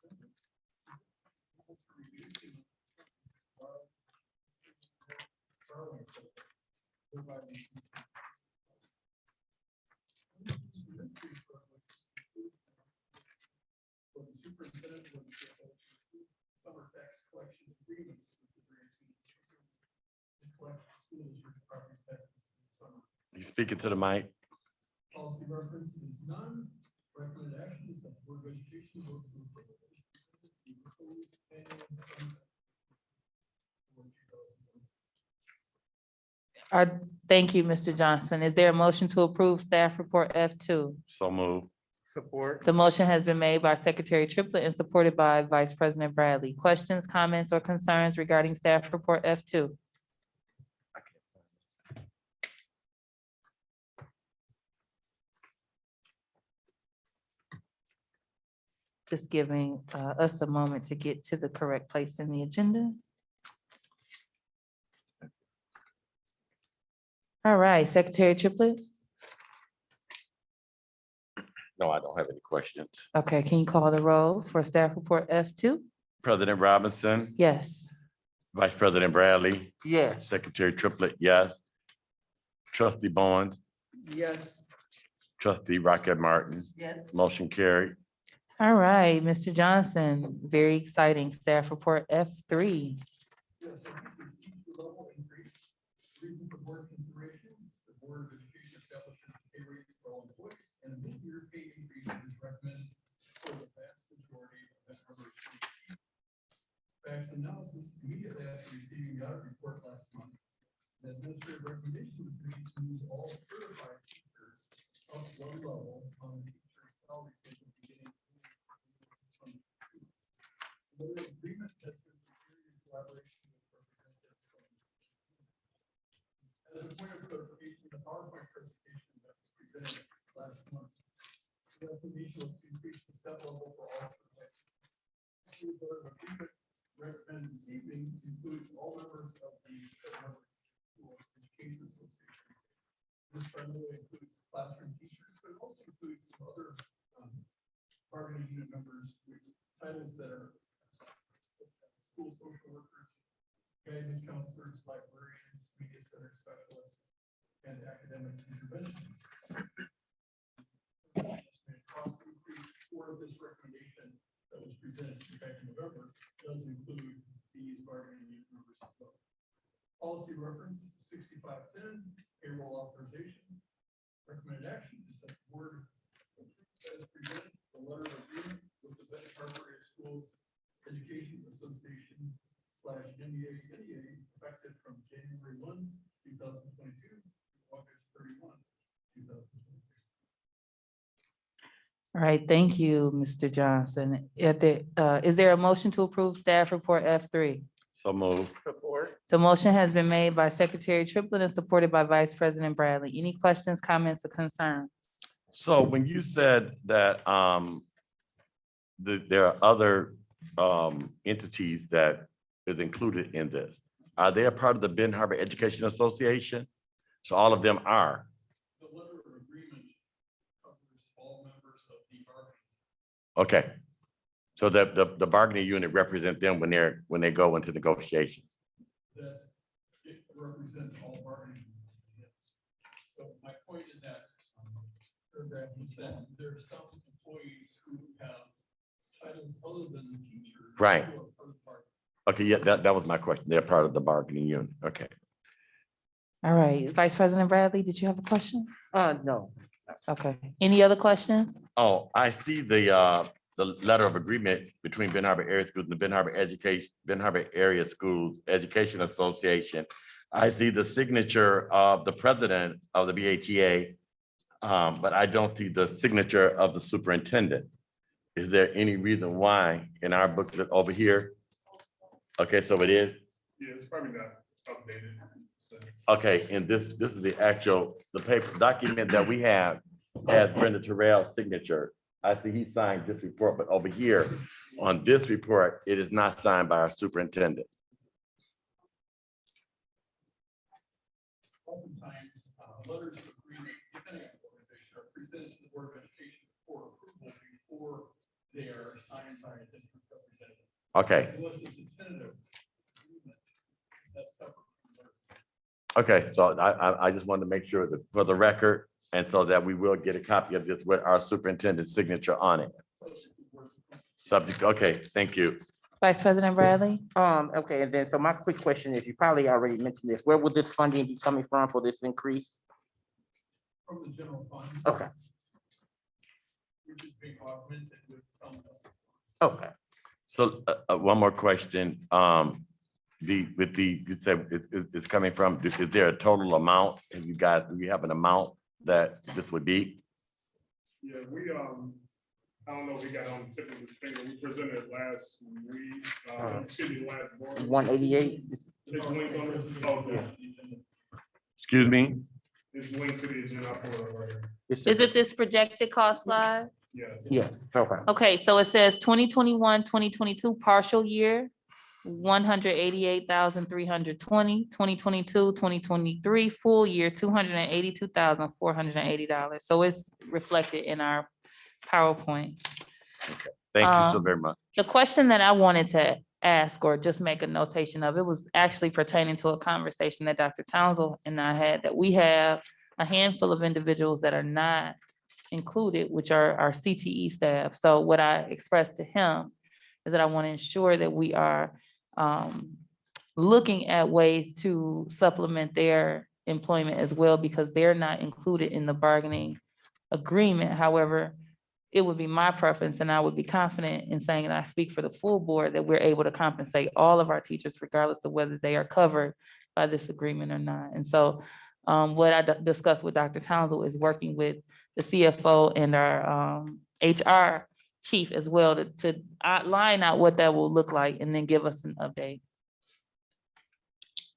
For the superintendent was summer tax collection agreements with the various municipalities to collect school district property taxes in the summer. You speaking to the mic? Policy reference is none. Recommended action is that the Board of Education vote to approve the proposed annual summer tax for 2020. Thank you, Mr. Johnson. Is there a motion to approve staff report F2? So move. Support. The motion has been made by Secretary Triplett and supported by Vice President Bradley. Questions, comments, or concerns regarding staff report F2? Just giving us a moment to get to the correct place in the agenda. All right, Secretary Triplett. No, I don't have any questions. Okay, can you call the roll for staff report F2? President Robinson, Yes. Vice President Bradley, Yes. Secretary Triplett, yes. Trustee Bowens, Yes. Trustee Rocket Martin, Yes. motion carried. All right, Mr. Johnson, very exciting staff report F3. Yes, I think this teacher level increase. Reason for board consideration, the Board of Education establishes pay rates for all employees and a mid-year pay increase is recommended for the vast majority of that number. Facts analysis immediately after receiving the audit report last month. The administrative recommendation was made to move all certified teachers up one level on the teacher's salary schedule beginning. The agreement has been secured in collaboration with representatives from. As a point of clarification, the PowerPoint presentation that was presented last month. The recommendation was to increase the step level for all. The agreement recommended this evening includes all members of the Education Association. This primarily includes classroom teachers, but it also includes some other bargaining unit members with titles that are school social workers, guidance counselors, librarians, media center specialists, and academic interventionists. Cost increase for this recommendation that was presented back in November does include these bargaining unit members as well. Policy reference 6510, payroll authorization. Recommended action is that the board as presented the letter of agreement with the Benton Harbor Area Schools Education Association /NEA effective from January 1, 2022 to August 31, 2022. All right, thank you, Mr. Johnson. Is there a motion to approve staff report F3? So move. Support. The motion has been made by Secretary Triplett and supported by Vice President Bradley. Any questions, comments, or concerns? So when you said that there are other entities that is included in this, are they a part of the Benton Harbor Education Association? So all of them are. The letter of agreement covers all members of the bargaining. Okay. So that the bargaining unit represent them when they go into negotiations. That it represents all bargaining. Yes. So my point in that paragraph is that there are some employees who have titles other than the teachers. Right. who are part of the bargaining. Okay, yeah, that was my question. They're part of the bargaining unit. Okay. All right, Vice President Bradley, did you have a question? No. Okay, any other questions? Oh, I see the letter of agreement between Benton Harbor Area Schools and the Benton Harbor Area Schools Education Association. I see the signature of the president of the BHEA, but I don't see the signature of the superintendent. Is there any reason why in our booklet over here? Okay, so it is, Yeah, it's probably not updated. So- okay, and this is the actual, the paper document that we have has Brenda Terrell's signature. I see he signed this report, but over here on this report, it is not signed by our superintendent. Oftentimes, letters of agreement, if any organization, are presented to the Board of Education for approval before they are signed by a district representative. Okay, Unless it's a tentative agreement, that's separate. from letter. okay, so I just wanted to make sure that for the record, and so that we will get a copy of this with our superintendent's signature on it. Subject, okay, thank you. Vice President Bradley? Okay, and then, so my quick question is, you probably already mentioned this, where will this funding be coming from for this increase? From the general fund. Okay, Which is being augmented with some. okay. So one more question. You said it's coming from, is there a total amount? Have you guys, do you have an amount that this would be? Yeah, we, I don't know, we got on the tip of the finger, we presented it last week, excuse me, last board. 188? It's linked on the, oh, yeah, Excuse me? it's linked to the agenda. I'll pull it right here. Is it this projected cost slide? Yes. Yes, okay. Okay, so it says 2021, 2022 partial year, 188,320, 2022, 2023 full year, $282,480. So it's reflected in our PowerPoint. Thank you so very much. The question that I wanted to ask or just make a notation of, it was actually pertaining to a conversation that Dr. Townsend and I had, that we have a handful of individuals that are not included, which are our CTE staff. So what I expressed to him is that I want to ensure that we are looking at ways to supplement their employment as well, because they're not included in the bargaining agreement. However, it would be my preference, and I would be confident in saying, and I speak for the full board, that we're able to compensate all of our teachers regardless of whether they are covered by this agreement or not. And so what I discussed with Dr. Townsend is working with the CFO and our HR chief as well to outline out what that will look like and then give us an update.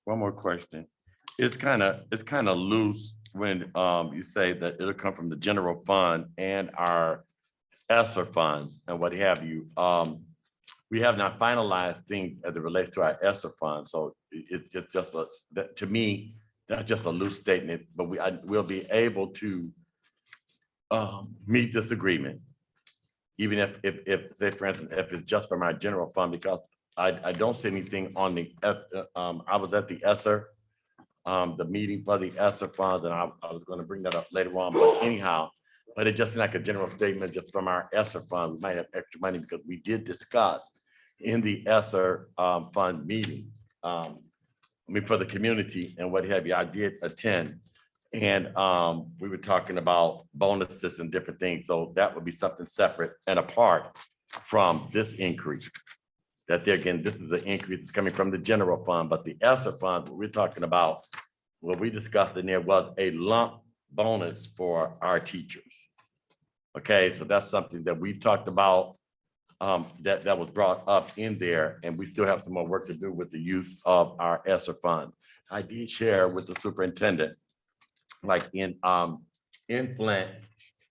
One more question. It's kind of loose when you say that it'll come from the general fund and our ESSER funds and what have you. We have not finalized things as it relates to our ESSER funds. So it's just to me, that's just a loose statement, but we'll be able to meet this agreement. Even if say for instance, if it's just from our general fund, because I don't see anything on the, I was at the ESSER, the meeting for the ESSER funds, and I was gonna bring that up later on, but anyhow, but it's just like a general statement just from our ESSER fund. We might have extra money because we did discuss in the ESSER fund meeting, I mean, for the community and what have you, I did attend. And we were talking about bonuses and different things. So that would be something separate and apart from this increase. That there again, this is the increase that's coming from the general fund, but the ESSER fund, what we're talking about, what we discussed in there was a lump bonus for our teachers. Okay, so that's something that we've talked about, that was brought up in there, and we still have some more work to do with the use of our ESSER fund. I did share with the superintendent, like in Flint,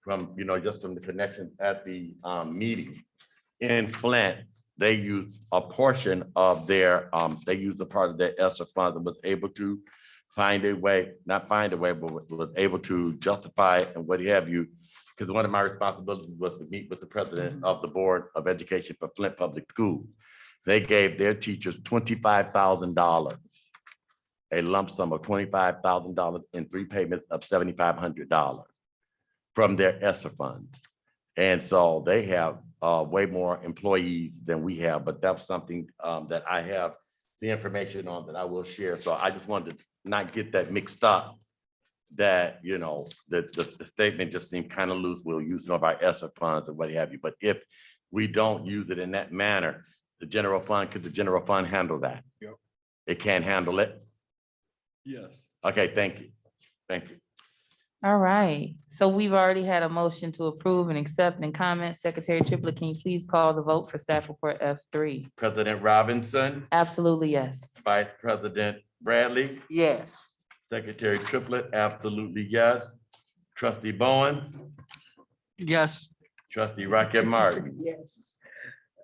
from, just from the connection at the meeting. In Flint, they used a portion of their, they used a part of their ESSER fund and was able to find a way, not find a way, but was able to justify it and what have you. Because one of my responsibilities was to meet with the president of the Board of Education for Flint Public Schools. They gave their teachers $25,000, a lump sum of $25,000 in 3 payments of $7,500 from their ESSER funds. And so they have way more employees than we have, but that's something that I have the information on that I will share. So I just wanted to not get that mixed up, that, the statement just seemed kind of loose. We'll use some of our ESSER funds or what have you. But if we don't use it in that manner, the general fund, could the general fund handle that? Yep. It can't handle it? Yes. Okay, thank you. Thank you. All right, so we've already had a motion to approve and accept and comment. Secretary Triplett, can you please call the vote for staff report F3? President Robinson, Absolutely, yes. Vice President Bradley, Yes. Secretary Triplett, absolutely yes. Trustee Bowen, Yes. Trustee Rocket Martin, Yes.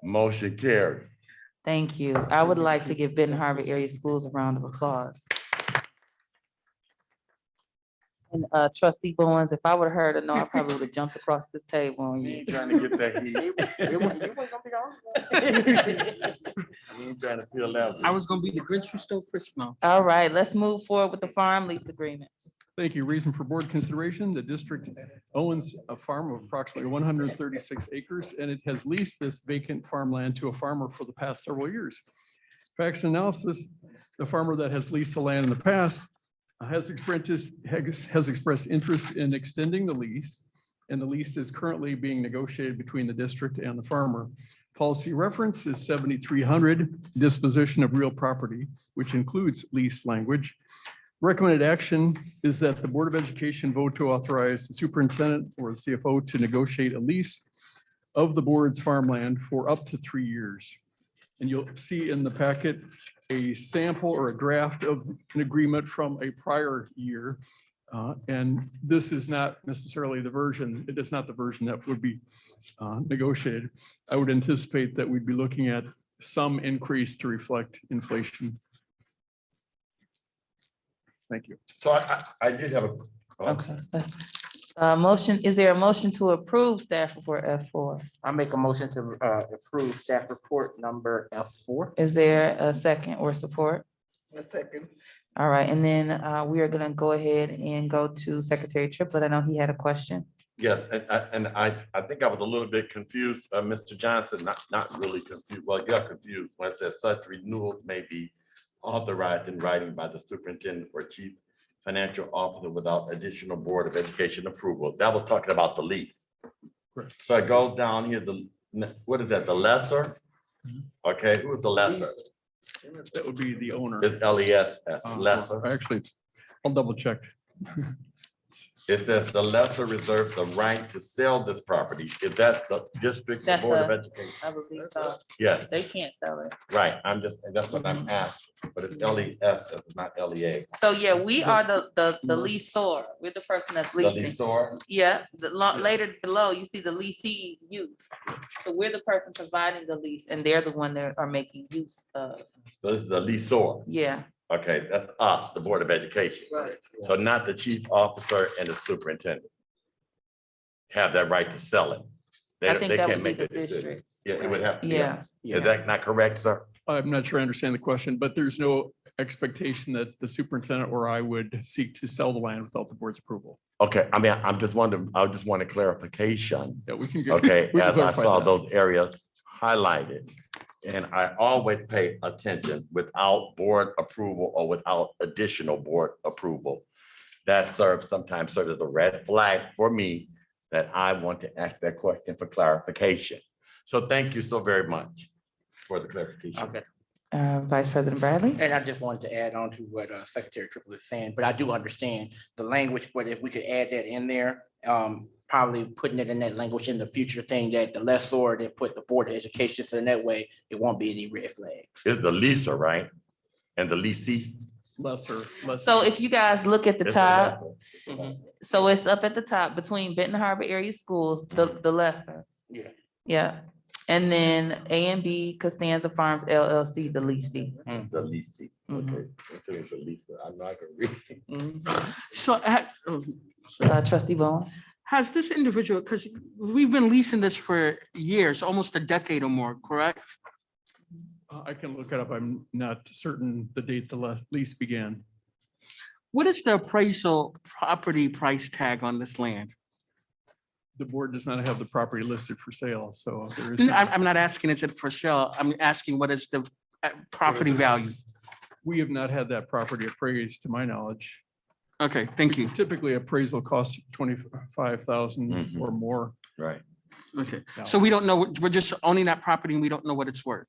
motion carried. Thank you. I would like to give Benton Harbor Area Schools a round of applause. And trustee Bowens, if I would have heard a no, I probably would have jumped across this table on You you. ain't trying to get that heat. You wasn't gonna be on. You ain't trying to feel that. I was gonna be the Grinch who stole Christmas. All right, let's move forward with the farm lease agreement. Thank you. Reason for board consideration, the district owns a farm of approximately 136 acres, and it has leased this vacant farmland to a farmer for the past several years. Facts and analysis, the farmer that has leased the land in the past has expressed interest in extending the lease, and the lease is currently being negotiated between the district and the farmer. Policy reference is 7300, disposition of real property, which includes lease language. Recommended action is that the Board of Education vote to authorize the superintendent or the CFO to negotiate a lease of the board's farmland for up to 3 years. And you'll see in the packet a sample or a draft of an agreement from a prior year. And this is not necessarily the version, it is not the version that would be negotiated. I would anticipate that we'd be looking at some increase to reflect inflation. Thank you. So I did have a. Okay. Motion, is there a motion to approve staff report F4? I make a motion to approve staff report number F4. Is there a second or support? A second. All right, and then we are gonna go ahead and go to Secretary Triplett. I know he had a question. Yes, and I think I was a little bit confused, Mr. Johnson, not really confused, well, you're confused when it says such renewal may be authorized in writing by the superintendent or chief financial officer without additional Board of Education approval. That was talking about the lease. Correct. So it goes down here, what is that, the lesser? Okay, who is the lesser? That would be the owner. It's LESS, lesser. Actually, I'll double check. It says the lesser reserves the right to sell this property. Is that the district, the That's Board of a- Education? I believe so. Yes, They can't sell it. right. That's what I'm asking, but it's LES, it's not LEA. So yeah, we are the leaseor. We're the person that's The leasing. leaseor, Yeah, later below, you see the leasee use. So we're the person providing the lease and they're the one that are making use of. so this is the leaseor. Yeah, Okay, that's us, the Board of Education. Right. So not the chief officer and the superintendent have that right to sell it. They I don't- think they that can't would be make the that decision. district. Yeah, it would have to be Yeah. us. Is that not correct, sir? I'm not sure I understand the question, but there's no expectation that the superintendent or I would seek to sell the land without the board's approval. Okay, I mean, I'm just wondering, I just want a clarification. Yeah, we can. get- Okay, we can as I clarify saw that. those areas highlighted. And I always pay attention without board approval or without additional board approval. That sometimes serves as a red flag for me that I want to ask that question for clarification. So thank you so very much for the clarification. Okay. Vice President Bradley? And I just wanted to add on to what Secretary Triplett is saying, but I do understand the language, but if we could add that in there, probably putting it in that language in the future thing that the lessor that put the Board of Education, so in that way, it won't be any red flags. It's the leaser, right? And the leasee. Lesser. So if you guys look at the It's top, lesser. so it's up at the top between Benton Harbor Area Schools, the lesser. Yeah. Yeah, and then A and B Costanza Farms LLC, the leasing. The leasee. Mhm. Okay. I think it's the leaser. I'm not gonna read. So Trustee Bowen? has this individual, because we've been leasing this for years, almost a decade or more, correct? I can look it up. I'm not certain the date the lease began. What is the appraisal property price tag on this land? The board does not have the property listed for sale, so there is. I'm not asking, is it for sale? I'm asking, what is the property value? We have not had that property appraised to my knowledge. Okay, thank you. Typically appraisal costs 25,000 Mhm. or more. Right. Okay, No. so we don't know, we're just owning that property and we don't know what it's worth.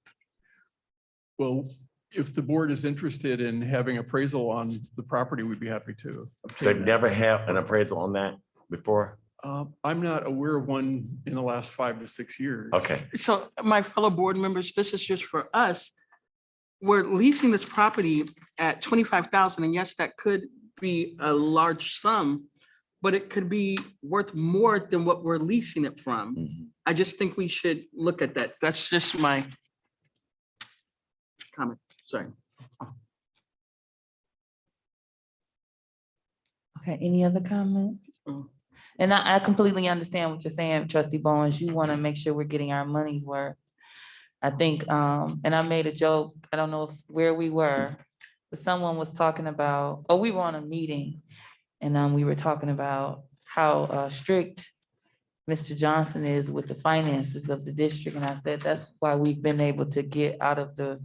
Well, If the board is interested in having appraisal on the property, we'd be happy to. obtain They've that. never had an appraisal on that before? I'm not aware of one in the last 5 to 6 years. Okay, So my fellow board members, this is just for us. We're leasing this property at 25,000, and yes, that could be a large sum, but it could be worth more than what we're leasing it from. Mhm. I just think we should look at that. That's just my comment. Sorry. Okay, any other comments? Mm. And I completely understand what you're saying, trustee Bowens. You want to make sure we're getting our money's worth. I think, and I made a joke, I don't know where we were, but someone was talking about, we were on a meeting. And we were talking about how strict Mr. Johnson is with the finances of the district. And I said, that's why we've been able to get out of the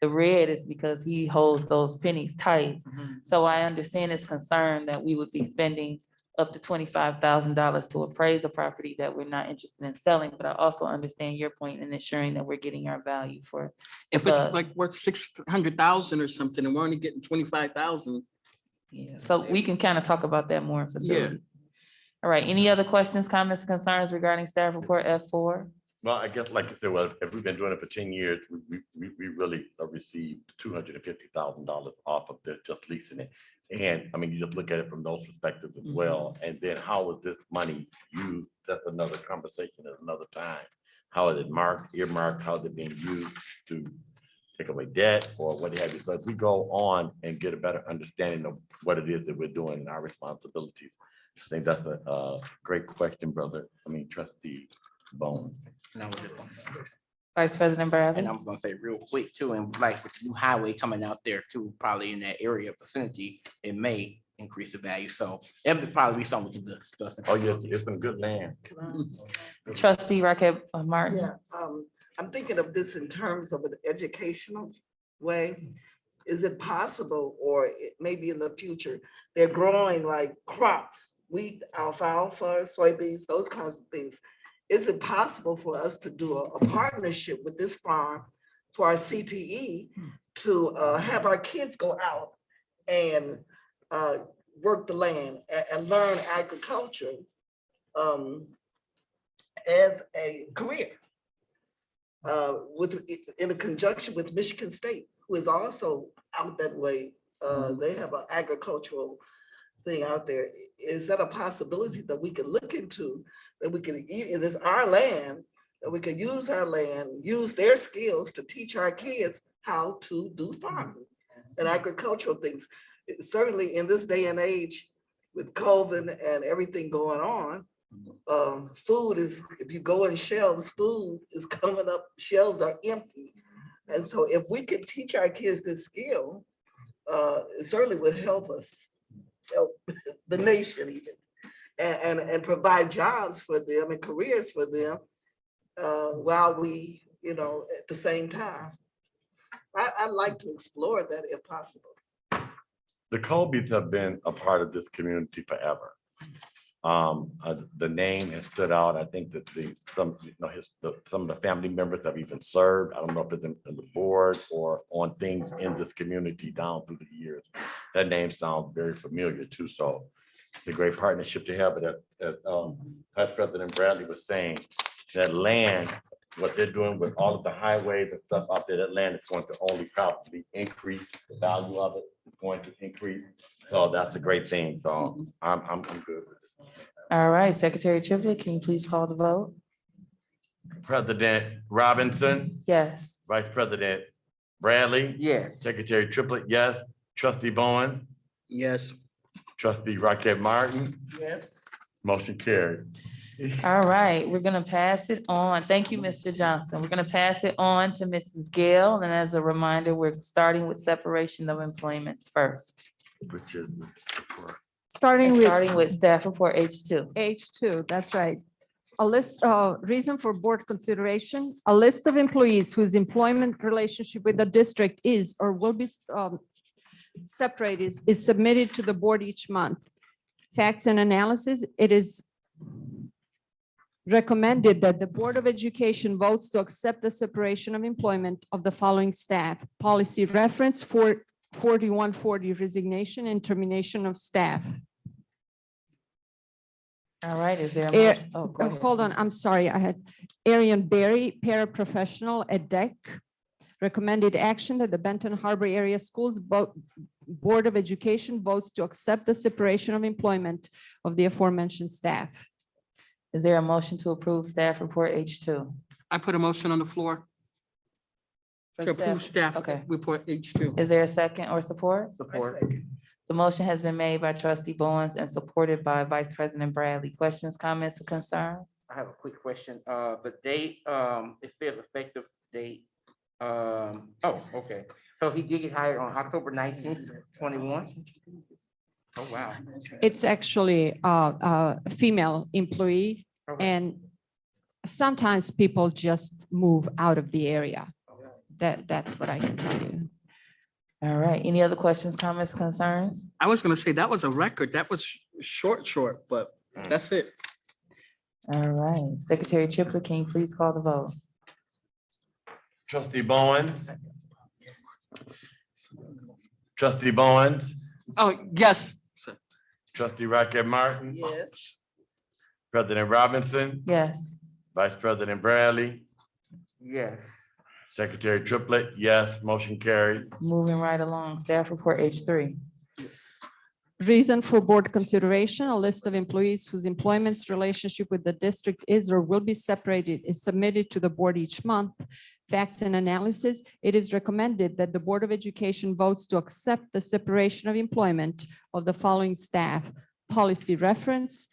red, is because he holds those pennies tight. So I understand his concern that we would be spending up to $25,000 to appraise a property that we're not interested in selling. But I also understand your point in ensuring that we're getting our value for. If it's But- like worth 600,000 or something, and we're only getting 25,000. Yeah, so we can kind of talk about that more in facilities. All right, any other questions, comments, concerns regarding staff report F4? well, I guess like I said, well, if we've been doing it for 10 years, we really received $250,000 off of this, just leasing it. And I mean, you just look at it from those perspectives as well. And then how was this money used? That's another conversation at another time. How is it marked, earmarked, how is it being used to take away debt or what have you? So if we go on and get a better understanding of what it is that we're doing and our responsibilities, I think that's a great question, brother. I mean, trustee Bone. And I was just gonna say- Vice President Bradley? and I'm gonna say real quick too, and like with the new highway coming out there too, probably in that area vicinity, it may increase the value. So it would probably be something we can discuss. in Oh, yes, facilities. it's some good land. Trustee Rocket Martin? Yeah, I'm thinking of this in terms of an educational way. Is it possible, or it may be in the future, they're growing like crops, wheat, alfalfa, soybeans, those kinds of things. Is it possible for us to do a partnership with this farm for our CTE to have our kids go out and work the land and learn agriculture as a career? In a conjunction with Michigan State, who is also out that way. They have an agricultural thing out there. Is that a possibility that we can look into, that we can, it is our land, that we can use our land, use their skills to teach our kids how to do farming and agricultural things? Certainly in this day and age with COVID and everything going on, food is, if you go in shelves, food is coming up, shelves are empty. And so if we could teach our kids this skill, it certainly would help us, help the nation even, and provide jobs for them and careers for them while we, at the same time. I'd like to explore that if possible. The Colbys have been a part of this community forever. The name has stood out. I think that some of the family members have even served. I don't know if it's in the board or on things in this community down through the years. That name sounds very familiar too. So it's a great partnership to have. But as Vice President Bradley was saying, that land, what they're doing with all of the highways and stuff out there, that land is going to only probably increase the value of it. It's going to increase. So that's a great thing. So I'm good with this. All right, Secretary Triplett, can you please call the vote? President Robinson, Yes. Vice President Bradley, Yes. Secretary Triplett, yes. Trustee Bowen, Yes. Trustee Rocket Martin, Yes. motion carried. All right, we're gonna pass it on. Thank you, Mr. Johnson. We're gonna pass it on to Mrs. Gill. And as a reminder, we're starting with separation of employments first. Which is And starting with staff report H2. H2, that's right. A list, reason for board consideration, a list of employees whose employment relationship with the district is or will be separated is submitted to the board each month. Facts and analysis, it is recommended that the Board of Education votes to accept the separation of employment of the following staff. Policy reference 4140, resignation and termination of staff. All right, is there a Air- motion? Oh, go ahead. Hold on, I'm sorry, I had Arian Berry, paraprofessional at DEC. Recommended action that the Benton Harbor Area Schools Board of Education votes to accept the separation of employment of the aforementioned staff. Is there a motion to approve staff report H2? I put a motion on the floor to approve staff Okay. report H2. Is there a second or support? Support. The motion has been made by trustee Bowens and supported by Vice President Bradley. Questions, comments, or concerns? I have a quick question. The date, it says effective date. Okay. So he did get hired on October 19th, 21. Oh, wow. It's actually a female employee, Okay. and sometimes people just move out of the area. That's what I can tell you. All right, any other questions, comments, concerns? I was gonna say that was a record. That was short, but that's it. All right, Secretary Triplett, can you please call the vote? Trustee Bowens. Trustee Bowens, Oh, yes. trustee Rocket Martin, Yes. President Robinson, Yes. Vice President Bradley, Yes. Secretary Triplett, yes, motion carries. Moving right along, staff report H3. Reason for board consideration, a list of employees whose employment's relationship with the district is or will be separated is submitted to the board each month. Facts and analysis, it is recommended that the Board of Education votes to accept the separation of employment of the following staff. Policy reference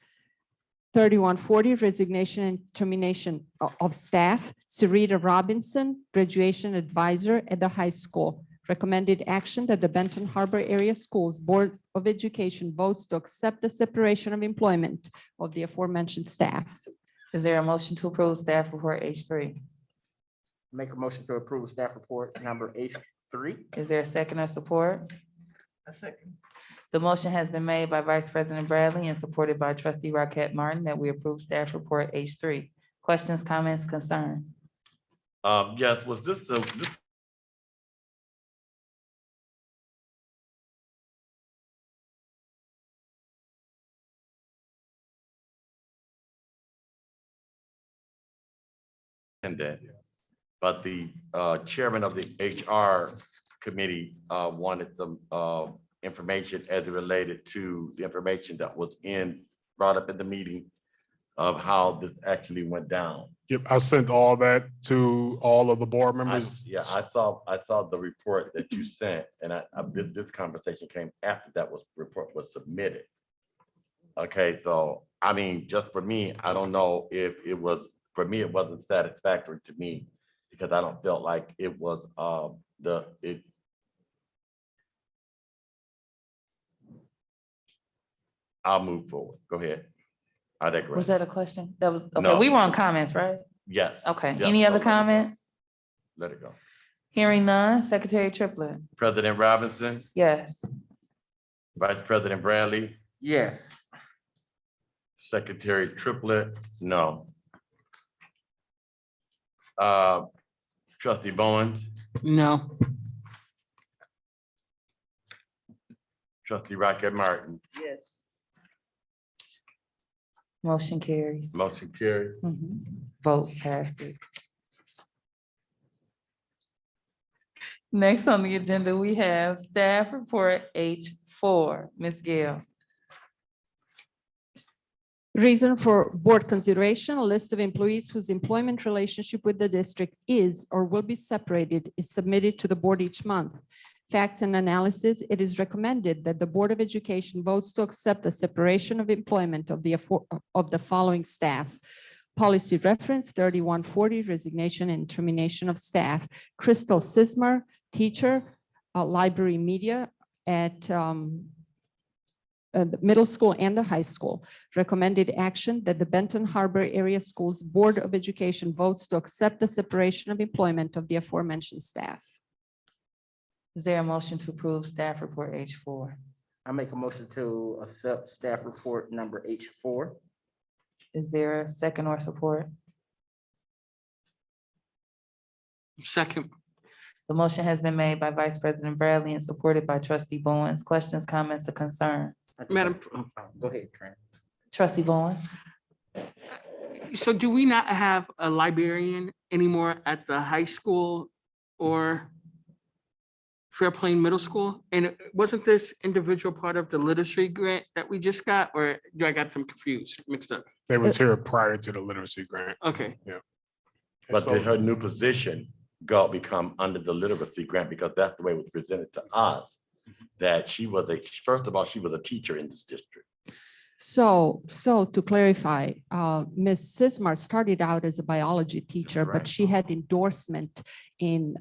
3140, resignation and termination of staff. Sarita Robinson, graduation advisor at the high school. Recommended action that the Benton Harbor Area Schools Board of Education votes to accept the separation of employment of the aforementioned staff. Is there a motion to approve staff report H3? Make a motion to approve staff report number H3. Is there a second or support? A second. The motion has been made by Vice President Bradley and supported by trustee Rocket Martin that we approve staff report H3. Questions, comments, concerns? Yes, was this but the chairman of the HR committee wanted some information as it related to the information that was brought up in the meeting of how this actually went down. Yep, I sent all that to all of the board members. Yeah, I saw the report that you sent, and this conversation came after that report was submitted. Okay, so, I mean, just for me, I don't know if it was, for me, it wasn't satisfactory to me because I don't feel like it was, I'll move forward. Go ahead. I digress. Was that a question? That was, okay, No. we were on comments, right? Yes. Okay, Yes, any so other let it go. comments? Let it go. Hearing none, Secretary Triplett. President Robinson, Yes. Vice President Bradley, Yes. Secretary Triplett, no. Trustee Bowens, No. Trustee Rocket Martin, Yes. Motion carries. motion carried. Vote passes. Next on the agenda, we have staff report H4. Ms. Gill. Reason for board consideration, a list of employees whose employment relationship with the district is or will be separated is submitted to the board each month. Facts and analysis, it is recommended that the Board of Education votes to accept the separation of employment of the following staff. Policy reference 3140, resignation and termination of staff. Crystal Sismer, teacher, library media at the middle school and the high school. Recommended action that the Benton Harbor Area Schools Board of Education votes to accept the separation of employment of the aforementioned staff. Is there a motion to approve staff report H4? I make a motion to accept staff report number H4. Is there a second or support? Second, The motion has been made by Vice President Bradley and supported by Trustee Bowens. Questions, comments, or concerns? Madam, Go ahead, Trent. Trustee Bowens? so do we not have a librarian anymore at the high school or Fair Plain Middle School? And wasn't this individual part of the literacy grant that we just got, or do I got them confused, mixed up? They was here prior to the literacy grant. Okay, But did her new position become under the literacy grant, because that's the way it was presented to us, that she was first of all, she was a teacher in this district. So to clarify, Ms. Sismar started out as a biology teacher, right. but she had endorsement in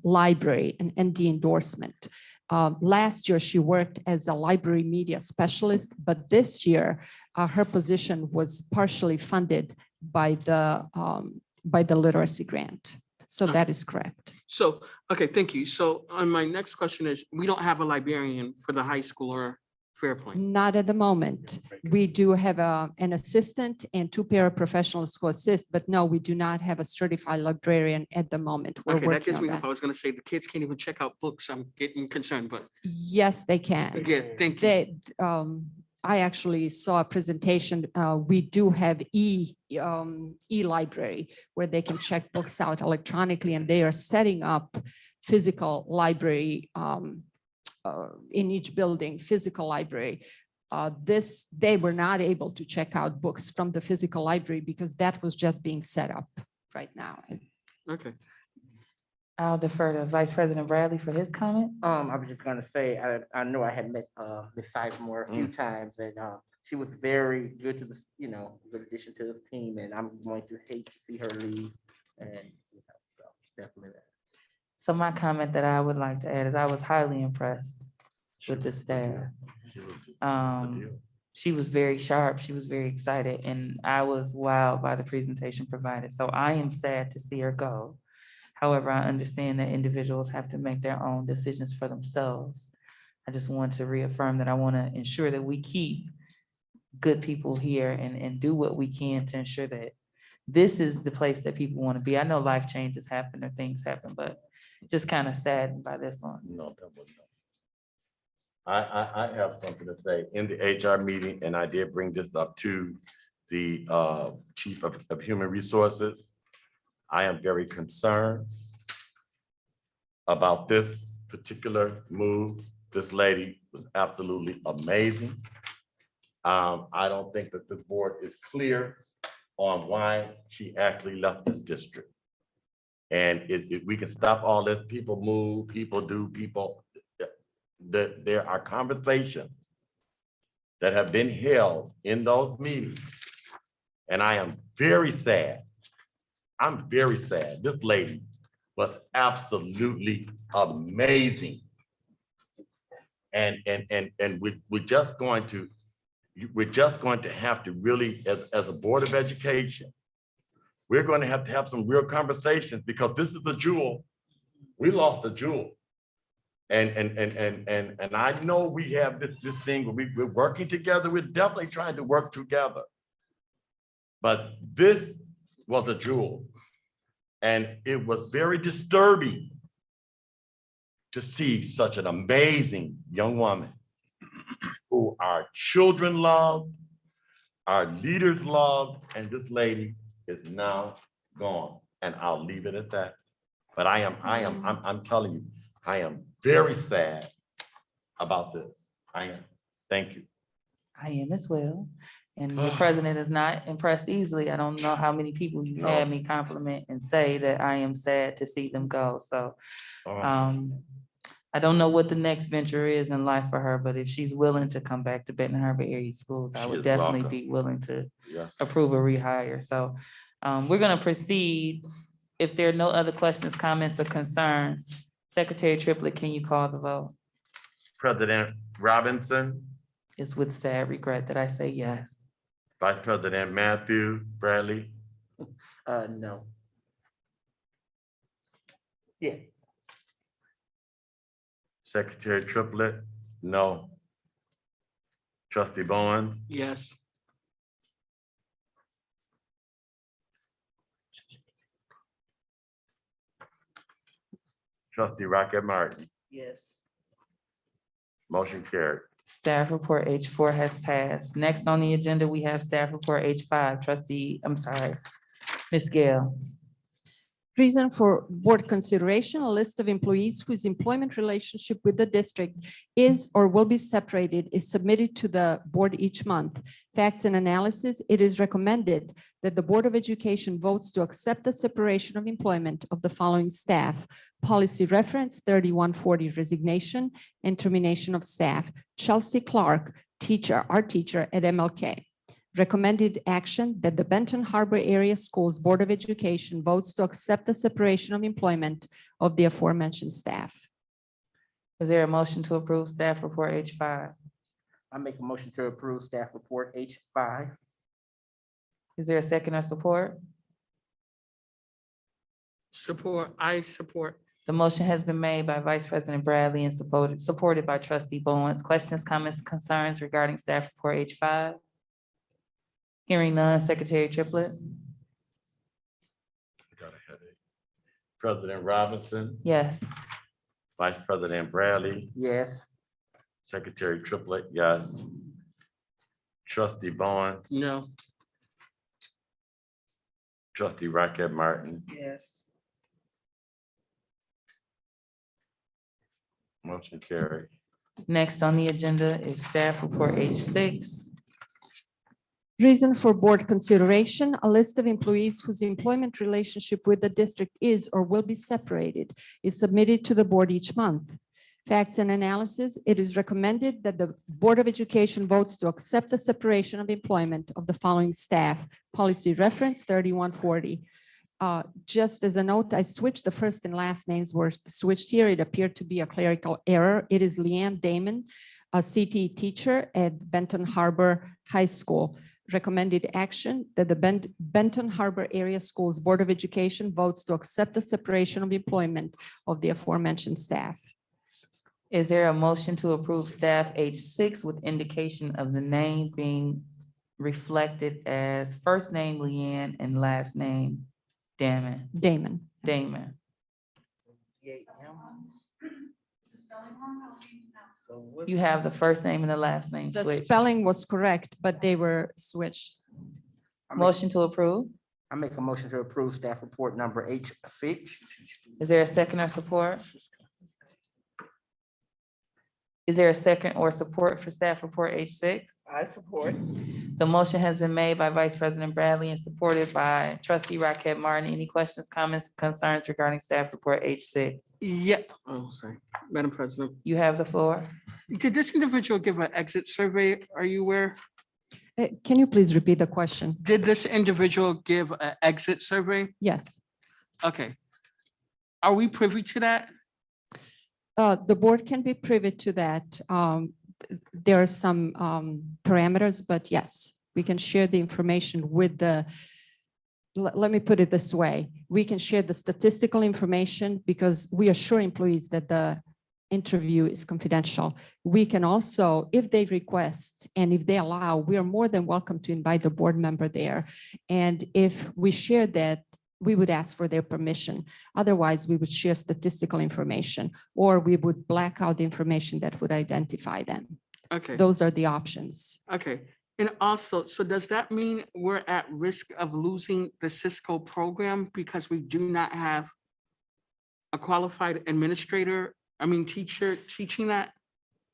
library, an ND endorsement. Last year, she worked as a library media specialist, but this year, her position was partially funded by the literacy grant. So that is correct. so, okay, thank you. So on my next question is, we don't have a librarian for the high school or Fair Plain? Not at the moment. We do have an assistant and 2 paraprofessionals who assist, but no, we do not have a certified librarian at the moment. We're Okay, that working gives on me hope. that. I was gonna say the kids can't even check out books. I'm getting concerned, but Yes, they can. yeah, thank you. They, I actually saw a presentation. We do have e-library where they can check books out electronically, and they are setting up physical library in each building, physical library. They were not able to check out books from the physical library because that was just being set up right now. Okay. I'll defer to Vice President Bradley for his comment. I was just gonna say, I know I had met Ms. Sizemore a few times, and she was very good to the, good addition to the team, and I'm going to hate to see her leave. And so definitely that. So my comment that I would like to add is I was highly impressed with the staff. She was very sharp. She was very excited, and I was wowed by the presentation provided. So I am sad to see her go. However, I understand that individuals have to make their own decisions for themselves. I just want to reaffirm that I want to ensure that we keep good people here and do what we can to ensure that this is the place that people want to be. I know life changes happen or things happen, but just kind of saddened by this one. No, that was no. I have something to say in the HR meeting, and I did bring this up to the Chief of Human Resources. I am very concerned about this particular move. This lady was absolutely amazing. I don't think that the board is clear on why she actually left this district. And if we can stop all this, people move, people do, there are conversations that have been held in those meetings. And I am very sad. I'm very sad. This lady was absolutely amazing. And we're just going to have to really, as a Board of Education, we're going to have some real conversations, because this is a jewel. We lost a jewel. And I know we have this thing where we're working together. We're definitely trying to work together. But this was a jewel. And it was very disturbing to see such an amazing young woman who our children loved, our leaders loved, and this lady is now gone. And I'll leave it at that. But I'm telling you, I am very sad about this. I am. Thank you. I am as well. And the president is not impressed easily. I don't know how many people you had me compliment and say that I am sad to see them go. So I don't know what the next venture is in life for her, but if she's willing to come back to Benton Harbor area schools, I She would is definitely welcome. be willing to Yes. approve a rehire. So we're gonna proceed. If there are no other questions, comments, or concerns, Secretary Triplett, can you call the vote? President Robinson, It's with sad regret that I say yes. Vice President Matthew Bradley, No. Yeah. Secretary Triplett, no. Trustee Bowens, Yes. Trustee Rocket Martin, Yes. motion carried. Staff report H4 has passed. Next on the agenda, we have staff report H5. Ms. Gale. Reason for board consideration, a list of employees whose employment relationship with the district is or will be separated is submitted to the board each month. Facts and analysis, it is recommended that the Board of Education votes to accept the separation of employment of the following staff. Policy reference 3140 resignation and termination of staff. Chelsea Clark, art teacher at MLK. Recommended action that the Benton Harbor Area Schools Board of Education votes to accept the separation of employment of the aforementioned staff. Is there a motion to approve staff report H5? I make a motion to approve staff report H5. Is there a second or support? I support. The motion has been made by Vice President Bradley and supported by Trustee Bowens. Questions, comments, concerns regarding staff report H5? Hearing none, Secretary Triplett. I got a headache. President Robinson, Yes. Vice President Bradley, Yes. Secretary Triplett, yes. Trustee Bowen, No. Trustee Rocket Martin, Yes. motion carried. Next on the agenda is staff report H6. Reason for board consideration, a list of employees whose employment relationship with the district is or will be separated is submitted to the board each month. Facts and analysis, it is recommended that the Board of Education votes to accept the separation of employment of the following staff. Policy reference 3140. Just as a note, I switched, the first and last names were switched here. It appeared to be a clerical error. It is Leanne Damon, a CTE teacher at Benton Harbor High School. Recommended action that the Benton Harbor Area Schools Board of Education votes to accept the separation of employment of the aforementioned staff. Is there a motion to approve staff H6 with indication of the names being reflected as first name Leanne and last name Damon? Damon. You have the first name and the last name The switched. spelling was correct, but they were switched. Motion to approve. I make a motion to approve staff report number H6. Is there a second or support? Is there a second or support for staff report H6? I support. The motion has been made by Vice President Bradley and supported by Trustee Rocket Martin. Any questions, comments, concerns regarding staff report H6? Yeah, oh, sorry, Madam President. You have the floor. Did this individual give an exit survey? Are you aware? Can you please repeat the question? Did this individual give an exit survey? Yes. Okay. Are we privy to that? The board can be privy to that. There are some parameters, but yes, we can share the information with the, let me put it this way. We can share the statistical information because we assure employees that the interview is confidential. We can also, if they request and if they allow, we are more than welcome to invite the board member there. And if we share that, we would ask for their permission. Otherwise, we would share statistical information or we would black out the information that would identify them. Okay. Those are the options. Okay. And also, so does that mean we're at risk of losing the Cisco program because we do not have a qualified teacher teaching that?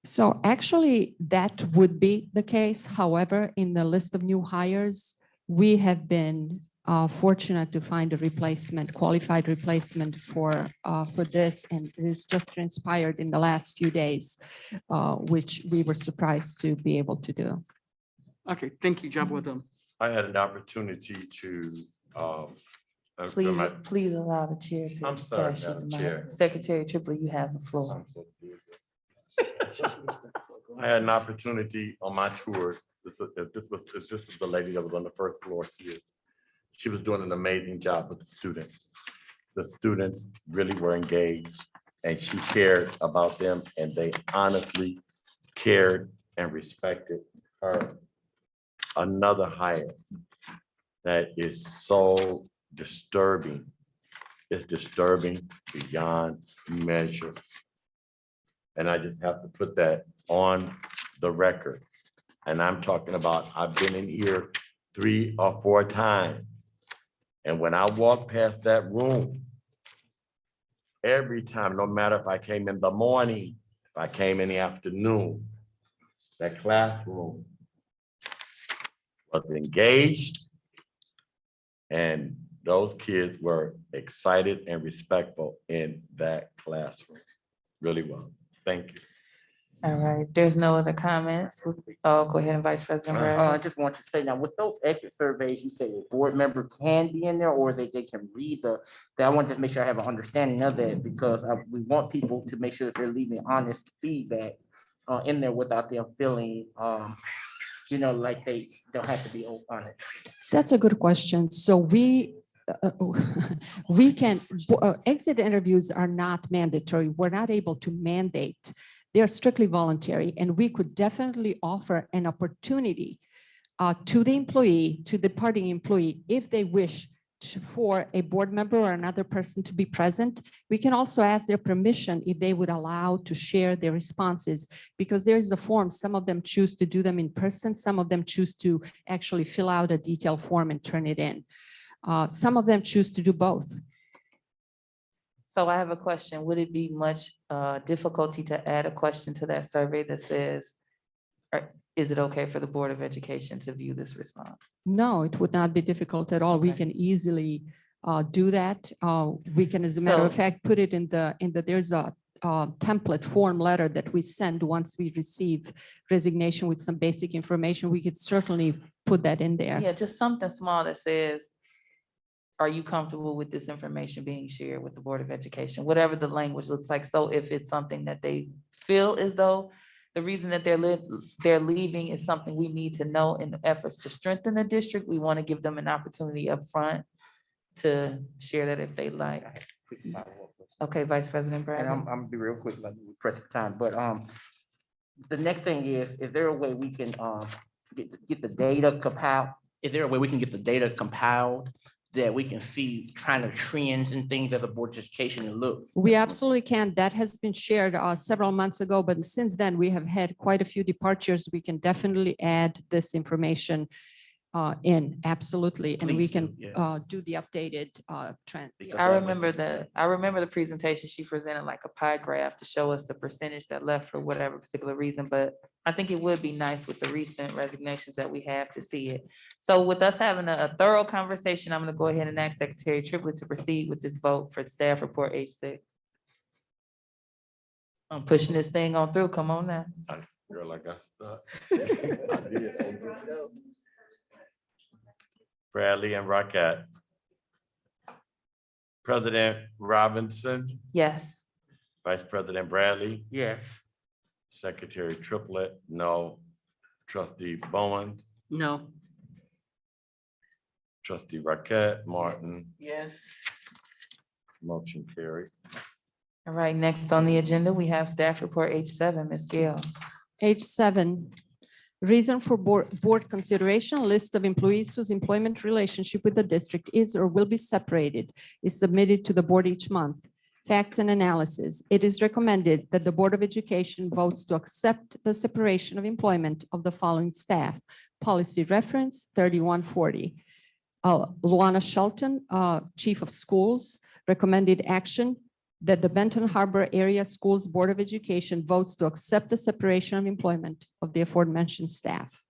So actually, that would be the case. However, in the list of new hires, we have been fortunate to find a replacement, qualified replacement for this, and it has just transpired in the last few days, which we were surprised to be able to do. Okay, thank you, job well done. I had an opportunity to. Please allow the chair to. I'm sorry, pass you Madam the mic. Chair. Secretary Triplett, you have the floor. I'm so busy. I had an opportunity on my tour. This is the lady that was on the first floor here. She was doing an amazing job with the students. The students really were engaged and she cared about them and they honestly cared and respected her. Another hire that is so disturbing is disturbing beyond measure. And I just have to put that on the record. And I'm talking about, I've been in here 3 or 4 times. And when I walk past that room, every time, no matter if I came in the morning, if I came in the afternoon, that classroom was engaged. And those kids were excited and respectful in that classroom. Really well. Thank you. All right, there's no other comments. Oh, go ahead, and Vice President I Bradley. just want to say now, with those exit surveys, you say a board member can be in there or they can read that I want to make sure I have an understanding of that because we want people to make sure that they're leaving honest feedback in there without them feeling, like they don't have to be honest. That's a good question. So we can, exit interviews are not mandatory. We're not able to mandate. They're strictly voluntary, and we could definitely offer an opportunity to the employee, to the departing employee, if they wish for a board member or another person to be present. We can also ask their permission if they would allow to share their responses, because there is a form. Some of them choose to do them in person. Some of them choose to actually fill out a detailed form and turn it in. Some of them choose to do both. So I have a question. Would it be much difficulty to add a question to that survey that says, is it okay for the Board of Education to view this response? No, it would not be difficult at all. We Okay. can easily do that. We can, as a matter of So- fact, put it in the, there's a template form letter that we send once we receive resignation with some basic information. We could certainly put that in there. Yeah, just something small that says, are you comfortable with this information being shared with the Board of Education? Whatever the language looks like. So if it's something that they feel as though the reason that they're leaving is something we need to know in the efforts to strengthen the district, we want to give them an opportunity up front to share that if they like. Okay, Vice President And Bradley. I'm gonna be real quick, like we press for time, but the next thing is there a way we can get the data compiled? Is there a way we can get the data compiled that we can see kind of trends and things as a board of education and look? We absolutely can. That has been shared several months ago, but since then we have had quite a few departures. We can definitely add this information in, absolutely, and we Please can do, yeah. do the updated trend. I remember the presentation she presented, like a pie graph to show us the percentage that left for whatever particular reason, but I think it would be nice with the recent resignations that we have to see it. So with us having a thorough conversation, I'm gonna go ahead and ask Secretary Triplett to proceed with this vote for staff report H6. I'm pushing this thing on through, come on now. Girl, like I did. Bradley and Rocket. President Robinson, Yes. Vice President Bradley, Yes. Secretary Triplett, no. Trustee Bowen, No. Trustee Rocket, Martin, Yes. motion carried. All right, next on the agenda, we have staff report H7, Ms. Gail. H7, reason for board consideration, list of employees whose employment relationship with the district is or will be separated is submitted to the board each month. Facts and analysis. It is recommended that the Board of Education votes to accept the separation of employment of the following staff. Policy reference 3140. Luana Shelton, Chief of Schools, recommended action that the Benton Harbor Area Schools Board of Education votes to accept the separation of employment of the aforementioned staff.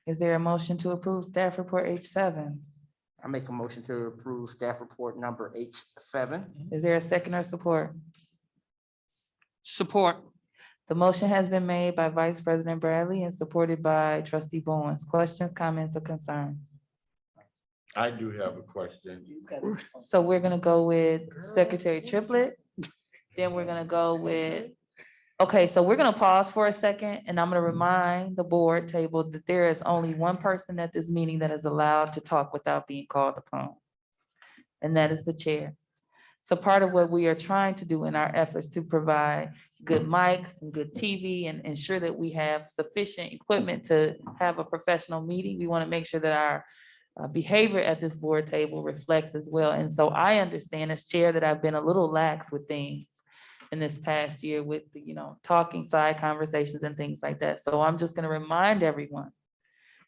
Is there a motion to approve staff report H7? I make a motion to approve staff report number H7. Is there a second or support? Support. The motion has been made by Vice President Bradley and supported by Trustee Bowens. Questions, comments, or concerns? I do have a question. So we're gonna go with Secretary Triplett. Then we're gonna go with, okay, so we're gonna pause for a second and I'm gonna remind the board table that there is only one person at this meeting that is allowed to talk without being called upon. And that is the chair. So part of what we are trying to do in our efforts to provide good mics and good TV and ensure that we have sufficient equipment to have a professional meeting, we want to make sure that our behavior at this board table reflects as well. And so I understand as chair that I've been a little lax with things in this past year with, talking side conversations and things like that. So I'm just gonna remind everyone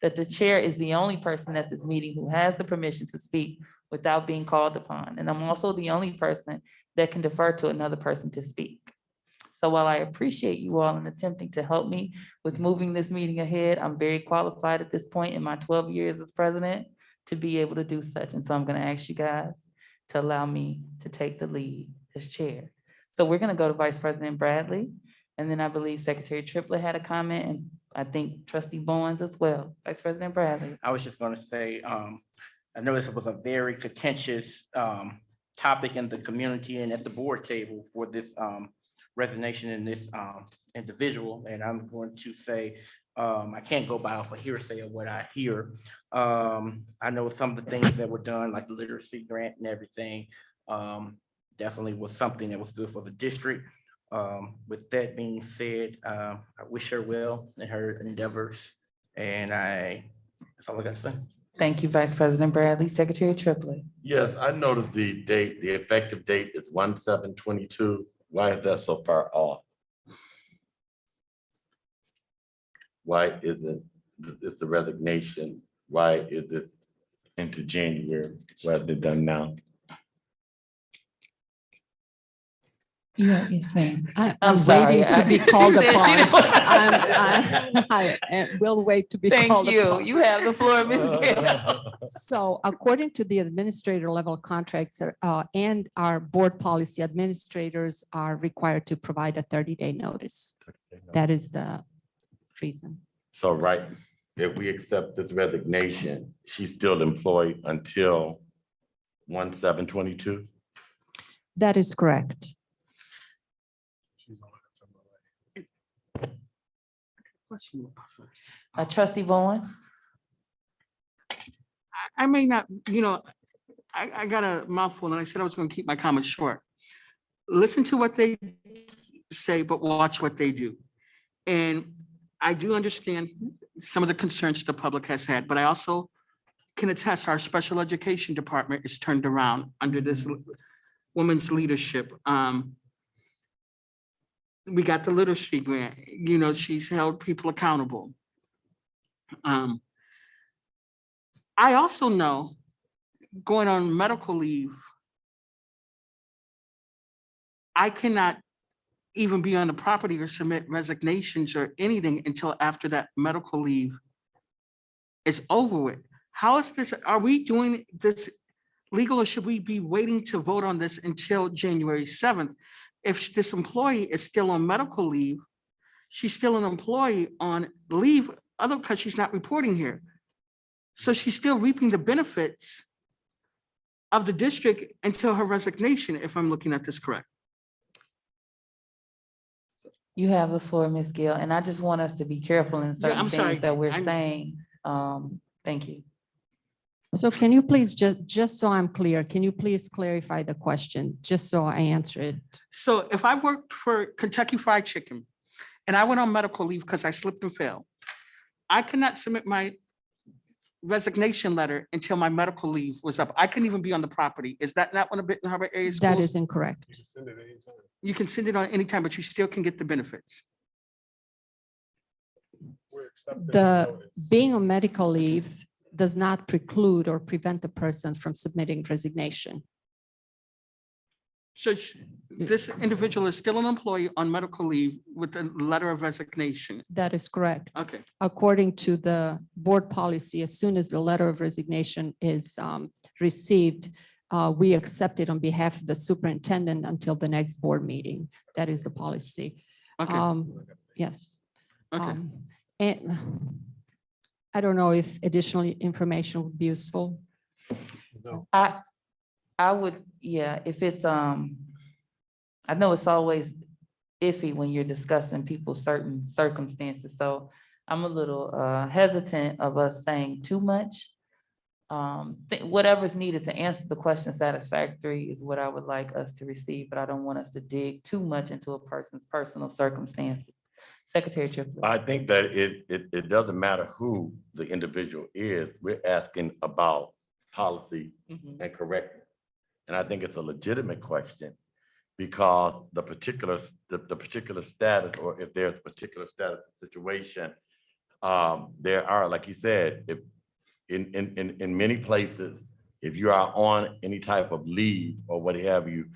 that the chair is the only person at this meeting who has the permission to speak without being called upon. And I'm also the only person that can defer to another person to speak. So while I appreciate you all in attempting to help me with moving this meeting ahead, I'm very qualified at this point in my 12 years as president to be able to do such. And so I'm gonna ask you guys to allow me to take the lead as chair. So we're gonna go to Vice President Bradley, and then I believe Secretary Triplett had a comment, and I think Trustee Bowens as well. Vice President Bradley. I was just gonna say, I know this was a very contentious topic in the community and at the board table for this resignation in this individual. And I'm going to say, I can't go by off a hearsay of what I hear. I know some of the things that were done, like the literacy grant and everything, definitely was something that was good for the district. With that being said, I wish her well in her endeavors, and that's all I gotta say. Thank you, Vice President Bradley. Secretary Triplett. Yes, I noticed the date, the effective date is 1/7/22. Why is that so far off? Why isn't, it's the resignation, why is this into January? Why is it done now? Yeah, yes, ma'am. I'm sorry. waiting to be She called said she upon. didn't- I will wait to be Thank called you. upon. You have the floor, Mrs. Gill. So according to the administrator level contracts and our board policy, administrators are required to provide a 30-day notice. That is the reason. So, right, if we accept this resignation, she's still employed until 1/7/22? That is correct. Trustee Bowens. I may not, I got a mouthful and I said I was going to keep my comments short. Listen to what they say, but watch what they do. And I do understand some of the concerns the public has had, but I also can attest our special education department is turned around under this woman's leadership. We got the literacy grant, she's held people accountable. I also know going on medical leave, I cannot even be on the property or submit resignations or anything until after that medical leave is over with. How is this, are we doing this legal or should we be waiting to vote on this until January 7th? If this employee is still on medical leave, she's still an employee on leave, other because she's not reporting here. So she's still reaping the benefits of the district until her resignation, if I'm looking at this correct. You have the floor, Ms. Gill, and I just want us to be careful in certain I'm sorry. things that we're saying. Thank you. So can you please, just so I'm clear, can you please clarify the question, just so I answer it? So if I worked for Kentucky Fried Chicken and I went on medical leave because I slipped and fell, I cannot submit my resignation letter until my medical leave was up. I couldn't even be on the property. Is that not one of Benton Harbor area schools? That is incorrect. You can send it on any time, but you still can get the benefits. Being on medical leave does not preclude or prevent the person from submitting resignation. So this individual is still an employee on medical leave with a letter of resignation. That is correct. Okay, According to the board policy, as soon as the letter of resignation is received, we accept it on behalf of the superintendent until the next board meeting. That is the policy. okay, Yes. okay. And I don't know if additional information would be useful. I would, yeah, if it's, I know it's always iffy when you're discussing people's certain circumstances, so I'm a little hesitant of us saying too much. Whatever's needed to answer the question satisfactory is what I would like us to receive, but I don't want us to dig too much into a person's personal circumstances. Secretary Triplett. I think that it doesn't matter who the individual is. We're asking about policy Mhm. and correctness. And I think it's a legitimate question because the particular status, or if there's a particular status situation, there are, like you said, if in many places, if you are on any type of leave or what have you,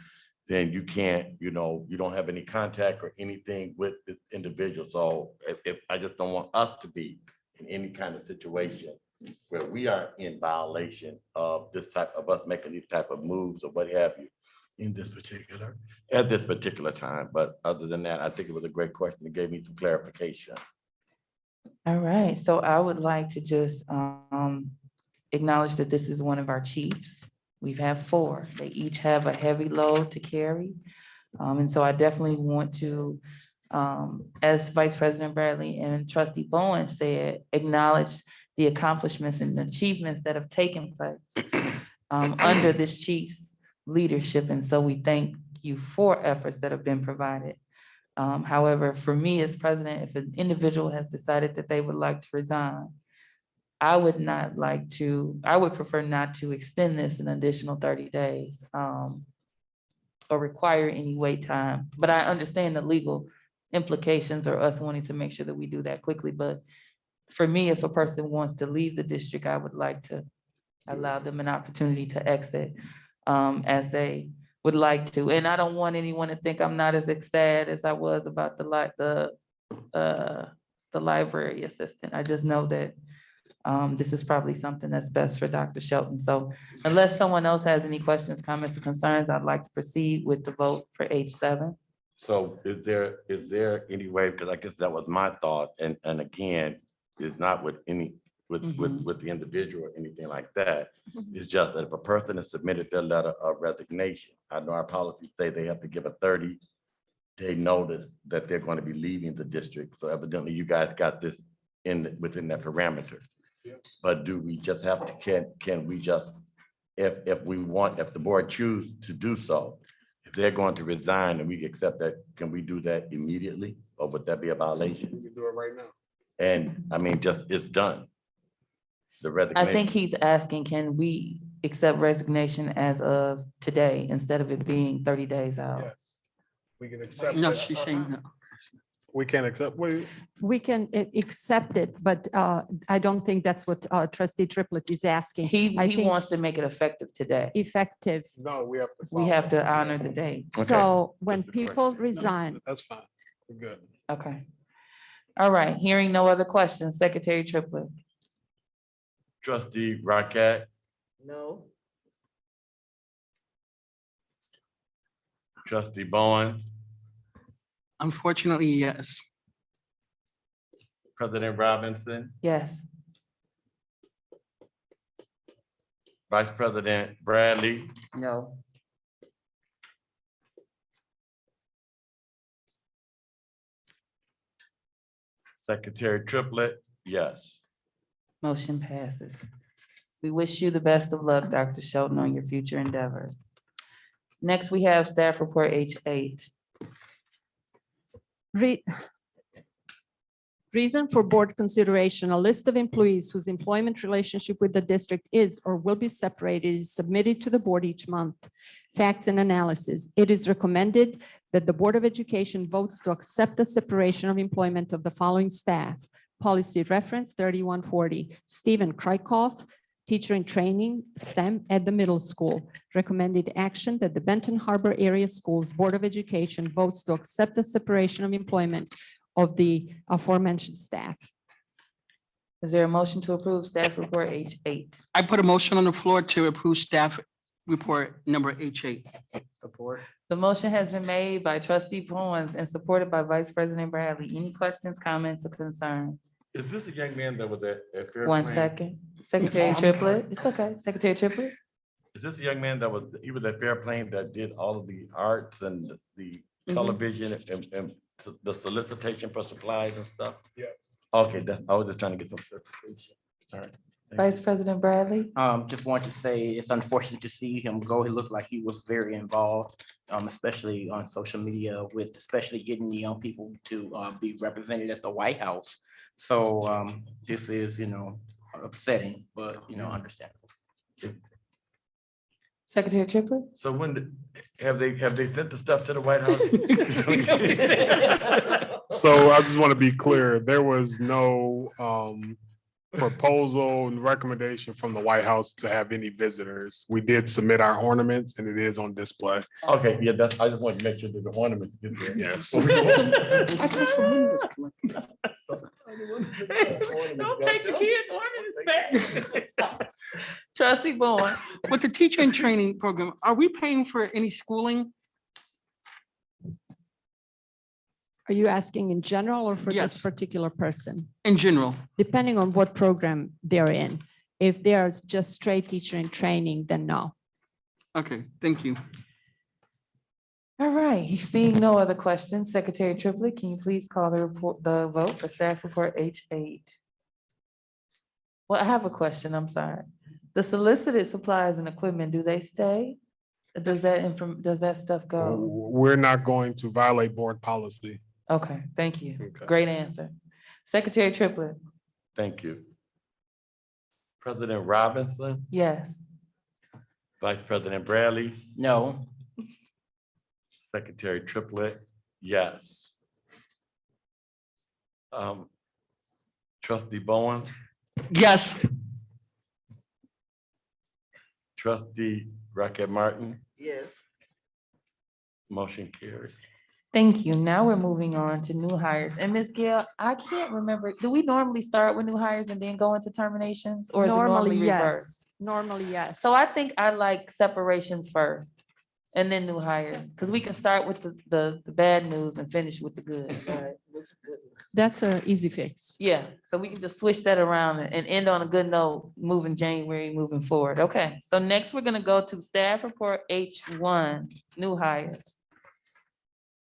then you can't, you don't have any contact or anything with this individual. So if I just don't want us to be in any kind of situation where we are in violation of this type of us making these type of moves or what have you at this particular time. But other than that, I think it was a great question. It gave me some clarification. All right, so I would like to just acknowledge that this is one of our chiefs. We've had 4. They each have a heavy load to carry. And so I definitely want to, as Vice President Bradley and Trustee Bowen said, acknowledge the accomplishments and achievements that have taken place under this chief's leadership. And so we thank you for efforts that have been provided. However, for me as president, if an individual has decided that they would like to resign, I would prefer not to extend this an additional 30 days or require any wait time. But I understand the legal implications or us wanting to make sure that we do that quickly. But for me, if a person wants to leave the district, I would like to allow them an opportunity to exit as they would like to. And I don't want anyone to think I'm not as excited as I was about the library assistant. I just know that this is probably something that's best for Dr. Shelton. So unless someone else has any questions, comments, or concerns, I'd like to proceed with the vote for H7. So is there any way, because I guess that was my thought, and again, it's not with any, with the individual or anything like that. It's just that if a person has submitted their letter of resignation, I know our policies say they have to give a 30-day notice that they're going to be leaving the district. So evidently you guys got this within that parameter. But do we just have to, can we just, if the board choose to do so, if they're going to resign and we accept that, can we do that immediately? Or would that be a violation? We can do it right now. And I mean, just, it's done. The resignation. I think he's asking, can we accept resignation as of today instead of it being 30 days out? Yes, we can accept. No, it. she's saying no. We can't accept, We can accept it, but I don't think that's what Trustee Triplett is asking. He I think wants to make it effective today. effective. no, we have to. We follow. have to honor the date. So when That's the correct people resign, That's fine, we're good. Okay. All right, hearing no other questions, Secretary Triplett. Trustee Rocket, No, Trustee Bowen, Unfortunately, yes. President Robinson, Yes. Vice President Bradley, No. Secretary Triplett, yes. Motion passes. We wish you the best of luck, Dr. Shelton, on your future endeavors. Next, we have staff report H8. reason for board consideration, a list of employees whose employment relationship with the district is or will be separated is submitted to the board each month. Facts and analysis. It is recommended that the Board of Education votes to accept the separation of employment of the following staff. Policy reference 3140, Stephen Krykhoff, teacher in training, STEM at the middle school. Recommended action that the Benton Harbor Area Schools Board of Education votes to accept the separation of employment of the aforementioned staff. Is there a motion to approve staff report H8? I put a motion on the floor to approve staff report number H8. Support. The motion has been made by Trustee Bowens and supported by Vice President Bradley. Any questions, comments, or concerns? Is this a young man that was at Fair One Plain? second. Secretary Triplett, it's okay. Secretary Triplett? Is this a young man that he was at Fair Plain that did all of the arts and the television and the solicitation for supplies and stuff? Yeah. Okay, I was just trying to get some clarification. All right. Thank you. Vice President Bradley? Just want to say it's unfortunate to see him go. It looks like he was very involved. especially on social media with especially getting the young people to be represented at the White House. So this is, upsetting, but, understandable. Secretary Triplett? So have they sent the stuff to the White House? So I just want to be clear, there was no proposal and recommendation from the White House to have any visitors. We did submit our ornaments and it is on display. Okay, yeah, I just wanted to make sure that the ornaments get there. Yes. Don't take the kids' ornaments back. Trustee Bowen? With the teacher in training program, are we paying for any schooling? Are you asking in general or for Yes. this particular person? In general? Depending on what program they're in. If they are just straight teacher in training, then no. Okay, thank you. All right, seeing no other questions, Secretary Triplett, can you please call the vote for staff report H8? Well, I have a question, I'm sorry. The solicited supplies and equipment, do they stay? Does that stuff go? We're not going to violate board policy. Okay, thank you. Okay. Great answer. Secretary Triplett? Thank you. President Robinson, Yes. Vice President Bradley, No. Secretary Triplett, yes. Trustee Bowen, Yes. Trustee Rocket Martin, Yes. motion carried. Thank you. Now we're moving on to new hires. And Ms. Gill, I can't remember, do we normally start with new hires and then go into terminations? Or is it normally reversed? Normally, yes. So I think I like separations first and then new hires, because we can start with the bad news and finish with the good. Right, that's good. That's an easy fix. Yeah, so we can just switch that around and end on a good note, moving January, moving forward. Okay, so next we're gonna go to staff report H1, new hires.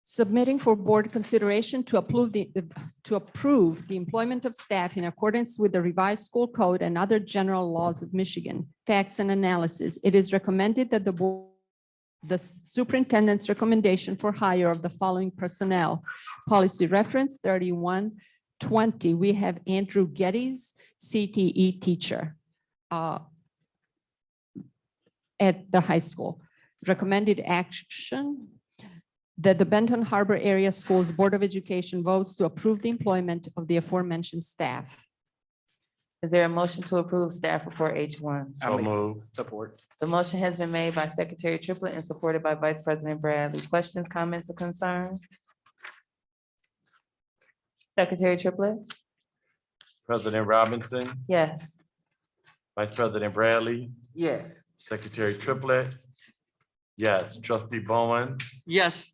Submitting for board consideration to approve the employment of staff in accordance with the revised school code and other general laws of Michigan. Facts and analysis. It is recommended that the superintendent's recommendation for hire of the following personnel. Policy reference 3120. We have Andrew Geddes, CTE teacher at the high school. Recommended action that the Benton Harbor Area Schools Board of Education votes to approve the employment of the aforementioned staff. Is there a motion to approve staff report H1? So move. Support. The motion has been made by Secretary Triplett and supported by Vice President Bradley. Questions, comments, or concerns? Secretary Triplett? President Robinson, Yes. Vice President Bradley, Yes. Secretary Triplett, yes. Trustee Bowen, Yes.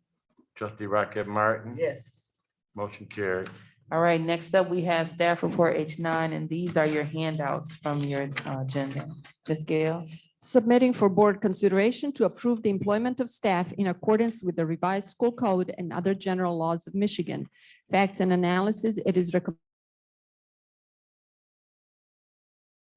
Trustee Rocket Martin, Yes. motion carried. All right, next up, we have staff report H9, and these are your handouts from your agenda. Ms. Gail? Submitting for board consideration to approve the employment of staff in accordance with the revised school code and other general laws of Michigan. Facts and analysis, it is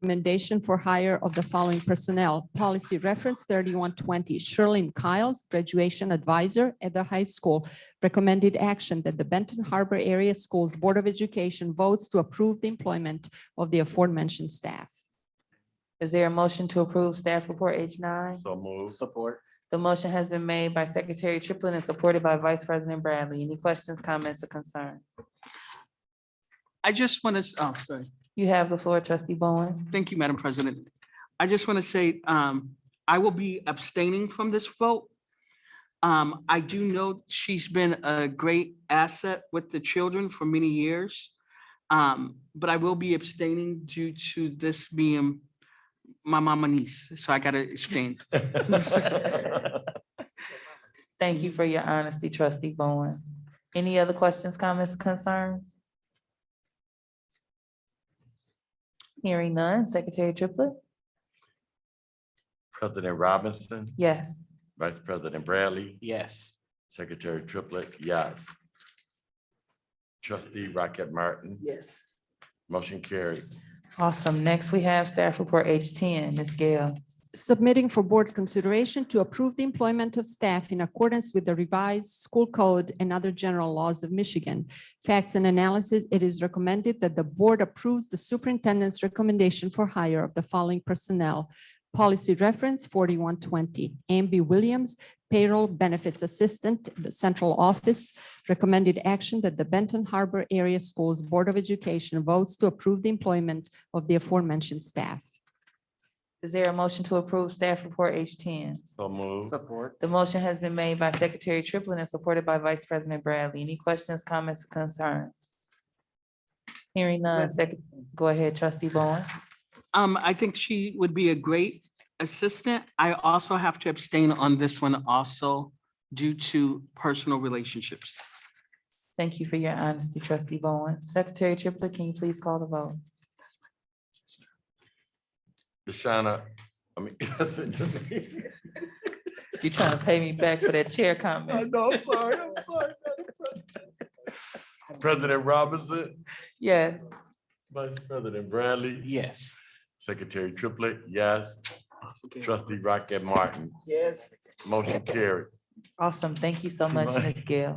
recommendation for hire of the following personnel. Policy reference 3120, Sherlyn Kiles, graduation advisor at the high school. Recommended action that the Benton Harbor Area Schools Board of Education votes to approve the employment of the aforementioned staff. Is there a motion to approve staff report H9? So move. Support. The motion has been made by Secretary Triplett and supported by Vice President Bradley. Any questions, comments, or concerns? I just want to, sorry. You have the floor, Trustee Bowen. Thank you, Madam President. I just want to say, I will be abstaining from this vote. I do know she's been a great asset with the children for many years. But I will be abstaining due to this being my mama niece, so I gotta abstain. Thank you for your honesty, Trustee Bowen. Any other questions, comments, concerns? Hearing none, Secretary Triplett? President Robinson, Yes. Vice President Bradley, Yes. Secretary Triplett, yes. Trustee Rocket Martin, Yes. motion carried. Awesome. Next, we have staff report H10, Ms. Gail. submitting for board consideration to approve the employment of staff in accordance with the revised school code and other general laws of Michigan. Facts and analysis, it is recommended that the board approves the superintendent's recommendation for hire of the following personnel. Policy reference 4120, Amby Williams, payroll benefits assistant, the central office. Recommended action that the Benton Harbor Area Schools Board of Education votes to approve the employment of the aforementioned staff. Is there a motion to approve staff report H10? So moved. Support. The motion has been made by Secretary Triplett and supported by Vice President Bradley. Any questions, comments, or concerns? Hearing none, go ahead, trustee Bowen. I think she would be a great assistant. I also have to abstain on this one also due to personal relationships. Thank you for your honesty, trustee Bowen. Secretary Triplett, can you please call the vote? Deshauna, I mean. You trying to pay me back for that chair comment? No, I'm sorry. President Robinson, Yes. Vice President Bradley, Yes. Secretary Triplett, yes. Trustee Rocket Martin, Yes. motion carried. Awesome. Thank you so much, Goodbye. Ms. Gill.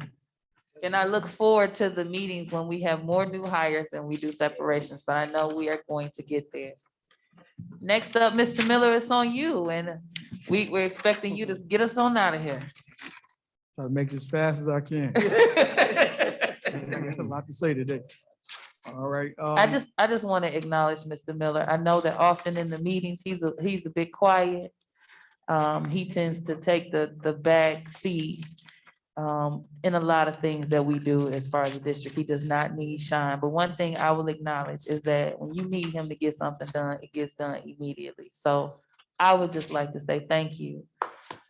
And I look forward to the meetings when we have more new hires and we do separations, but I know we are going to get there. Next up, Mr. Miller, it's on you, and we're expecting you to get us on out of here. Try to make this as fast as I can. I got a lot to say today. All right. I just want to acknowledge Mr. Miller. I know that often in the meetings, he's a bit quiet. He tends to take the back seat in a lot of things that we do as far as the district. He does not need shine. But one thing I will acknowledge is that when you need him to get something done, it gets done immediately. So I would just like to say thank you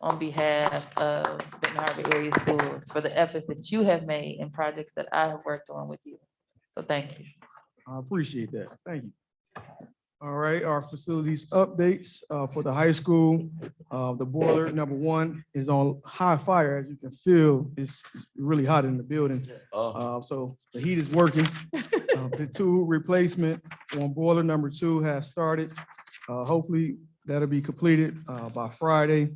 on behalf of Benton Harbor Area Schools for the efforts that you have made and projects that I have worked on with you. So thank you. I appreciate that. Thank you. All right, our facilities updates for the high school. The boiler number 1 is on high fire. As you can feel, it's really hot in the building. So the heat is working. The 2 replacement on boiler number 2 has started. Hopefully that'll be completed by Friday.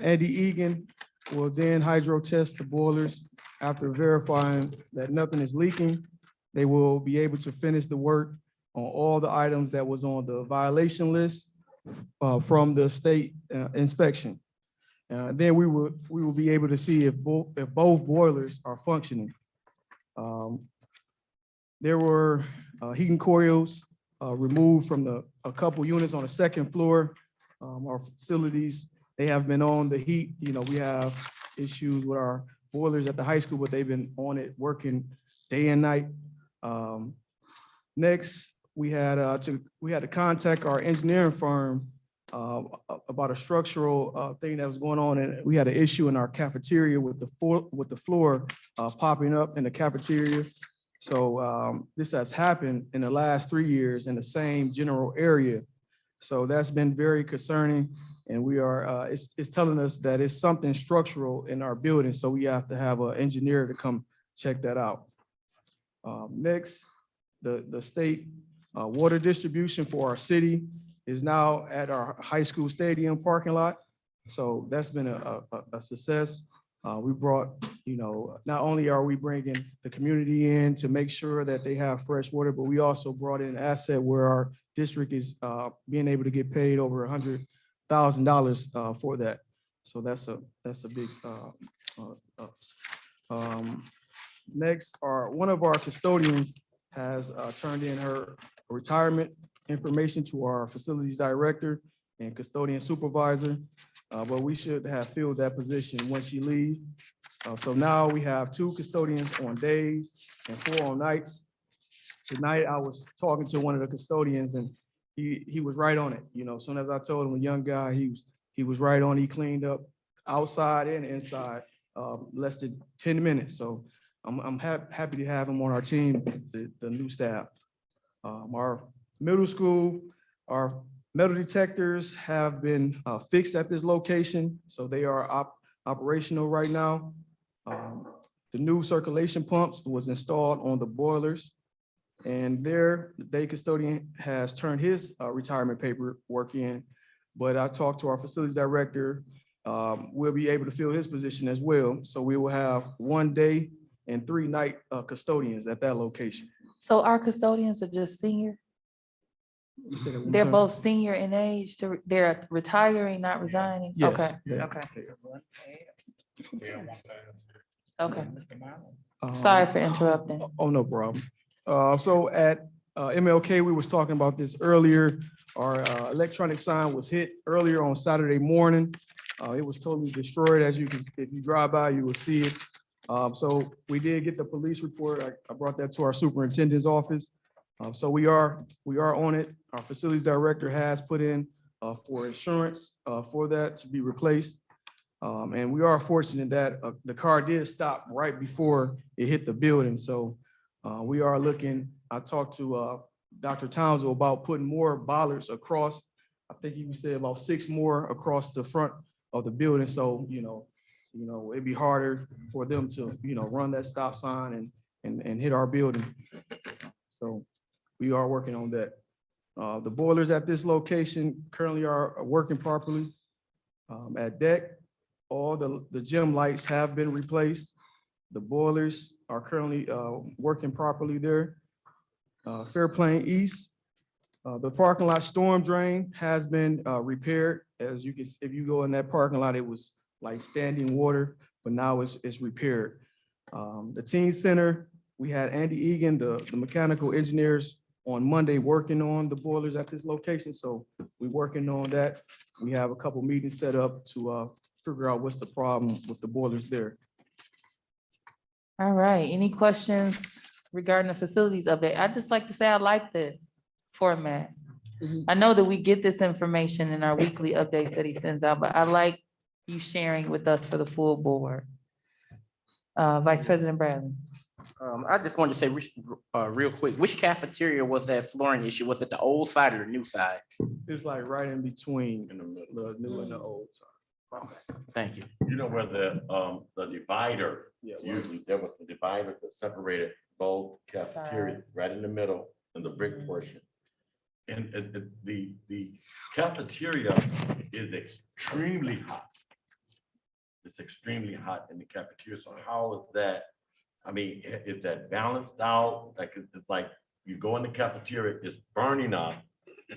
Andy Egan will then hydro test the boilers. After verifying that nothing is leaking, they will be able to finish the work on all the items that was on the violation list from the state inspection. Then we will be able to see if both boilers are functioning. There were heating coils removed from a couple units on the second floor. Our facilities, they have been on the heat. You know, we have issues with our boilers at the high school, but they've been on it working day and night. Next, we had to contact our engineering firm about a structural thing that was going on, and we had an issue in our cafeteria with the floor popping up in the cafeteria. So this has happened in the last 3 years in the same general area. So that's been very concerning, and we are it's telling us that it's something structural in our building. So we have to have an engineer to come check that out. Next, the state water distribution for our city is now at our high school stadium parking lot. So that's been a success. We brought, you know, not only are we bringing the community in to make sure that they have fresh water, but we also brought in an asset where our district is being able to get paid over $100,000 for that. So that's a big next, one of our custodians has turned in her retirement information to our facilities director and custodian supervisor, but we should have filled that position when she leaves. So now we have 2 custodians on days and 4 on nights. Tonight, I was talking to one of the custodians, and he was right on it. You know, as soon as I told him, a young guy, he was right on. He cleaned up outside and inside less than 10 minutes. So I'm happy to have him on our team, the new staff. Our middle school, our metal detectors have been fixed at this location, so they are operational right now. The new circulation pumps was installed on the boilers, and the day custodian has turned his retirement paperwork in. but I talked to our facilities director. We'll be able to fill his position as well. So we will have 1 day and 3 night custodians at that location. So our custodians are just senior? You said that one more They're time? both senior in age, they're retiring, not resigning? Yes, Okay, they- okay, Yeah, okay. Um, Sorry for interrupting. Oh, no problem. So at MLK, we was talking about this earlier. Our electronic sign was hit earlier on Saturday morning. It was totally destroyed. As you can, if you drive by, you will see it. So we did get the police report. I brought that to our superintendent's office. So we are on it. Our facilities director has put in for insurance for that to be replaced. And we are fortunate that the car did stop right before it hit the building. So we are looking, I talked to Dr. Townsend about putting more bollards across. I think he said about 6 more across the front of the building. So, it'd be harder for them to, run that stop sign and hit our building. So we are working on that. The boilers at this location currently are working properly. At deck, all the gym lights have been replaced. The boilers are currently working properly there. Fairplain East, the parking lot storm drain has been repaired. As you can, if you go in that parking lot, it was like standing water, but now it's repaired. The teen center, we had Andy Egan, the mechanical engineers on Monday working on the boilers at this location. So we're working on that. We have a couple meetings set up to figure out what's the problem with the boilers there. All right, any questions regarding the facilities update? I'd just like to say I like this format. I know that we get this information in our weekly updates that he sends out, but I like you sharing with us for the full board. Vice President Bradley. I just wanted to say real quick, which cafeteria was that flooring issue? Was it the old side or the new side? It's like right in between the new and the old. Okay, thank you. You know where the divider, Yeah, usually there was a divider that separated both cafeterias, right in the middle and the brick portion. And the cafeteria is extremely hot. It's extremely hot in the cafeteria. So how is that? I mean, is that balanced out? Like, it's like you go in the cafeteria, it's burning up.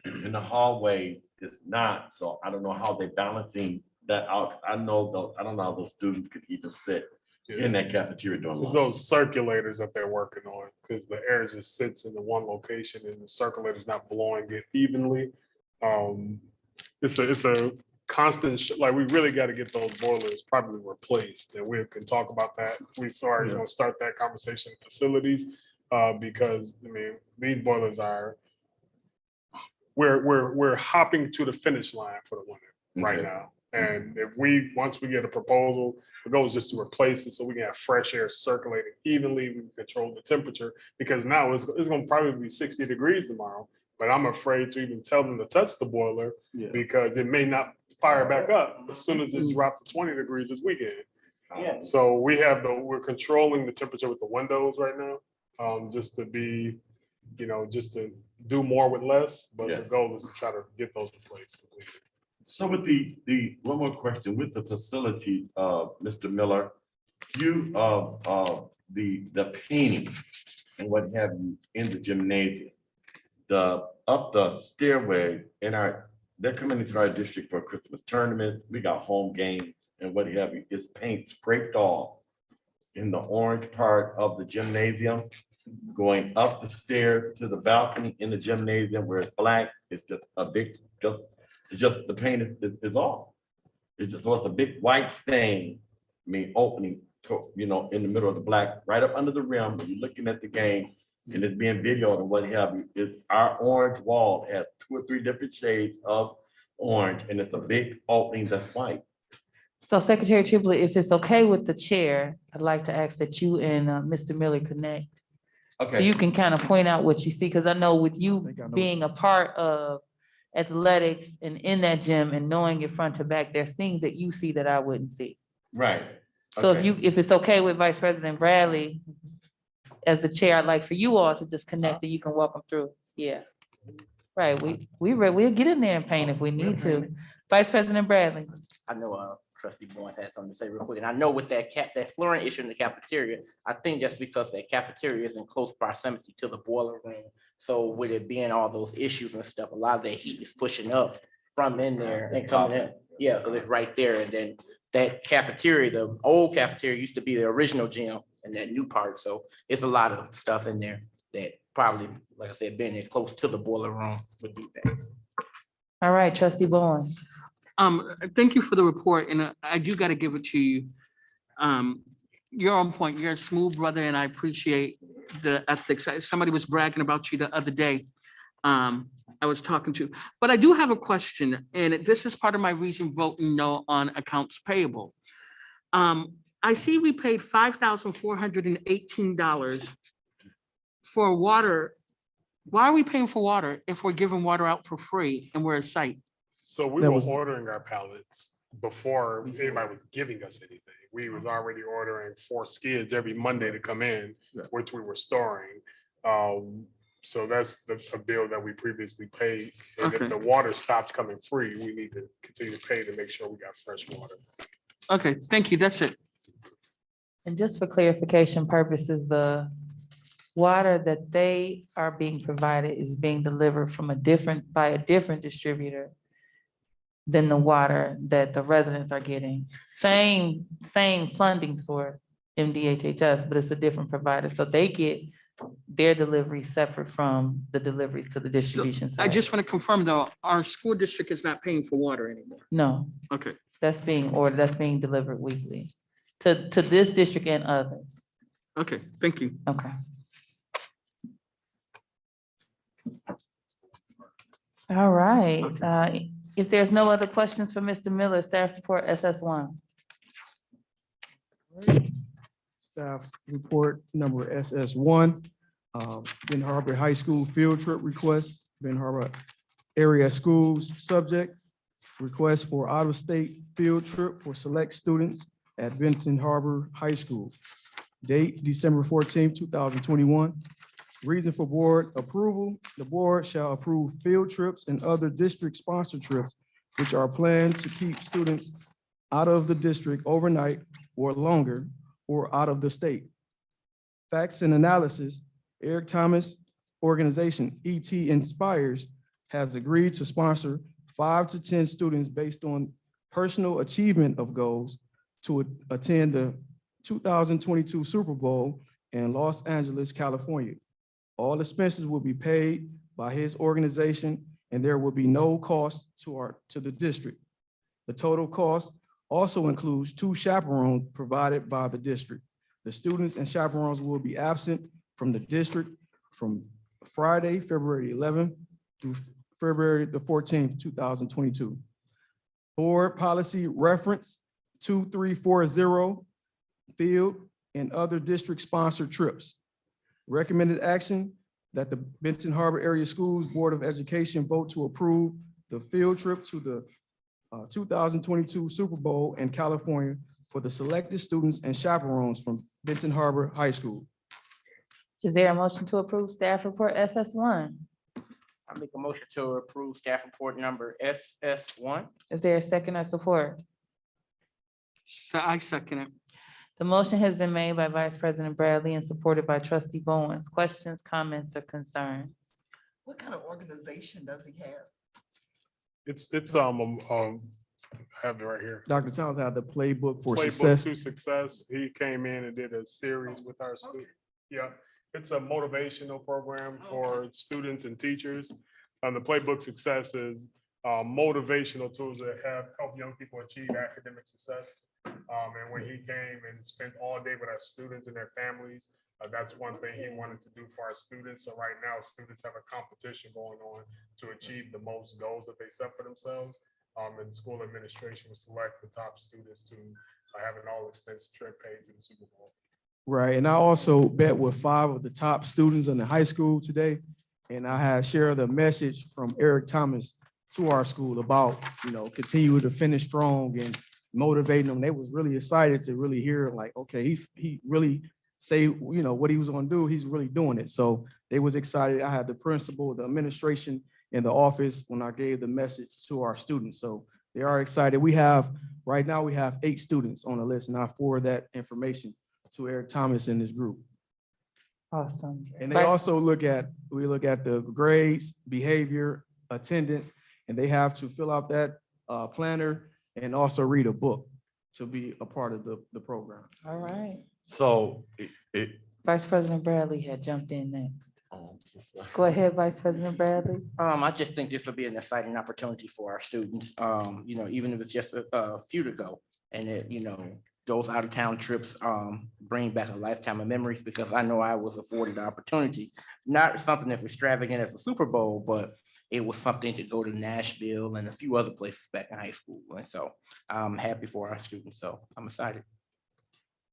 In the hallway, it's not. So I don't know how they're balancing that out. I don't know how those students could even sit in that cafeteria during It's lunch. those circulators that they're working on, because the air just sits in the one location and the circulator's not blowing it evenly. It's a constant, like, we really got to get those boilers probably replaced, and we can talk about that. We sorry, gonna start that conversation in facilities, because, I mean, these boilers are, we're hopping to the finish line for the winter right Okay. now. And if once we get a proposal, the goal is just to replace it so we can have fresh air circulating evenly, we can control the temperature, because now it's gonna probably be 60 degrees tomorrow, but I'm afraid to even tell them to touch the boiler because it may not fire back up as soon as it dropped to 20 degrees this weekend. Yeah. So we're controlling the temperature with the windows right now, just to be, just to do more with less, but the goal is to try to get those replaced completely. So with one more question, with the facility, Mr. Miller, you, the painting and what have you in the gymnasium, up the stairway they're coming into our district for a Christmas tournament. We got home games and what have you, it's paint scraped off in the orange part of the gymnasium, going up the stairs to the balcony in the gymnasium where it's black. It's just a big, the paint is off. It's just, so it's a big white stain, opening, in the middle of the black, right up under the rim, when you're looking at the game and it's being videoed and what have you. Our orange wall has 2 or 3 different shades of orange, and it's a big opening that's white. So Secretary Triplett, if it's okay with the chair, I'd like to ask that you and Mr. Miller connect. So Okay. you can kind of point out what you see, because I know with you think I know. being a part of athletics and in that gym and knowing your front to back, there's things that you see that I wouldn't see. Right. So Okay. if it's okay with Vice President Bradley, as the chair, I'd like for you all to just connect and you can walk them through. Yeah. Right, we'll get in there and paint if we need to. Vice President Bradley. I know trustee Bowen had something to say real quick, and I know with that that flooring issue in the cafeteria, I think that's because that cafeteria is in close proximity to the boiler room. So with it being all those issues and stuff, a lot of that heat is pushing up from in there and coming in. Yeah, so it's right there, and then that cafeteria, the old cafeteria used to be the original gym and that new part, so it's a lot of stuff in there that probably, like I said, being as close to the boiler room would do that. All right, trustee Bowen. Thank you for the report, and I do got to give it to you. You're on point. You're a smooth brother, and I appreciate the ethics. Somebody was bragging about you the other day. I was talking to, but I do have a question, and this is part of my reason voting no on accounts payable. I see we paid $5,418 for water. Why are we paying for water if we're giving water out for free and we're a site? So we were ordering our pallets before anybody was giving us anything. We was already ordering 4 skids every Monday to come in, which we were storing. So that's a bill that we previously paid. And if the water stops coming free, we need to continue to pay to make sure we got fresh water. Okay, thank you. That's it. And just for clarification purposes, the water that they are being provided is being delivered from by a different distributor than the water that the residents are getting. Same funding source, MDHHS, but it's a different provider. So they get their delivery separate from the deliveries to the distribution I side. just want to confirm though, our school district is not paying for water anymore. No, Okay. that's being ordered, that's being delivered weekly to this district and others. Okay, thank you. Okay. All right. If there's no other questions for Mr. Miller, staff report SS1. Staff report number SS1, Ben Harbor High School field trip request, Ben Harbor area schools subject, request for out-of-state field trip for select students at Benton Harbor High School. Date, December 14th, 2021. Reason for board approval, the board shall approve field trips and other district-sponsored trips which are planned to keep students out of the district overnight or longer or out of the state. Facts and analysis, Eric Thomas organization ET Inspires has agreed to sponsor 5 to 10 students based on personal achievement of goals to attend the 2022 Super Bowl in Los Angeles, California. All expenses will be paid by his organization and there will be no cost to the district. The total cost also includes 2 chaperones provided by the district. The students and chaperones will be absent from the district from Friday, February 11th through February the 14th, 2022. Board policy reference 2340, field and other district sponsored trips. Recommended action that the Benton Harbor Area Schools Board of Education vote to approve the field trip to the 2022 Super Bowl in California for the selected students and chaperones from Benton Harbor High School. Is there a motion to approve staff report SS1? I make a motion to approve staff report number SS1. Is there a second or support? So I second it. The motion has been made by Vice President Bradley and supported by trustee Bowens. Questions, comments, or concerns? What kind of organization does he have? It's I have it right here. Dr. Towns had the playbook for Playbook success. to Success. He came in and did a series with our students. Yeah, it's a motivational program for students and teachers. The Playbook Success is motivational tools that help young people achieve academic success. And when he came and spent all day with our students and their families, that's one thing he wanted to do for our students. So right now, students have a competition going on to achieve the most goals that they set for themselves. And school administration will select the top students to have an all expense trip paid to the Super Bowl. Right, and I also bet with 5 of the top students in the high school today. And I have shared the message from Eric Thomas to our school about, continue to finish strong and motivating them. They was really excited to really hear like, okay, he really say, what he was gonna do, he's really doing it. So they was excited. I had the principal, the administration, in the office when I gave the message to our students. So they are excited. Right now, we have 8 students on the list, and I forward that information to Eric Thomas and his group. Awesome. And they also we look at the grades, behavior, attendance, and they have to fill out that planner and also read a book to be a part of the program. All right. So Vice President Bradley had jumped in next. oh, Go ahead, Vice President Bradley. I just think this will be an exciting opportunity for our students, even if it's just a few to go. And those out of town trips, bring back a lifetime of memories, because I know I was afforded the opportunity, not something as extravagant as a Super Bowl, but it was something to go to Nashville and a few other places back in high school. And so I'm happy for our students. So I'm excited.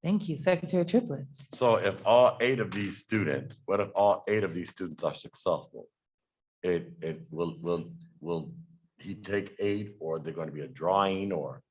Thank you, Secretary Triplett. So if all 8 of these students, what if all 8 of these students are successful? Will he take 8, or they're going to be a drawing, or?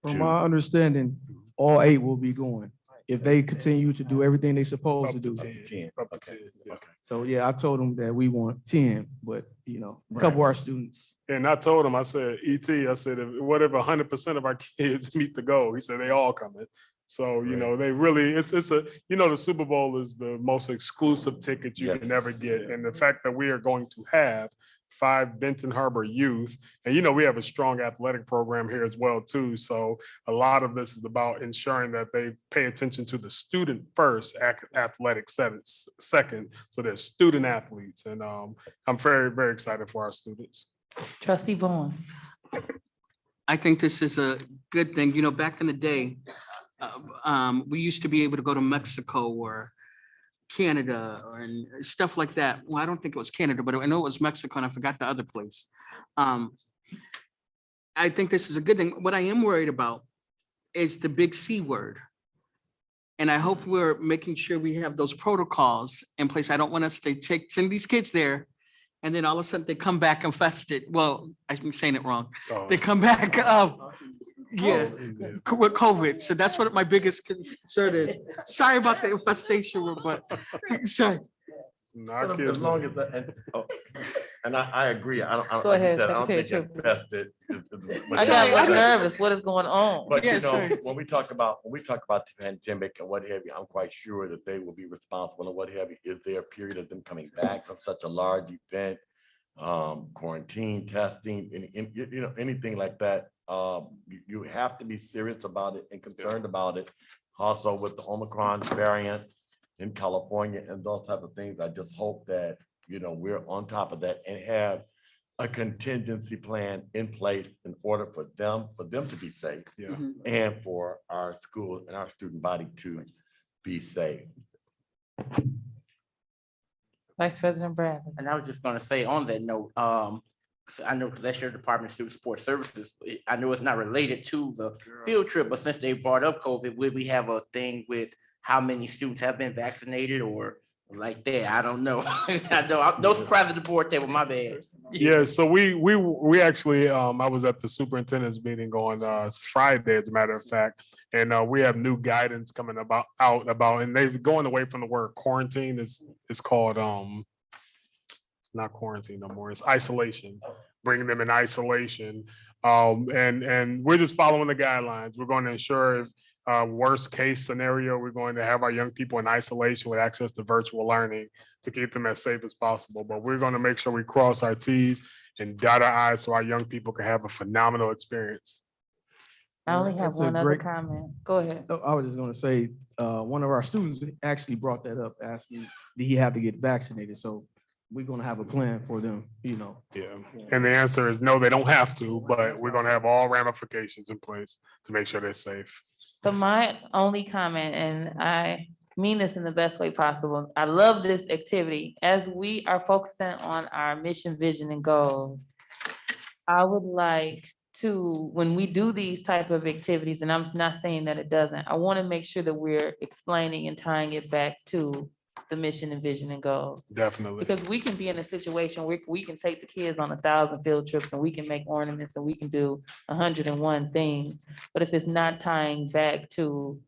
From my understanding, all 8 will be going if they continue to do everything they're supposed to do. Up to 10. Okay. Yeah. So yeah, I told them that we want 10, but a couple of our students. And I told him, I said, I said, what if 100% of our kids meet the goal? He said, they all coming. So, they really, it's the Super Bowl is the most exclusive ticket you can ever get. And the fact that we are going to have 5 Benton Harbor youth, and we have a strong athletic program here as well too. So a lot of this is about ensuring that they pay attention to the student first, athletic second. So they're student athletes. And I'm very, very excited for our students. Trustee Vaughn. I think this is a good thing. Back in the day, we used to be able to go to Mexico or Canada and stuff like that. Well, I don't think it was Canada, but I know it was Mexico, and I forgot the other place. I think this is a good thing. What I am worried about is the big C word. And I hope we're making sure we have those protocols in place. I don't want us to send these kids there, and then all of a sudden they come back infested. Well, I'm saying it wrong. They come back with COVID. So that's what my biggest concern is. Sorry about the infestation, but sorry. As long as, and I agree. I don't. Go like you ahead, said, I don't think Secretary infested. I got a little nervous. What is going on? But Yeah, sorry. when we talk about the pandemic and what have you, I'm quite sure that they will be responsible and what have you. Is there a period of them coming back from such a large event, quarantine, testing, anything like that? You have to be serious about it and concerned about it. Also with the Omicron variant in California and those type of things, I just hope that, we're on top of that and have a contingency plan in place in order for them to be safe. Yeah. And for our school and our student body to be safe. Vice President Bradley. And I was just gonna say on that note, so I know that's your Department of Student Support Services. I know it's not related to the field trip, but since they brought up COVID, would we have a thing with how many students have been vaccinated or like that? I don't know. I know, no surprise at the board table, my bad. Yeah, so we actually, I was at the superintendent's meeting on Friday, as a matter of fact, and we have new guidance coming out about, and they're going away from the word quarantine. It's called it's not quarantine no more. It's isolation, bringing them in isolation, and we're just following the guidelines. We're going to ensure if worst case scenario, we're going to have our young people in isolation with access to virtual learning to keep them as safe as possible. But we're going to make sure we cross our T's and dot our I's so our young people can have a phenomenal experience. I only have That's a one other great- comment. Go ahead. I was just gonna say, one of our students actually brought that up, asking, did he have to get vaccinated? So we're gonna have a plan for them, Yeah, and the answer is no, they don't have to, but we're gonna have all ramifications in place to make sure they're safe. So my only comment, and I mean this in the best way possible, I love this activity. As we are focusing on our mission, vision, and goals, I would like to, when we do these type of activities, and I'm not saying that it doesn't, I want to make sure that we're explaining and tying it back to the mission and vision and goals. Definitely. Because we can be in a situation where we can take the kids on 1,000 field trips and we can make ornaments and we can do 101 things. But if it's not tying back to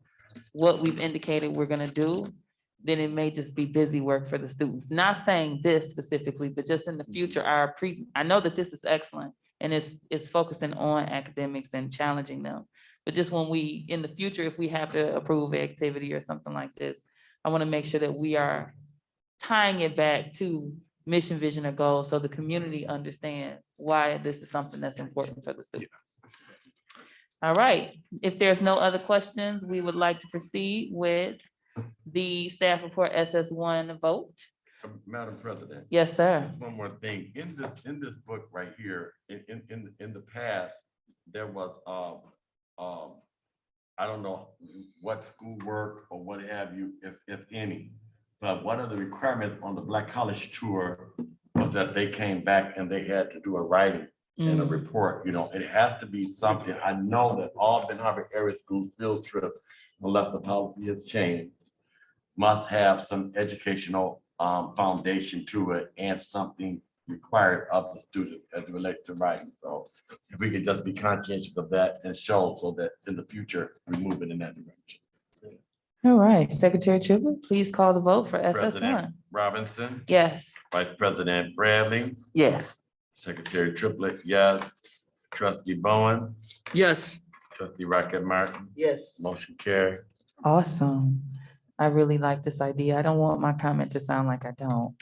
what we've indicated we're gonna do, then it may just be busy work for the students. Not saying this specifically, but just in the future, I know that this is excellent and it's focusing on academics and challenging them. But just when we, in the future, if we have to approve an activity or something like this, I want to make sure that we are tying it back to mission, vision, or goal, so the community understands why this is something that's important for the students. All right, if there's no other questions, we would like to proceed with the staff report SS1 vote. Madam President. Yes, sir. One more thing, in this book right here, in the past, there was, I don't know what schoolwork or what have you, if any. But one of the requirements on the Black College tour was that they came back and they had to do a writing and a report. You know, it has to be something. I know that all Ben Harbor area schools field trip, unless the policy has changed, must have some educational foundation to it and something required of the student as it relates to writing. So if we could just be conscientious of that and show so that in the future, we move it in that direction. All right, Secretary Triplett, please call the vote for SS1. President Robinson. Yes. Vice President Bradley. Yes. Secretary Triplett, yes. Trustee Bowen. Yes. Trustee Rocket Martin. Yes. Motion carried. Awesome. I really like this idea. I don't want my comment to sound like I don't.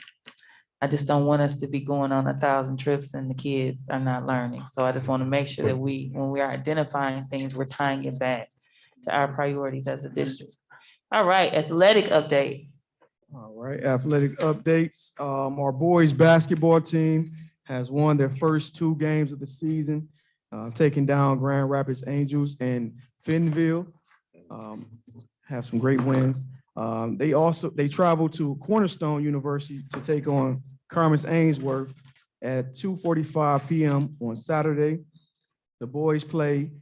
I just don't want us to be going on 1,000 trips and the kids are not learning. So I just want to make sure that when we are identifying things, we're tying it back to our priorities as a district. All right, athletic update. All right, athletic updates. Our boys basketball team has won their first 2 games of the season, taking down Grand Rapids Angels and Fentonville. Have some great wins. They traveled to Cornerstone University to take on Carmen's Ainsworth at 2:45 p.m. on Saturday. The boys play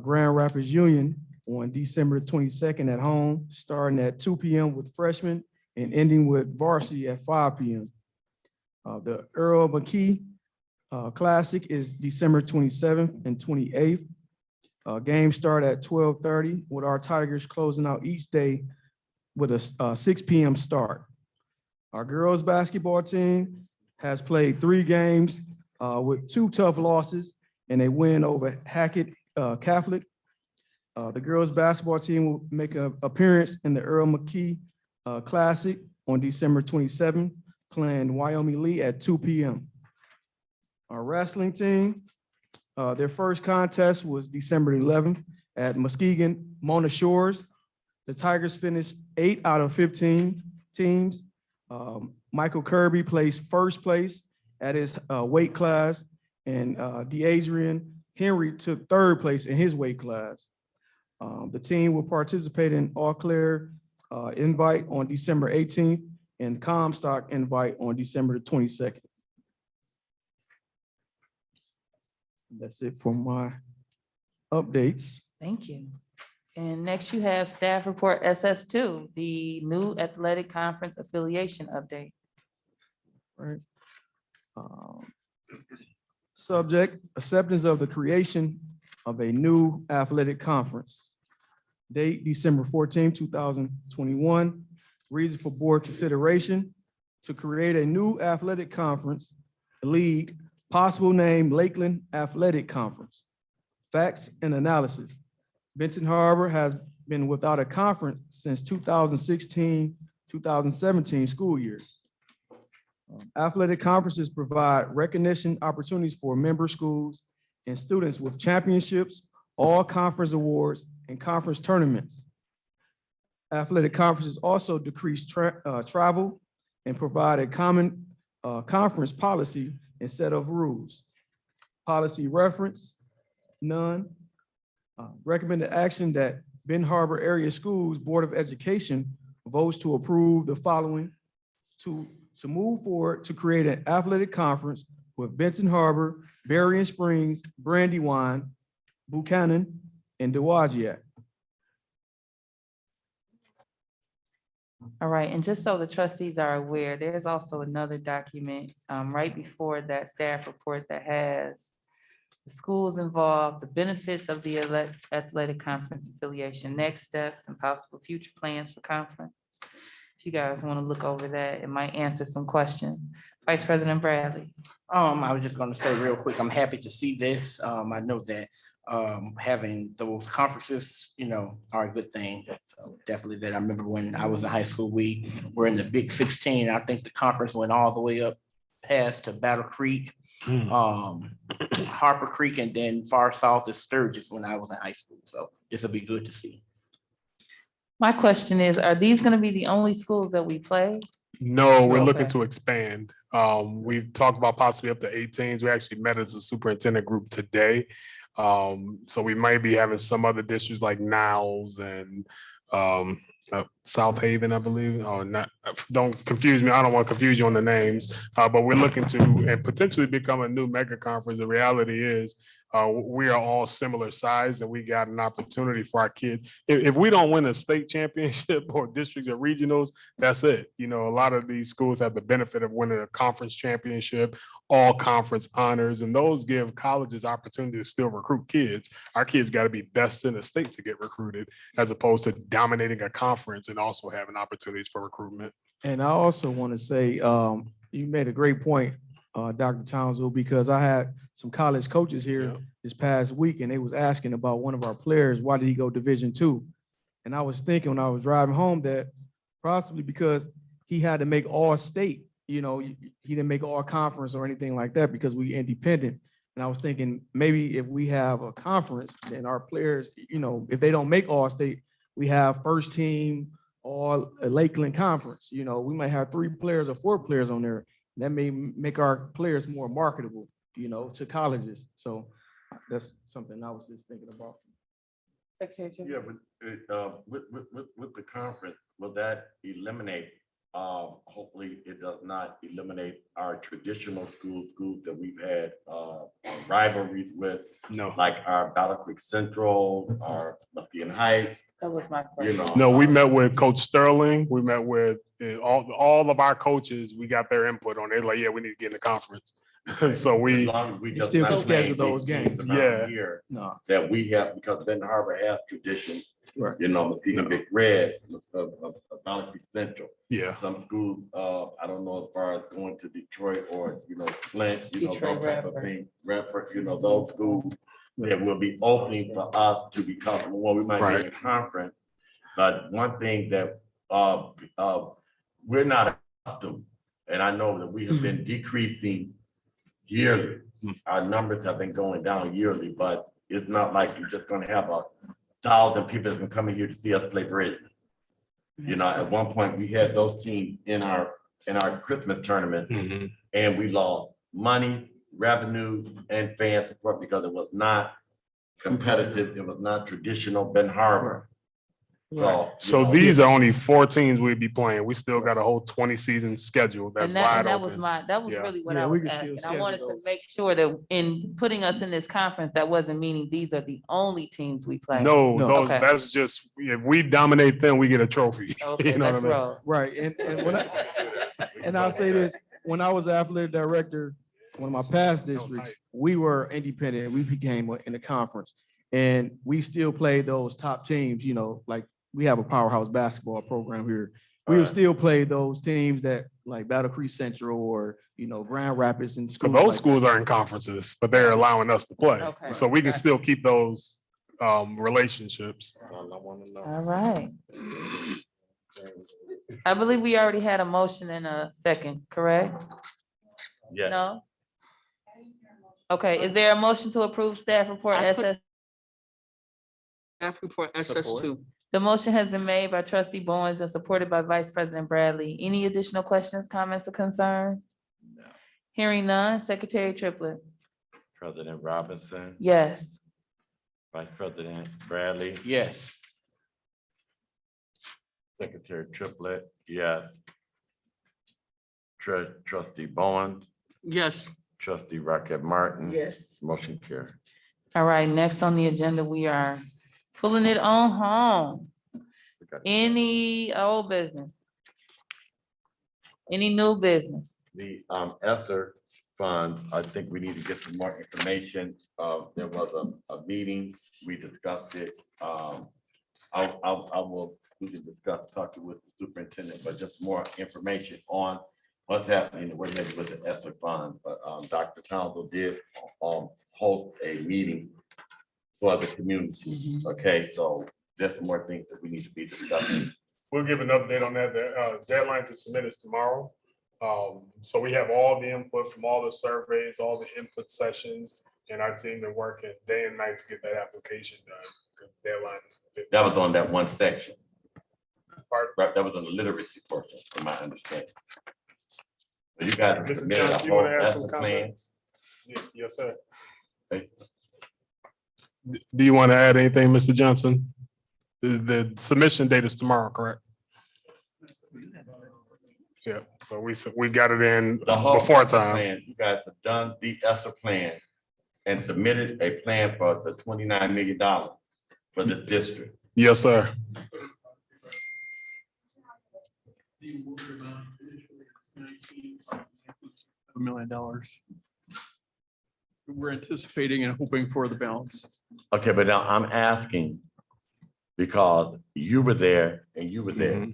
Grand Rapids Union on December 22nd at home, starting at 2 p.m. with freshmen and ending with varsity at 5 p.m. The Earl McKee Classic is December 27th and 28th. Games start at 12:30 with our Tigers closing out each day with a 6 p.m. start. Our girls basketball team has played 3 games with 2 tough losses and a win over Hackett Catholic. The girls basketball team will make an appearance in the Earl McKee Classic on December 27th, playing Wyoming Lee at 2 p.m. Our wrestling team, their first contest was December 11th at Muskegon Mona Shores. The Tigers finished 8 out of 15 teams. Michael Kirby placed first place at his weight class, and DeAdrian Henry took 3rd place in his weight class. The team will participate in Eau Claire invite on December 18th and Comstock invite on December 22nd. That's it for my updates. Thank you. And next you have staff report SS2, the new athletic conference affiliation update. Right. Subject, acceptance of the creation of a new athletic conference. Date, December 14, 2021. Reason for board consideration, to create a new athletic conference, league, possible name Lakeland Athletic Conference. Facts and analysis. Benton Harbor has been without a conference since 2016, 2017 school year. Athletic conferences provide recognition opportunities for member schools and students with championships, all conference awards, and conference tournaments. Athletic conferences also decrease travel and provide a common conference policy and set of rules. Policy reference, none. Recommended action that Ben Harbor Area Schools Board of Education votes to approve the following: to move forward to create an athletic conference with Benton Harbor, Berrien Springs, Brandywine, Buchanan, and Dowagiac. All right, and just so the trustees are aware, there's also another document right before that staff report that has the schools involved, the benefits of the athletic conference affiliation, next steps and possible future plans for conference. If you guys want to look over that, it might answer some questions. Vice President Bradley. I was just gonna say real quick, I'm happy to see this. I know that having those conferences, are a good thing. So definitely that. I remember when I was in high school, we were in the Big 16. I think the conference went all the way up past to Battle Creek, Harper Creek, and then far south is Sturgis when I was in high school. So this will be good to see. My question is, are these gonna be the only schools that we play? No, we're looking Okay. to expand. We've talked about possibly up to 8 teams. We actually met as a superintendent group today. So we might be having some other districts like Niles and South Haven, I believe. Oh, not, don't confuse me. I don't want to confuse you on the names. But we're looking to and potentially become a new mega conference. The reality is we are all similar size and we got an opportunity for our kids. If we don't win a state championship or districts or regionals, that's it. A lot of these schools have the benefit of winning a conference championship, all conference honors, and those give colleges opportunity to still recruit kids. Our kids got to be best in the state to get recruited, as opposed to dominating a conference and also having opportunities for recruitment. And I also want to say, you made a great point, Dr. Townsend, because I had some college coaches here this past week, and they was asking about one of our players, why did he go Division II? And I was thinking when I was driving home that possibly because he had to make all state, he didn't make all conference or anything like that because we independent. And I was thinking maybe if we have a conference, then our players, if they don't make all state, we have first team or a Lakeland conference. We might have 3 players or 4 players on there. That may make our players more marketable, to colleges. So that's something I was just thinking about. Yeah, but with the conference, will that eliminate, hopefully it does not eliminate our traditional schools that we've had rivalries with? No. Like our Battle Creek Central, our Muskegon Heights. That was my question. No, we met with Coach Sterling. We met with all of our coaches. We got their input on it. They're like, yeah, we need to get in the conference. So As we long as we just still not can schedule name those these teams games. around Yeah. here No. that we have, because Benton Harbor has tradition. Right. Muskegon Big Red, Battle Creek Central. Yeah. Some schools, I don't know as far as going to Detroit or, Flint, those Detroit, type of Radford. things. Radford, those schools that will be opening for us to become, well, we might be in a conference. But one thing that we're not accustomed, and I know that we have been decreasing yearly. Our numbers have been going down yearly, but it's not like you're just gonna have 1,000 people that's gonna come in here to see us play bridge. At one point, we had those teams in our Christmas tournament, and we lost money, revenue, and fan support because it was not competitive. It was not traditional Benton Harbor. So these are only 4 teams we'd be playing. We still got a whole 20 season schedule that's And wide that was open. really what Yeah, I we was can still asking. I schedule wanted to those. make sure that in putting us in this conference, that wasn't meaning these are the only teams we play. No, No. those, Okay. that's just, if we dominate them, we get a trophy. Okay, You know what I let's mean? roll. Right, and I'll say this, when I was athletic director, one of my past districts, we were independent, we became in the conference. And we still played those top teams, like we have a powerhouse basketball program here. We would still play those teams that like Battle Creek Central or, Grand Rapids and Because schools. those like schools are in conferences, but they're allowing us to play. Okay. So we can Gotcha. still keep those relationships. All right. I believe we already had a motion in a second, correct? Yeah. No? Okay, is there a motion to approve staff report I put- SS? Staff report SS2. The motion has been made by trustee Bowens and supported by Vice President Bradley. Any additional questions, comments, or concerns? Hearing none, Secretary Triplett. President Robinson, Yes. Vice President Bradley, Yes. Secretary Triplett, yes. Trustee Bowens, Yes. Trustee Rocket Martin. Yes. Motion carried. All right, next on the agenda, we are pulling it on home. Any old business? Any new business? The ESSER funds, I think we need to get some more information. There was a meeting, we discussed it. I will we can discuss, talk with the superintendent, but just more information on what's happening, we're headed with the ESSER fund. But Dr. Townsend did host a meeting for the community. Okay, so there's some more things that we need to be discussing. We'll give an update on that. The deadline to submit is tomorrow. So we have all the input from all the surveys, all the input sessions, and our team been working day and night to get that application done. Because deadline is the 15th. That was on that one section. Pardon? Right, that was on the literacy portion, from my understanding. But you guys have Mr. submitted Johnson, a you whole want to add some ESSER plan. comments? Yes, sir. Okay. Do you want to add anything, Mr. Johnson? The submission date is tomorrow, correct? Yeah, so we got it in The whole before ESSER time. plan, you guys have done the ESSER plan and submitted a plan for the $29 million for this district. Yes, sir. The award amount initially is $19 million. We're anticipating and hoping for the balance. Okay, but now I'm asking because you were there and you were there.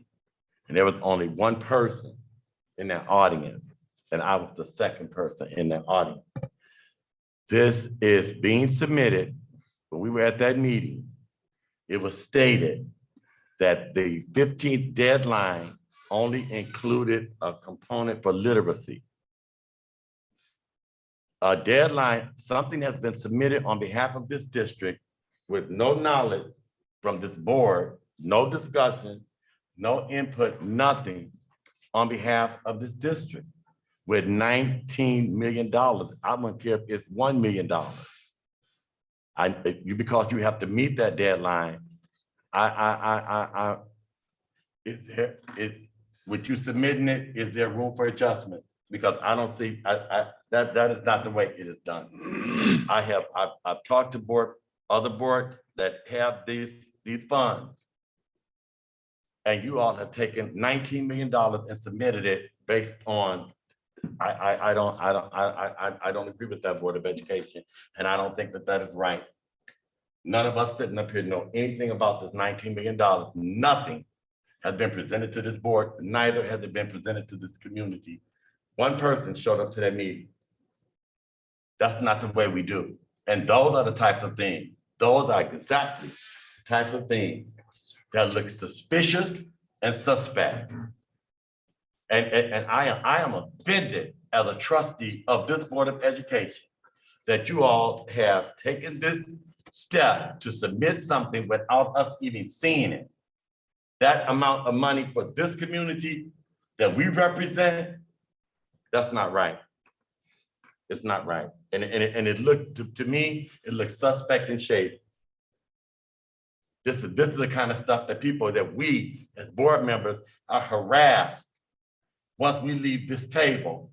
And there was only one person in that audience, and I was the second person in that audience. This is being submitted. When we were at that meeting, it was stated that the 15th deadline only included a component for literacy. A deadline, something has been submitted on behalf of this district with no knowledge from this board, no discussion, no input, nothing on behalf of this district with $19 million. I wouldn't care if it's $1 million. Because you have to meet that deadline. With you submitting it, is there room for adjustment? Because I don't see, that is not the way it is done. I've talked to other boards that have these funds. And you all have taken $19 million and submitted it based on, I don't agree with that Board of Education. And I don't think that is right. None of us sitting up here know anything about this $19 million. Nothing has been presented to this board, neither has it been presented to this community. One person showed up to that meeting. That's not the way we do. And those are the types of things, those are exactly the type of things that look suspicious and suspect. And I am offended as a trustee of this Board of Education that you all have taken this step to submit something without us even seeing it. That amount of money for this community that we represent, that's not right. It's not right. And it looked, to me, it looks suspect and shady. This is the kind of stuff that we as board members are harassed once we leave this table,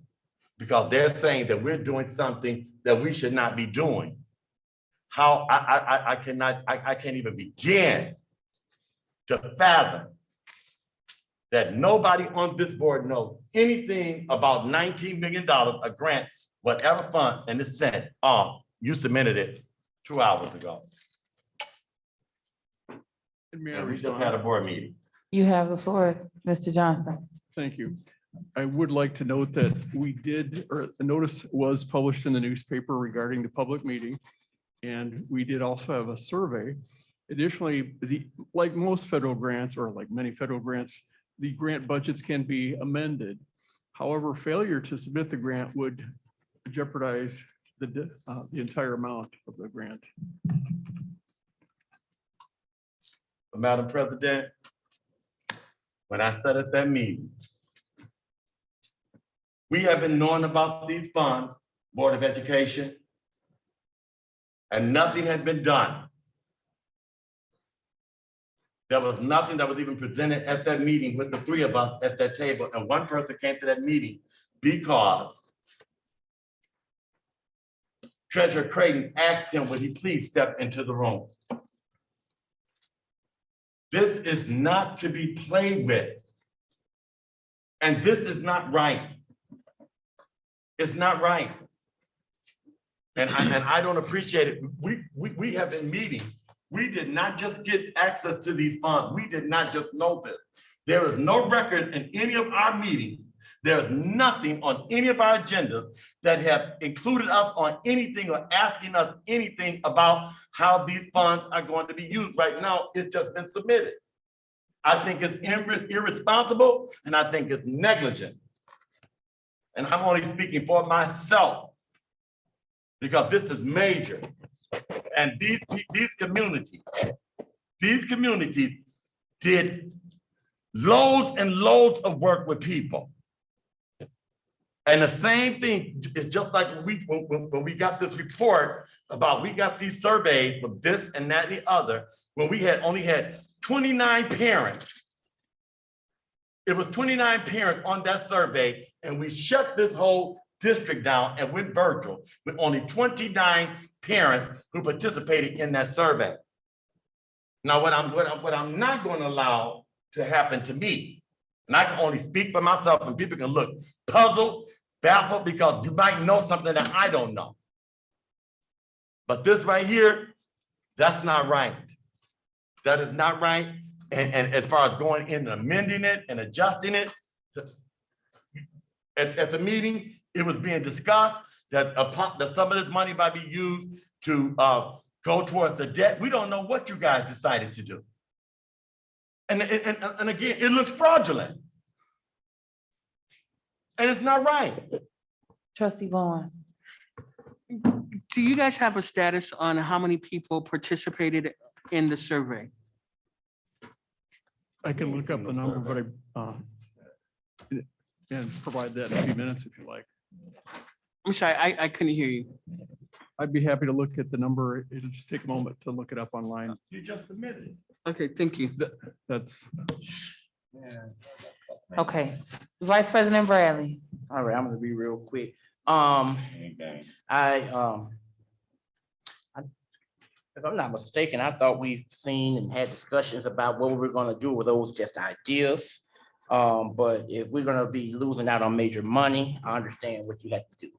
because they're saying that we're doing something that we should not be doing. How I can't even begin to fathom that nobody on this board knows anything about $19 million, a grant, whatever fund, and it's sent. You submitted it 2 hours ago. And we just had a board meeting. You have the floor, Mr. Johnson. Thank you. I would like to note that a notice was published in the newspaper regarding the public meeting. And we did also have a survey. Additionally, like most federal grants, or like many federal grants, the grant budgets can be amended. However, failure to submit the grant would jeopardize the entire amount of the grant. Madam President, when I sat at that meeting, we have been knowing about these funds, Board of Education, and nothing had been done. There was nothing that was even presented at that meeting with the three of us at that table, and one person came to that meeting because Treasurer Creighton asked him, would he please step into the room? This is not to be played with. And this is not right. It's not right. And I don't appreciate it. We have been meeting We did not just get access to these funds. We did not just know this. There is no record in any of our meetings. There is nothing on any of our agendas that have included us on anything or asking us anything about how these funds are going to be used. Right now, it's just been submitted. I think it's irresponsible and I think it's negligent. And I'm only speaking for myself because this is major. And these communities did loads and loads of work with people. And the same thing is just like when we got this report about, we got these surveys of this and that and the other, when we only had 29 parents. It was 29 parents on that survey, and we shut this whole district down and went virtual with only 29 parents who participated in that survey. Now, what I'm not going to allow to happen to me, and I can only speak for myself, and people can look puzzled, baffled, because you might know something that I don't know. But this right here, that's not right. That is not right. And as far as going in and amending it and adjusting it, at the meeting, it was being discussed that some of this money might be used to go towards the debt. We don't know what you guys decided to do. And again, it looks fraudulent. And it's not right. Trustee Vaughn. Do you guys have a status on how many people participated in the survey? I can look up the number, but and provide that in a few minutes if you like. I'm sorry, I couldn't hear you. I'd be happy to look at the number. It'll just take a moment to look it up online. You just submitted it. Okay, thank you. That's. Okay, Vice President Bradley. All right, I'm gonna be real quick. If I'm not mistaken, I thought we've seen and had discussions about what we're gonna do with those just ideas. But if we're gonna be losing out on major money, I understand what you have to do.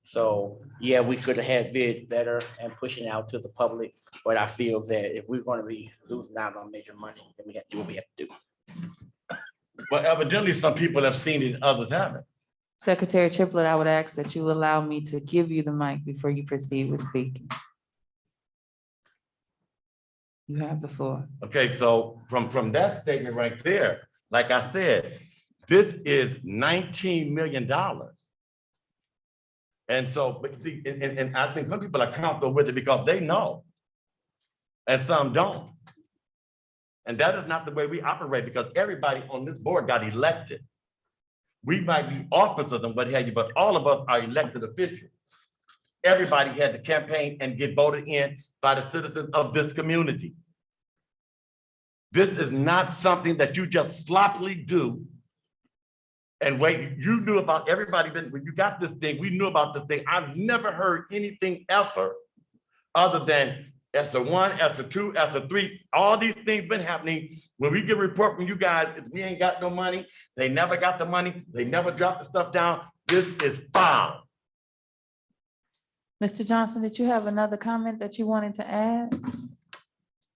So, yeah, we could have had bid better and pushing out to the public, but I feel that if we're gonna be losing out on major money, then we have to do what we have to do. Well, evidently, some people have seen it, others haven't. Secretary Triplett, I would ask that you allow me to give you the mic before you proceed with speaking. You have the floor. Okay, so from that statement right there, like I said, this is $19 million. And so, but see, and I think some people are comfortable with it because they know, and some don't. And that is not the way we operate, because everybody on this board got elected. We might be officers and what have you, but all of us are elected officials. Everybody had to campaign and get voted in by the citizens of this community. This is not something that you just sloppily do and wait. You knew about everybody, when you got this thing, we knew about this thing. I've never heard anything else other than ESSER 1, ESSER 2, ESSER 3, all these things been happening. When we get a report from you guys, if we ain't got no money, they never got the money, they never dropped the stuff down. This is foul. Mr. Johnson, did you have another comment that you wanted to add?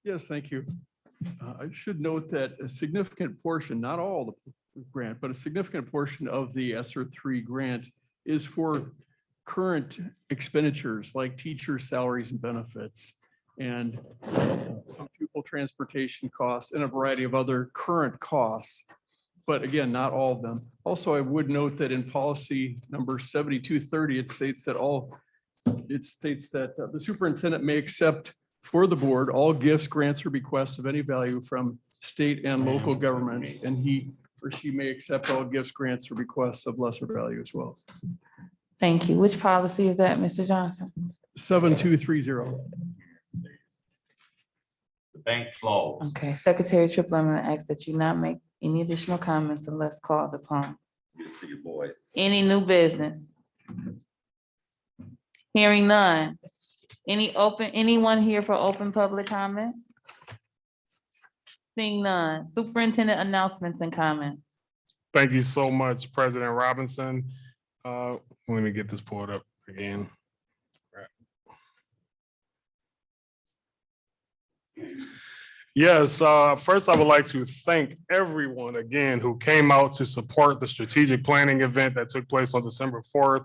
Yes, thank you. I should note that a significant portion, not all the grant, but a significant portion of the ESSER 3 grant is for current expenditures like teacher salaries and benefits, and some pupil transportation costs and a variety of other current costs. But again, not all of them. Also, I would note that in policy number 7230, it states that the superintendent may accept for the board all gifts, grants, or bequests of any value from state and local governments, and he or she may accept all gifts, grants, or bequests of lesser value as well. Thank you. Which policy is that, Mr. Johnson? 7230. The bank closed. Okay, Secretary Triplett, I'm going to ask that you not make any additional comments unless called upon. Get it to your boys. Any new business? Hearing none. Anyone here for open public comment? Seeing none. Superintendent announcements and comments. Thank you so much, President Robinson. Let me get this pulled up again. Yes, first I would like to thank everyone again who came out to support the strategic planning event that took place on December 4th.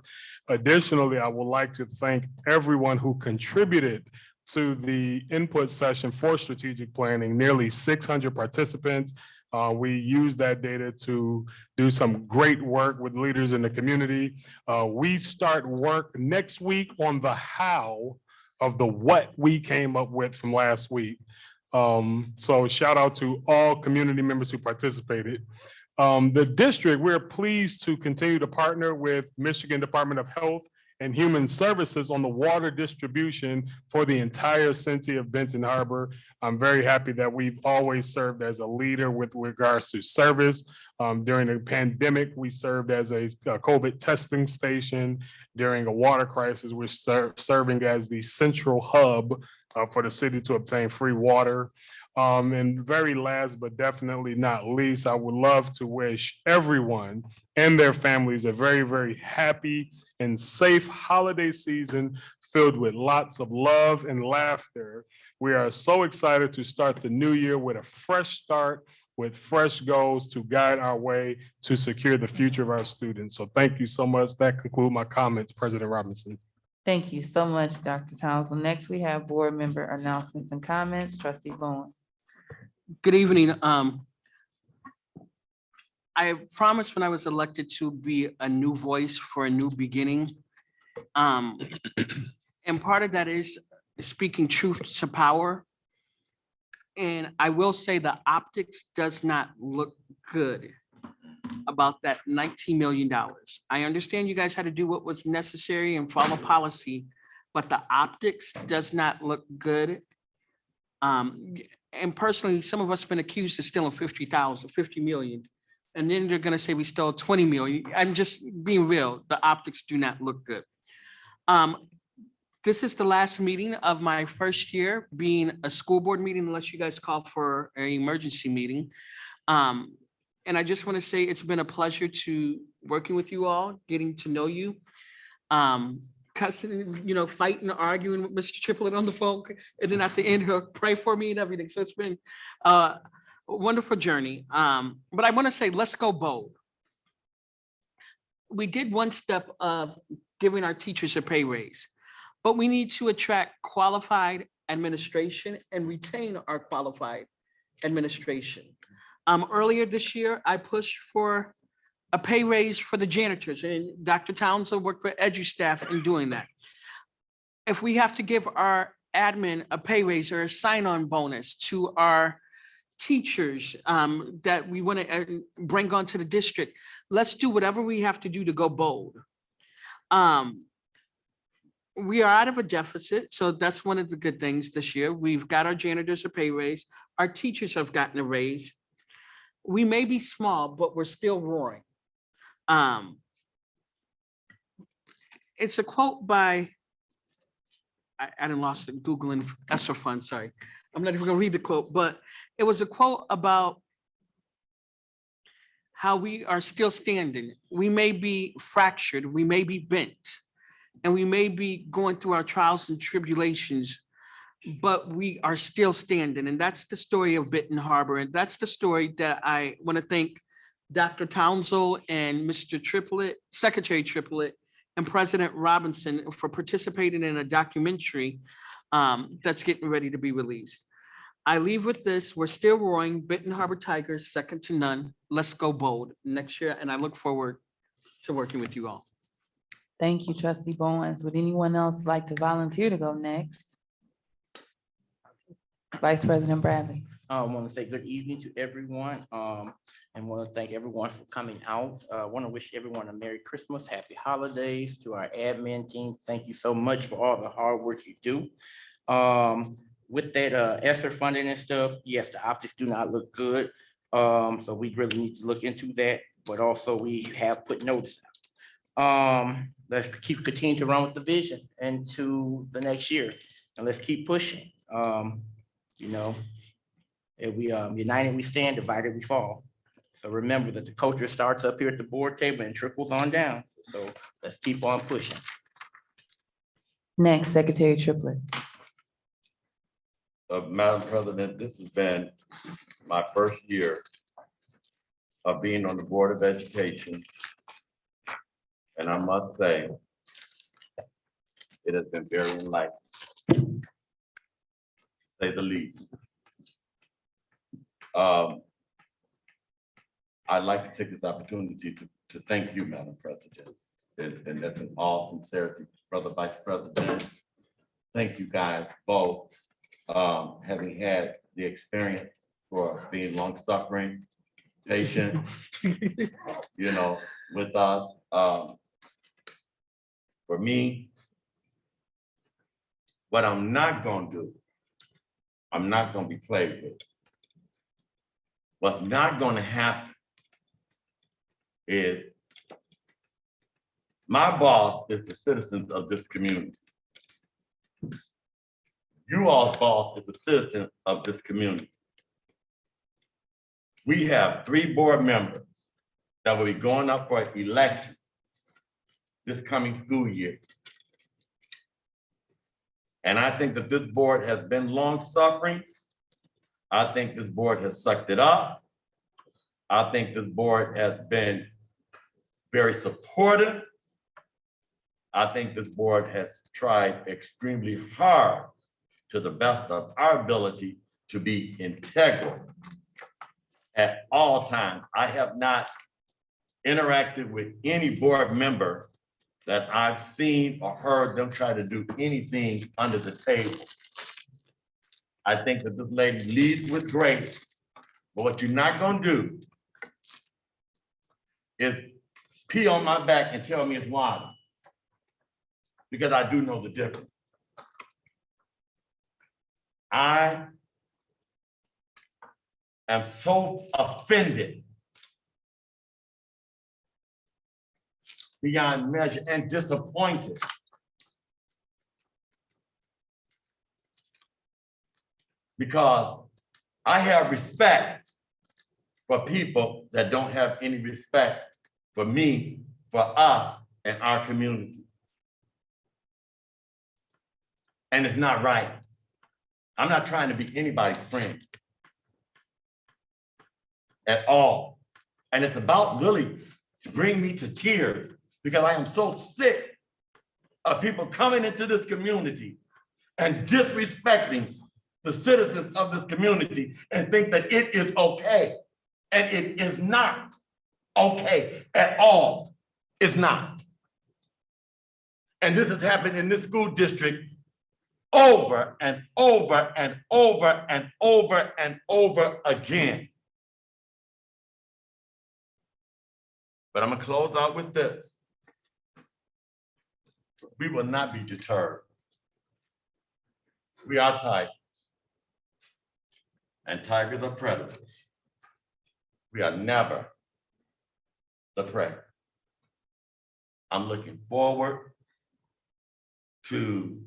Additionally, I would like to thank everyone who contributed to the input session for strategic planning, nearly 600 participants. We used that data to do some great work with leaders in the community. We start work next week on the how of the what we came up with from last week. So shout out to all community members who participated. The district, we're pleased to continue to partner with Michigan Department of Health and Human Services on the water distribution for the entire city of Benton Harbor. I'm very happy that we've always served as a leader with regards to service. During the pandemic, we served as a COVID testing station. During a water crisis, we're serving as the central hub for the city to obtain free water. And very last, but definitely not least, I would love to wish everyone and their families a very, very happy and safe holiday season filled with lots of love and laughter. We are so excited to start the new year with a fresh start, with fresh goals to guide our way to secure the future of our students. So thank you so much. That concludes my comments, President Robinson. Thank you so much, Dr. Townsend. Next, we have board member announcements and comments. Trustee Bowen. Good evening. I promised when I was elected to be a new voice for a new beginning. And part of that is speaking truth to power. And I will say the optics does not look good about that $19 million. I understand you guys had to do what was necessary and follow policy, but the optics does not look good. And personally, some of us have been accused of stealing 50 million. And then they're gonna say we stole 20 million. I'm just being real. The optics do not look good. This is the last meeting of my first year being a school board meeting, unless you guys call for an emergency meeting. And I just want to say it's been a pleasure to working with you all, getting to know you. Cussing, fighting, arguing with Mr. Triplett on the phone, and then at the end, he'll pray for me and everything. So it's been a wonderful journey. But I want to say, let's go bold. We did one step of giving our teachers a pay raise, but we need to attract qualified administration and retain our qualified administration. Earlier this year, I pushed for a pay raise for the janitors, and Dr. Townsend worked with edu staff in doing that. If we have to give our admin a pay raise or a sign-on bonus to our teachers that we want to bring onto the district, let's do whatever we have to do to go bold. We are out of a deficit, so that's one of the good things this year. We've got our janitors a pay raise. Our teachers have gotten a raise. We may be small, but we're still roaring. It's a quote by, I didn't lost it, Googling ESSER fund, sorry. I'm not even gonna read the quote, but it was a quote about how we are still standing. We may be fractured, we may be bent, and we may be going through our trials and tribulations, but we are still standing. And that's the story of Benton Harbor. And that's the story that I want to thank Dr. Townsend and Mr. Triplett, Secretary Triplett, and President Robinson for participating in a documentary that's getting ready to be released. I leave with this: we're still roaring. Benton Harbor Tigers, second to none. Let's go bold next year. And I look forward to working with you all. Thank you, Trustee Bowens. Would anyone else like to volunteer to go next? Vice President Bradley. I want to say good evening to everyone, and want to thank everyone for coming out. I want to wish everyone a Merry Christmas, Happy Holidays. To our admin team, thank you so much for all the hard work you do. With that ESSER funding and stuff, yes, the optics do not look good. So we really need to look into that, but also we have put notice out. Let's continue to run with the vision into the next year, and let's keep pushing. If we united we stand, divided we fall. So remember that the culture starts up here at the board table and trickles on down. So let's keep on pushing. Next, Secretary Triplett. Madam President, this has been my first year of being on the Board of Education. And I must say, it has been very enlightening, to say the least. I'd like to take this opportunity to thank you, Madam President. And that's in all sincerity, Brother Vice President. Thank you guys both, having had the experience for being long-suffering, patient, you know, with us. For me, what I'm not gonna do, I'm not gonna be played with. What's not gonna happen is my boss is the citizens of this community. You all's boss is the citizen of this community. We have 3 board members that will be going up for election this coming school year. And I think that this board has been long-suffering. I think this board has sucked it up. I think this board has been very supportive. I think this board has tried extremely hard to the best of our ability to be integral at all times. I have not interacted with any board member that I've seen or heard them try to do anything under the table. I think that this lady leads with grace, but what you're not gonna do is pee on my back and tell me it's water, because I do know the difference. I am so offended beyond measure and disappointed because I have respect for people that don't have any respect for me, for us, and our community. And it's not right. I'm not trying to be anybody's friend at all. And it's about really to bring me to tears because I am so sick of people coming into this community and disrespecting the citizens of this community and think that it is okay. And it is not okay at all. It's not. And this has happened in this school district over and over and over and over and over again. But I'm gonna close out with this. We will not be deterred. We are tigers. And tigers are predators. We are never the prey. I'm looking forward to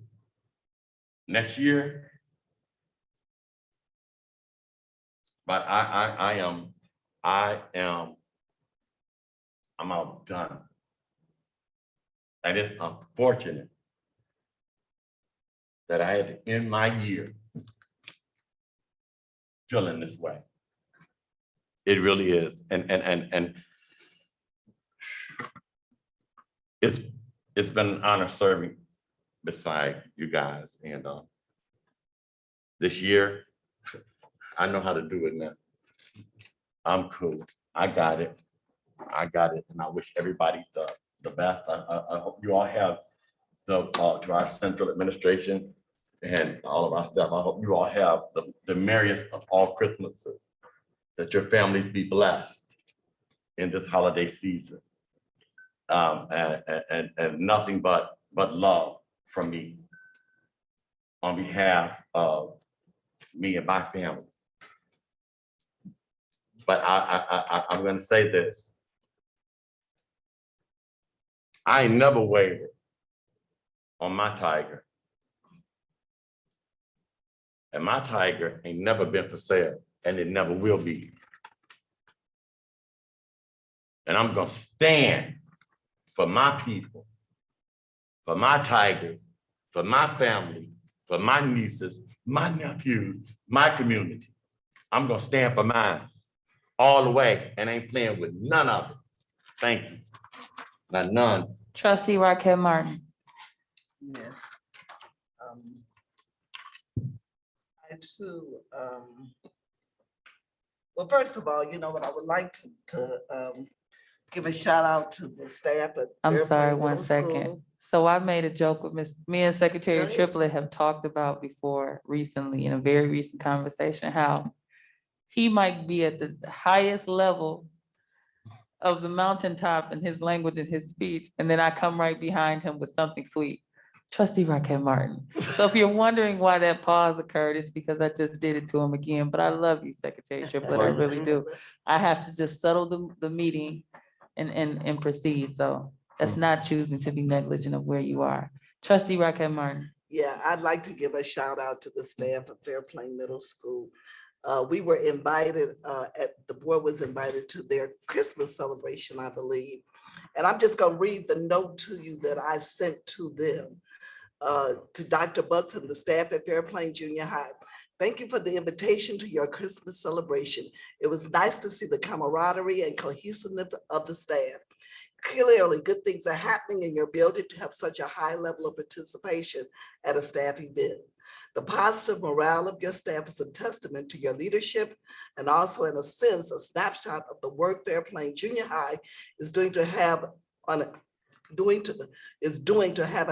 next year. But I'm outdone. And it's unfortunate that I had to end my year feeling this way. It really is. And it's been an honor serving beside you guys. And this year, I know how to do it now. I'm cool. I got it. And I wish everybody the best. I hope you all have to our central administration and all of our staff. I hope you all have the merriest of all Christmases, that your families be blessed in this holiday season. And nothing but love from me on behalf of me and my family. But I'm gonna say this. I ain't never wavered on my tiger. And my tiger ain't never been for sale, and it never will be. And I'm gonna stand for my people, for my tigers, for my family, for my nieces, my nephews, my community. I'm gonna stand for mine all the way and ain't playing with none of it. Thank you. Not none. Trustee Raquel Martin. Yes. I too, well, first of all, you know what, I would like to give a shout out to the staff at. I'm Fairfield sorry, Middle one second. School. So I made a joke with me and Secretary Go ahead. Triplett have talked about before recently in a very recent conversation, how he might be at the highest level of the mountaintop in his language and his speech, and then I come right behind him with something sweet. Trustee Raquel Martin. So if you're wondering why that pause occurred, it's because I just did it to him again, but I love you, Secretary Triplett, I really do. I have to just settle the meeting and proceed, so that's not choosing to be negligent of where you are. Trustee Raquel Martin. Yeah, I'd like to give a shout out to the staff of Fairplain Middle School. We were invited, the board was invited to their Christmas celebration, I believe. And I'm just gonna read the note to you that I sent to them, to Dr. Butts and the staff at Fairplain Junior High. Thank you for the invitation to your Christmas celebration. It was nice to see the camaraderie and cohesiveness of the staff. Clearly, good things are happening in your building to have such a high level of participation at a staff event. The positive morale of your staff is a testament to your leadership and also, in a sense, a snapshot of the work Fairplain Junior High is doing to have an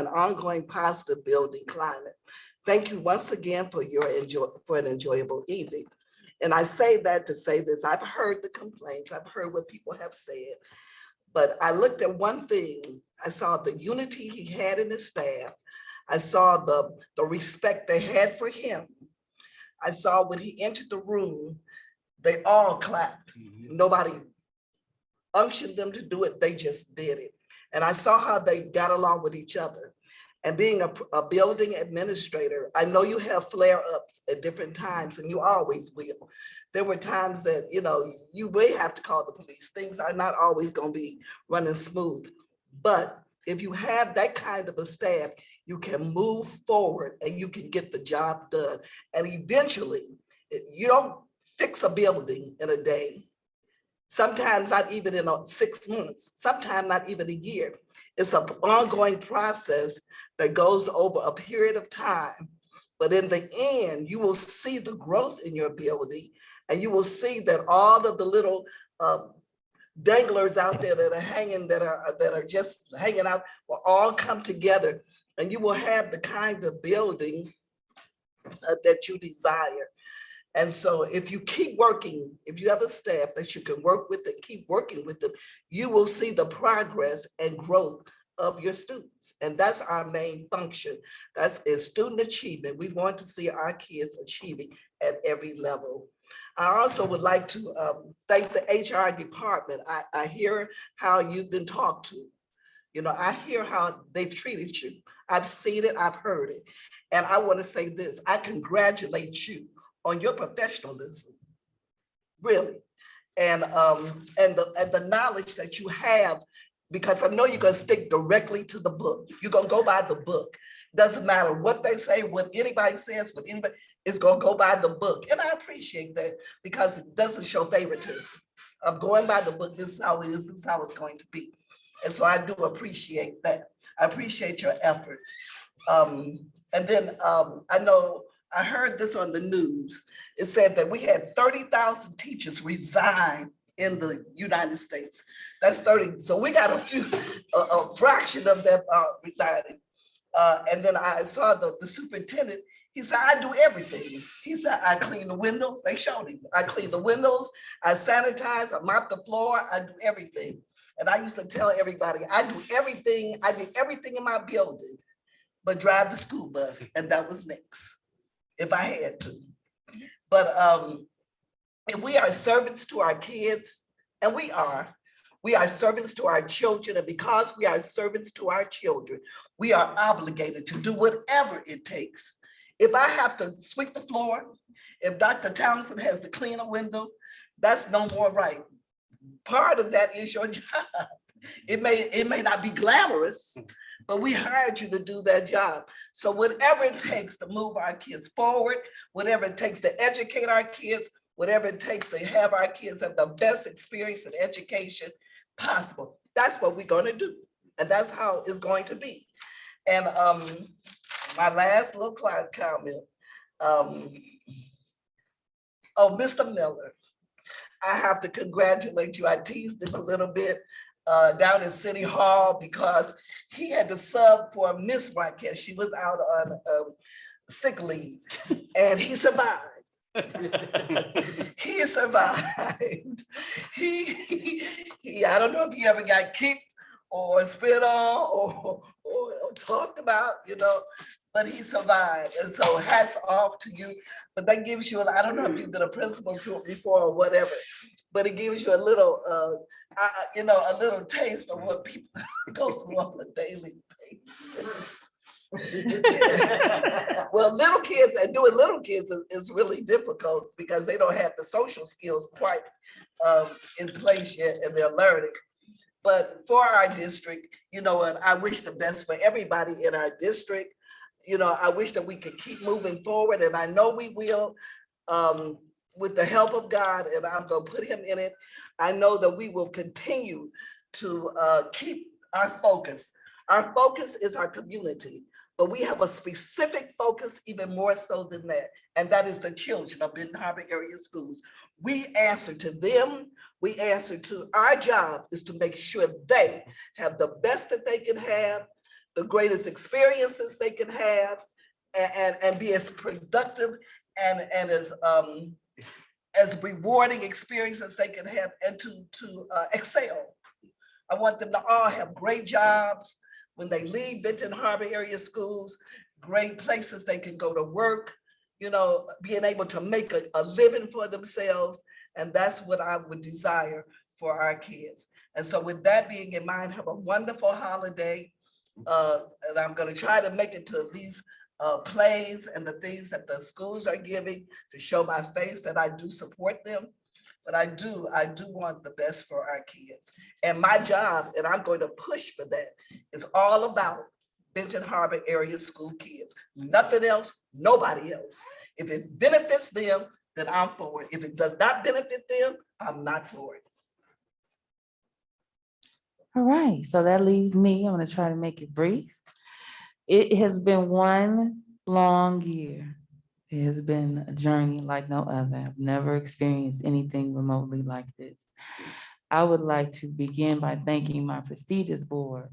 ongoing positive building climate. Thank you once again for an enjoyable evening. And I say that to say this, I've heard the complaints, I've heard what people have said, but I looked at one thing. I saw the unity he had in his staff. I saw the respect they had for him. I saw when he entered the room, they all clapped. Nobody unctioned them to do it, they just did it. And I saw how they got along with each other. And being a building administrator, I know you have flare-ups at different times, and you always will. There were times that, you know, you may have to call the police. Things are not always gonna be running smooth. But if you have that kind of a staff, you can move forward and you can get the job done. And eventually, you don't fix a building in a day. Sometimes not even in 6 months, sometimes not even a year. It's an ongoing process that goes over a period of time. But in the end, you will see the growth in your building, and you will see that all of the little danglers out there that are hanging, that are just hanging out, will all come together, and you will have the kind of building that you desire. And so if you keep working, if you have a staff that you can work with and keep working with them, you will see the progress and growth of your students. And that's our main function. That's student achievement. We want to see our kids achieving at every level. I also would like to thank the HR department. I hear how you've been talked to. You know, I hear how they've treated you. I've seen it, I've heard it. And I want to say this, I congratulate you on your professionalism, really. And the knowledge that you have, because I know you're gonna stick directly to the book. You're gonna go by the book. Doesn't matter what they say, what anybody says, what anybody, it's gonna go by the book. And I appreciate that because it doesn't show favoritism. I'm going by the book, this is how it is, this is how it's going to be. And so I do appreciate that. I appreciate your efforts. And then I know, I heard this on the news. It said that we had 30,000 teachers resign in the United States. That's 30. So we got a fraction of them resigning. And then I saw the superintendent. He said, I do everything. He said, I clean the windows. They showed him. I clean the windows. I sanitize. I mop the floor. I do everything. And I used to tell everybody, I do everything. I did everything in my building, but drive the school bus. And that was next, if I had to. But if we are servants to our kids, and we are servants to our children, and because we are servants to our children, we are obligated to do whatever it takes. If I have to sweep the floor, if Dr. Townsend has to clean a window, that's no more right. Part of that is your job. It may not be glamorous, but we hired you to do that job. So whatever it takes to move our kids forward, whatever it takes to educate our kids, whatever it takes to have our kids have the best experience in education possible, that's what we're gonna do. And that's how it's going to be. And my last little comment, oh, Mr. Miller, I have to congratulate you. I teased him a little bit down in City Hall because he had to sub for Miss Marquez. She was out on sick leave and he survived. He survived. He, I don't know if he ever got kicked or spit on or talked about, you know, but he survived. And so hats off to you. But that gives you, I don't know if you've been a principal to it before or whatever, but it gives you a little, you know, a little taste of what people go through on a daily basis. Well, little kids and doing little kids is really difficult because they don't have the social skills quite in place yet and they're learning. But for our district, you know, and I wish the best for everybody in our district. You know, I wish that we could keep moving forward, and I know we will, with the help of God, and I'm gonna put him in it. I know that we will continue to keep our focus. Our focus is our community, but we have a specific focus even more so than that, and that is the children of Benton Harbor area schools. We answer to them. We answer to our job is to make sure they have the best that they can have, the greatest experiences they can have, and be as productive and as rewarding experiences they can have, and to excel. I want them to all have great jobs when they leave Benton Harbor area schools, great places they can go to work, you know, being able to make a living for themselves. And that's what I would desire for our kids. And so with that being in mind, have a wonderful holiday. And I'm gonna try to make it to these plays and the things that the schools are giving to show my face that I do support them. But I do want the best for our kids. And my job, and I'm going to push for that, is all about Benton Harbor area school kids. Nothing else, nobody else. If it benefits them, then I'm for it. If it does not benefit them, I'm not for it. All right, so that leaves me. I'm gonna try to make it brief. It has been one long year. It has been a journey like no other. I've never experienced anything remotely like this. I would like to begin by thanking my prestigious board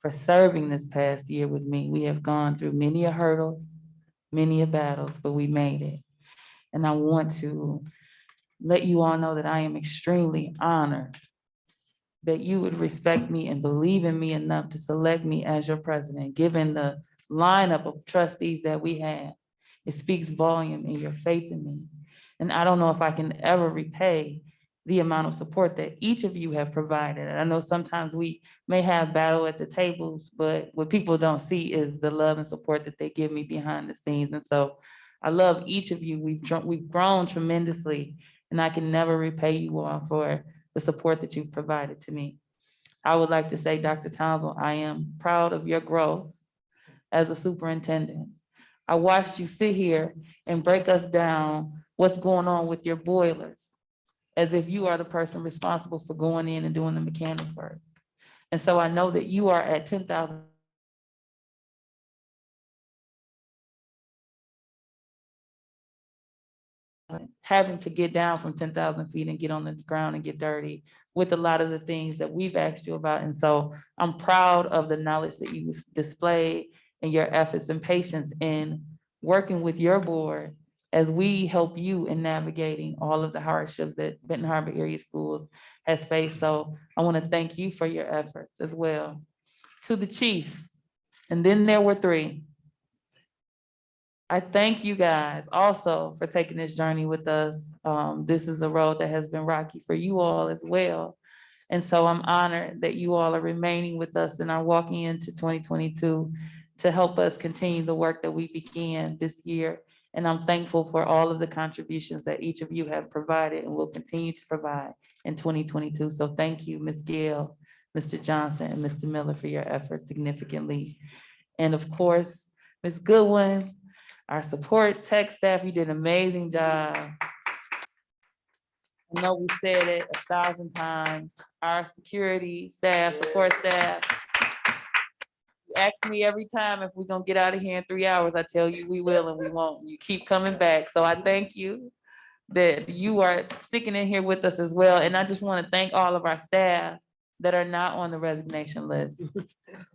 for serving this past year with me. We have gone through many hurdles, many battles, but we made it. And I want to let you all know that I am extremely honored that you would respect me and believe in me enough to select me as your president, given the lineup of trustees that we had. It speaks volume in your faith in me. And I don't know if I can ever repay the amount of support that each of you have provided. And I know sometimes we may have battle at the tables, but what people don't see is the love and support that they give me behind the scenes. And so I love each of you. We've grown tremendously, and I can never repay you all for the support that you've provided to me. I would like to say, Dr. Townsend, I am proud of your growth as a superintendent. I watched you sit here and break us down what's going on with your boilers, as if you are the person responsible for going in and doing the mechanic work. And so I know that you are at 10,000 having to get down from 10,000 feet and get on the ground and get dirty with a lot of the things that we've asked you about. And so I'm proud of the knowledge that you displayed and your efforts and patience in working with your board as we help you in navigating all of the hardships that Benton Harbor area schools has faced. So I want to thank you for your efforts as well. To the chiefs, and then there were 3. I thank you guys also for taking this journey with us. This is a road that has been rocky for you all as well. And so I'm honored that you all are remaining with us and are walking into 2022 to help us continue the work that we began this year. And I'm thankful for all of the contributions that each of you have provided and will continue to provide in 2022. So thank you, Ms. Gail, Mr. Johnson and Mr. Miller for your efforts significantly. And of course, Ms. Goodwin, our support tech staff, you did an amazing job. I know we said it 1,000 times. Our security staff, support staff. You ask me every time if we're gonna get out of here in 3 hours, I tell you we will and we won't. You keep coming back. So I thank you that you are sticking in here with us as well. And I just want to thank all of our staff that are not on the resignation list.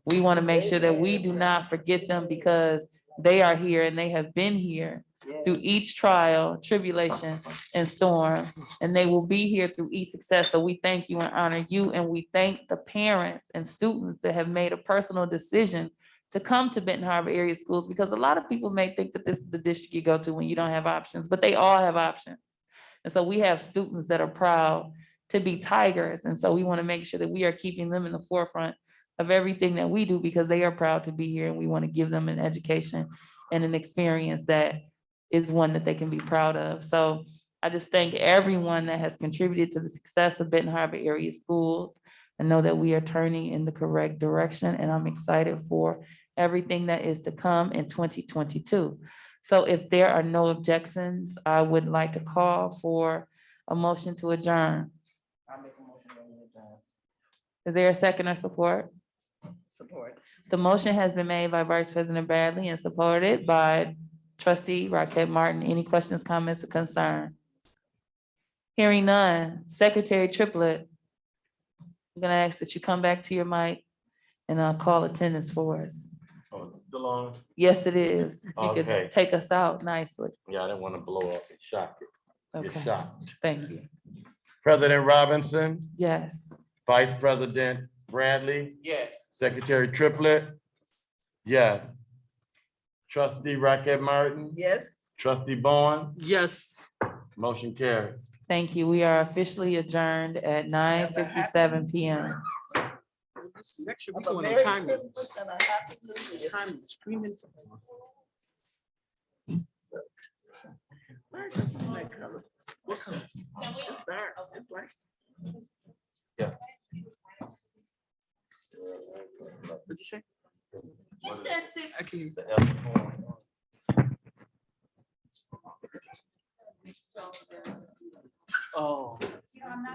We want to make sure that we do not forget them because they are here and they have been here through each trial, tribulation, and storm, and they will be here through each success. So we thank you and honor you, and we thank the parents and students that have made a personal decision to come to Benton Harbor area schools, because a lot of people may think that this is the district you go to when you don't have options, but they all have options. And so we have students that are proud to be Tigers, and so we want to make sure that we are keeping them in the forefront of everything that we do because they are proud to be here, and we want to give them an education and an experience that is one that they can be proud of. So I just thank everyone that has contributed to the success of Benton Harbor area schools. I know that we are turning in the correct direction, and I'm excited for everything that is to come in 2022. So if there are no objections, I would like to call for a motion to adjourn. Is there a second or support? Support. The motion has been made by Vice President Bradley and supported by Trustee Rocket Martin. Any questions, comments, or concerns? Hearing none. Secretary Triplett, I'm gonna ask that you come back to your mic and call attendance for us. Oh, still on? Yes, it is. If you Okay. could take us out nicely. Yeah, I didn't want to blow up and shock it. Get Okay, shocked. thank you. President Robinson, Yes. Vice President Bradley, Yes. Secretary Triplett. Yes. Trustee Rocket Martin, Yes. Trustee Bowen, Yes. motion carried. Thank you. We are officially adjourned at 9:57 p.m. Next year, we Have a going on Merry time limits. Christmas and a Happy New Year. Time limits, 3 minutes. Why is your phone that color? What color? It's dark. It's like. Yeah. What'd you say? I can. Oh.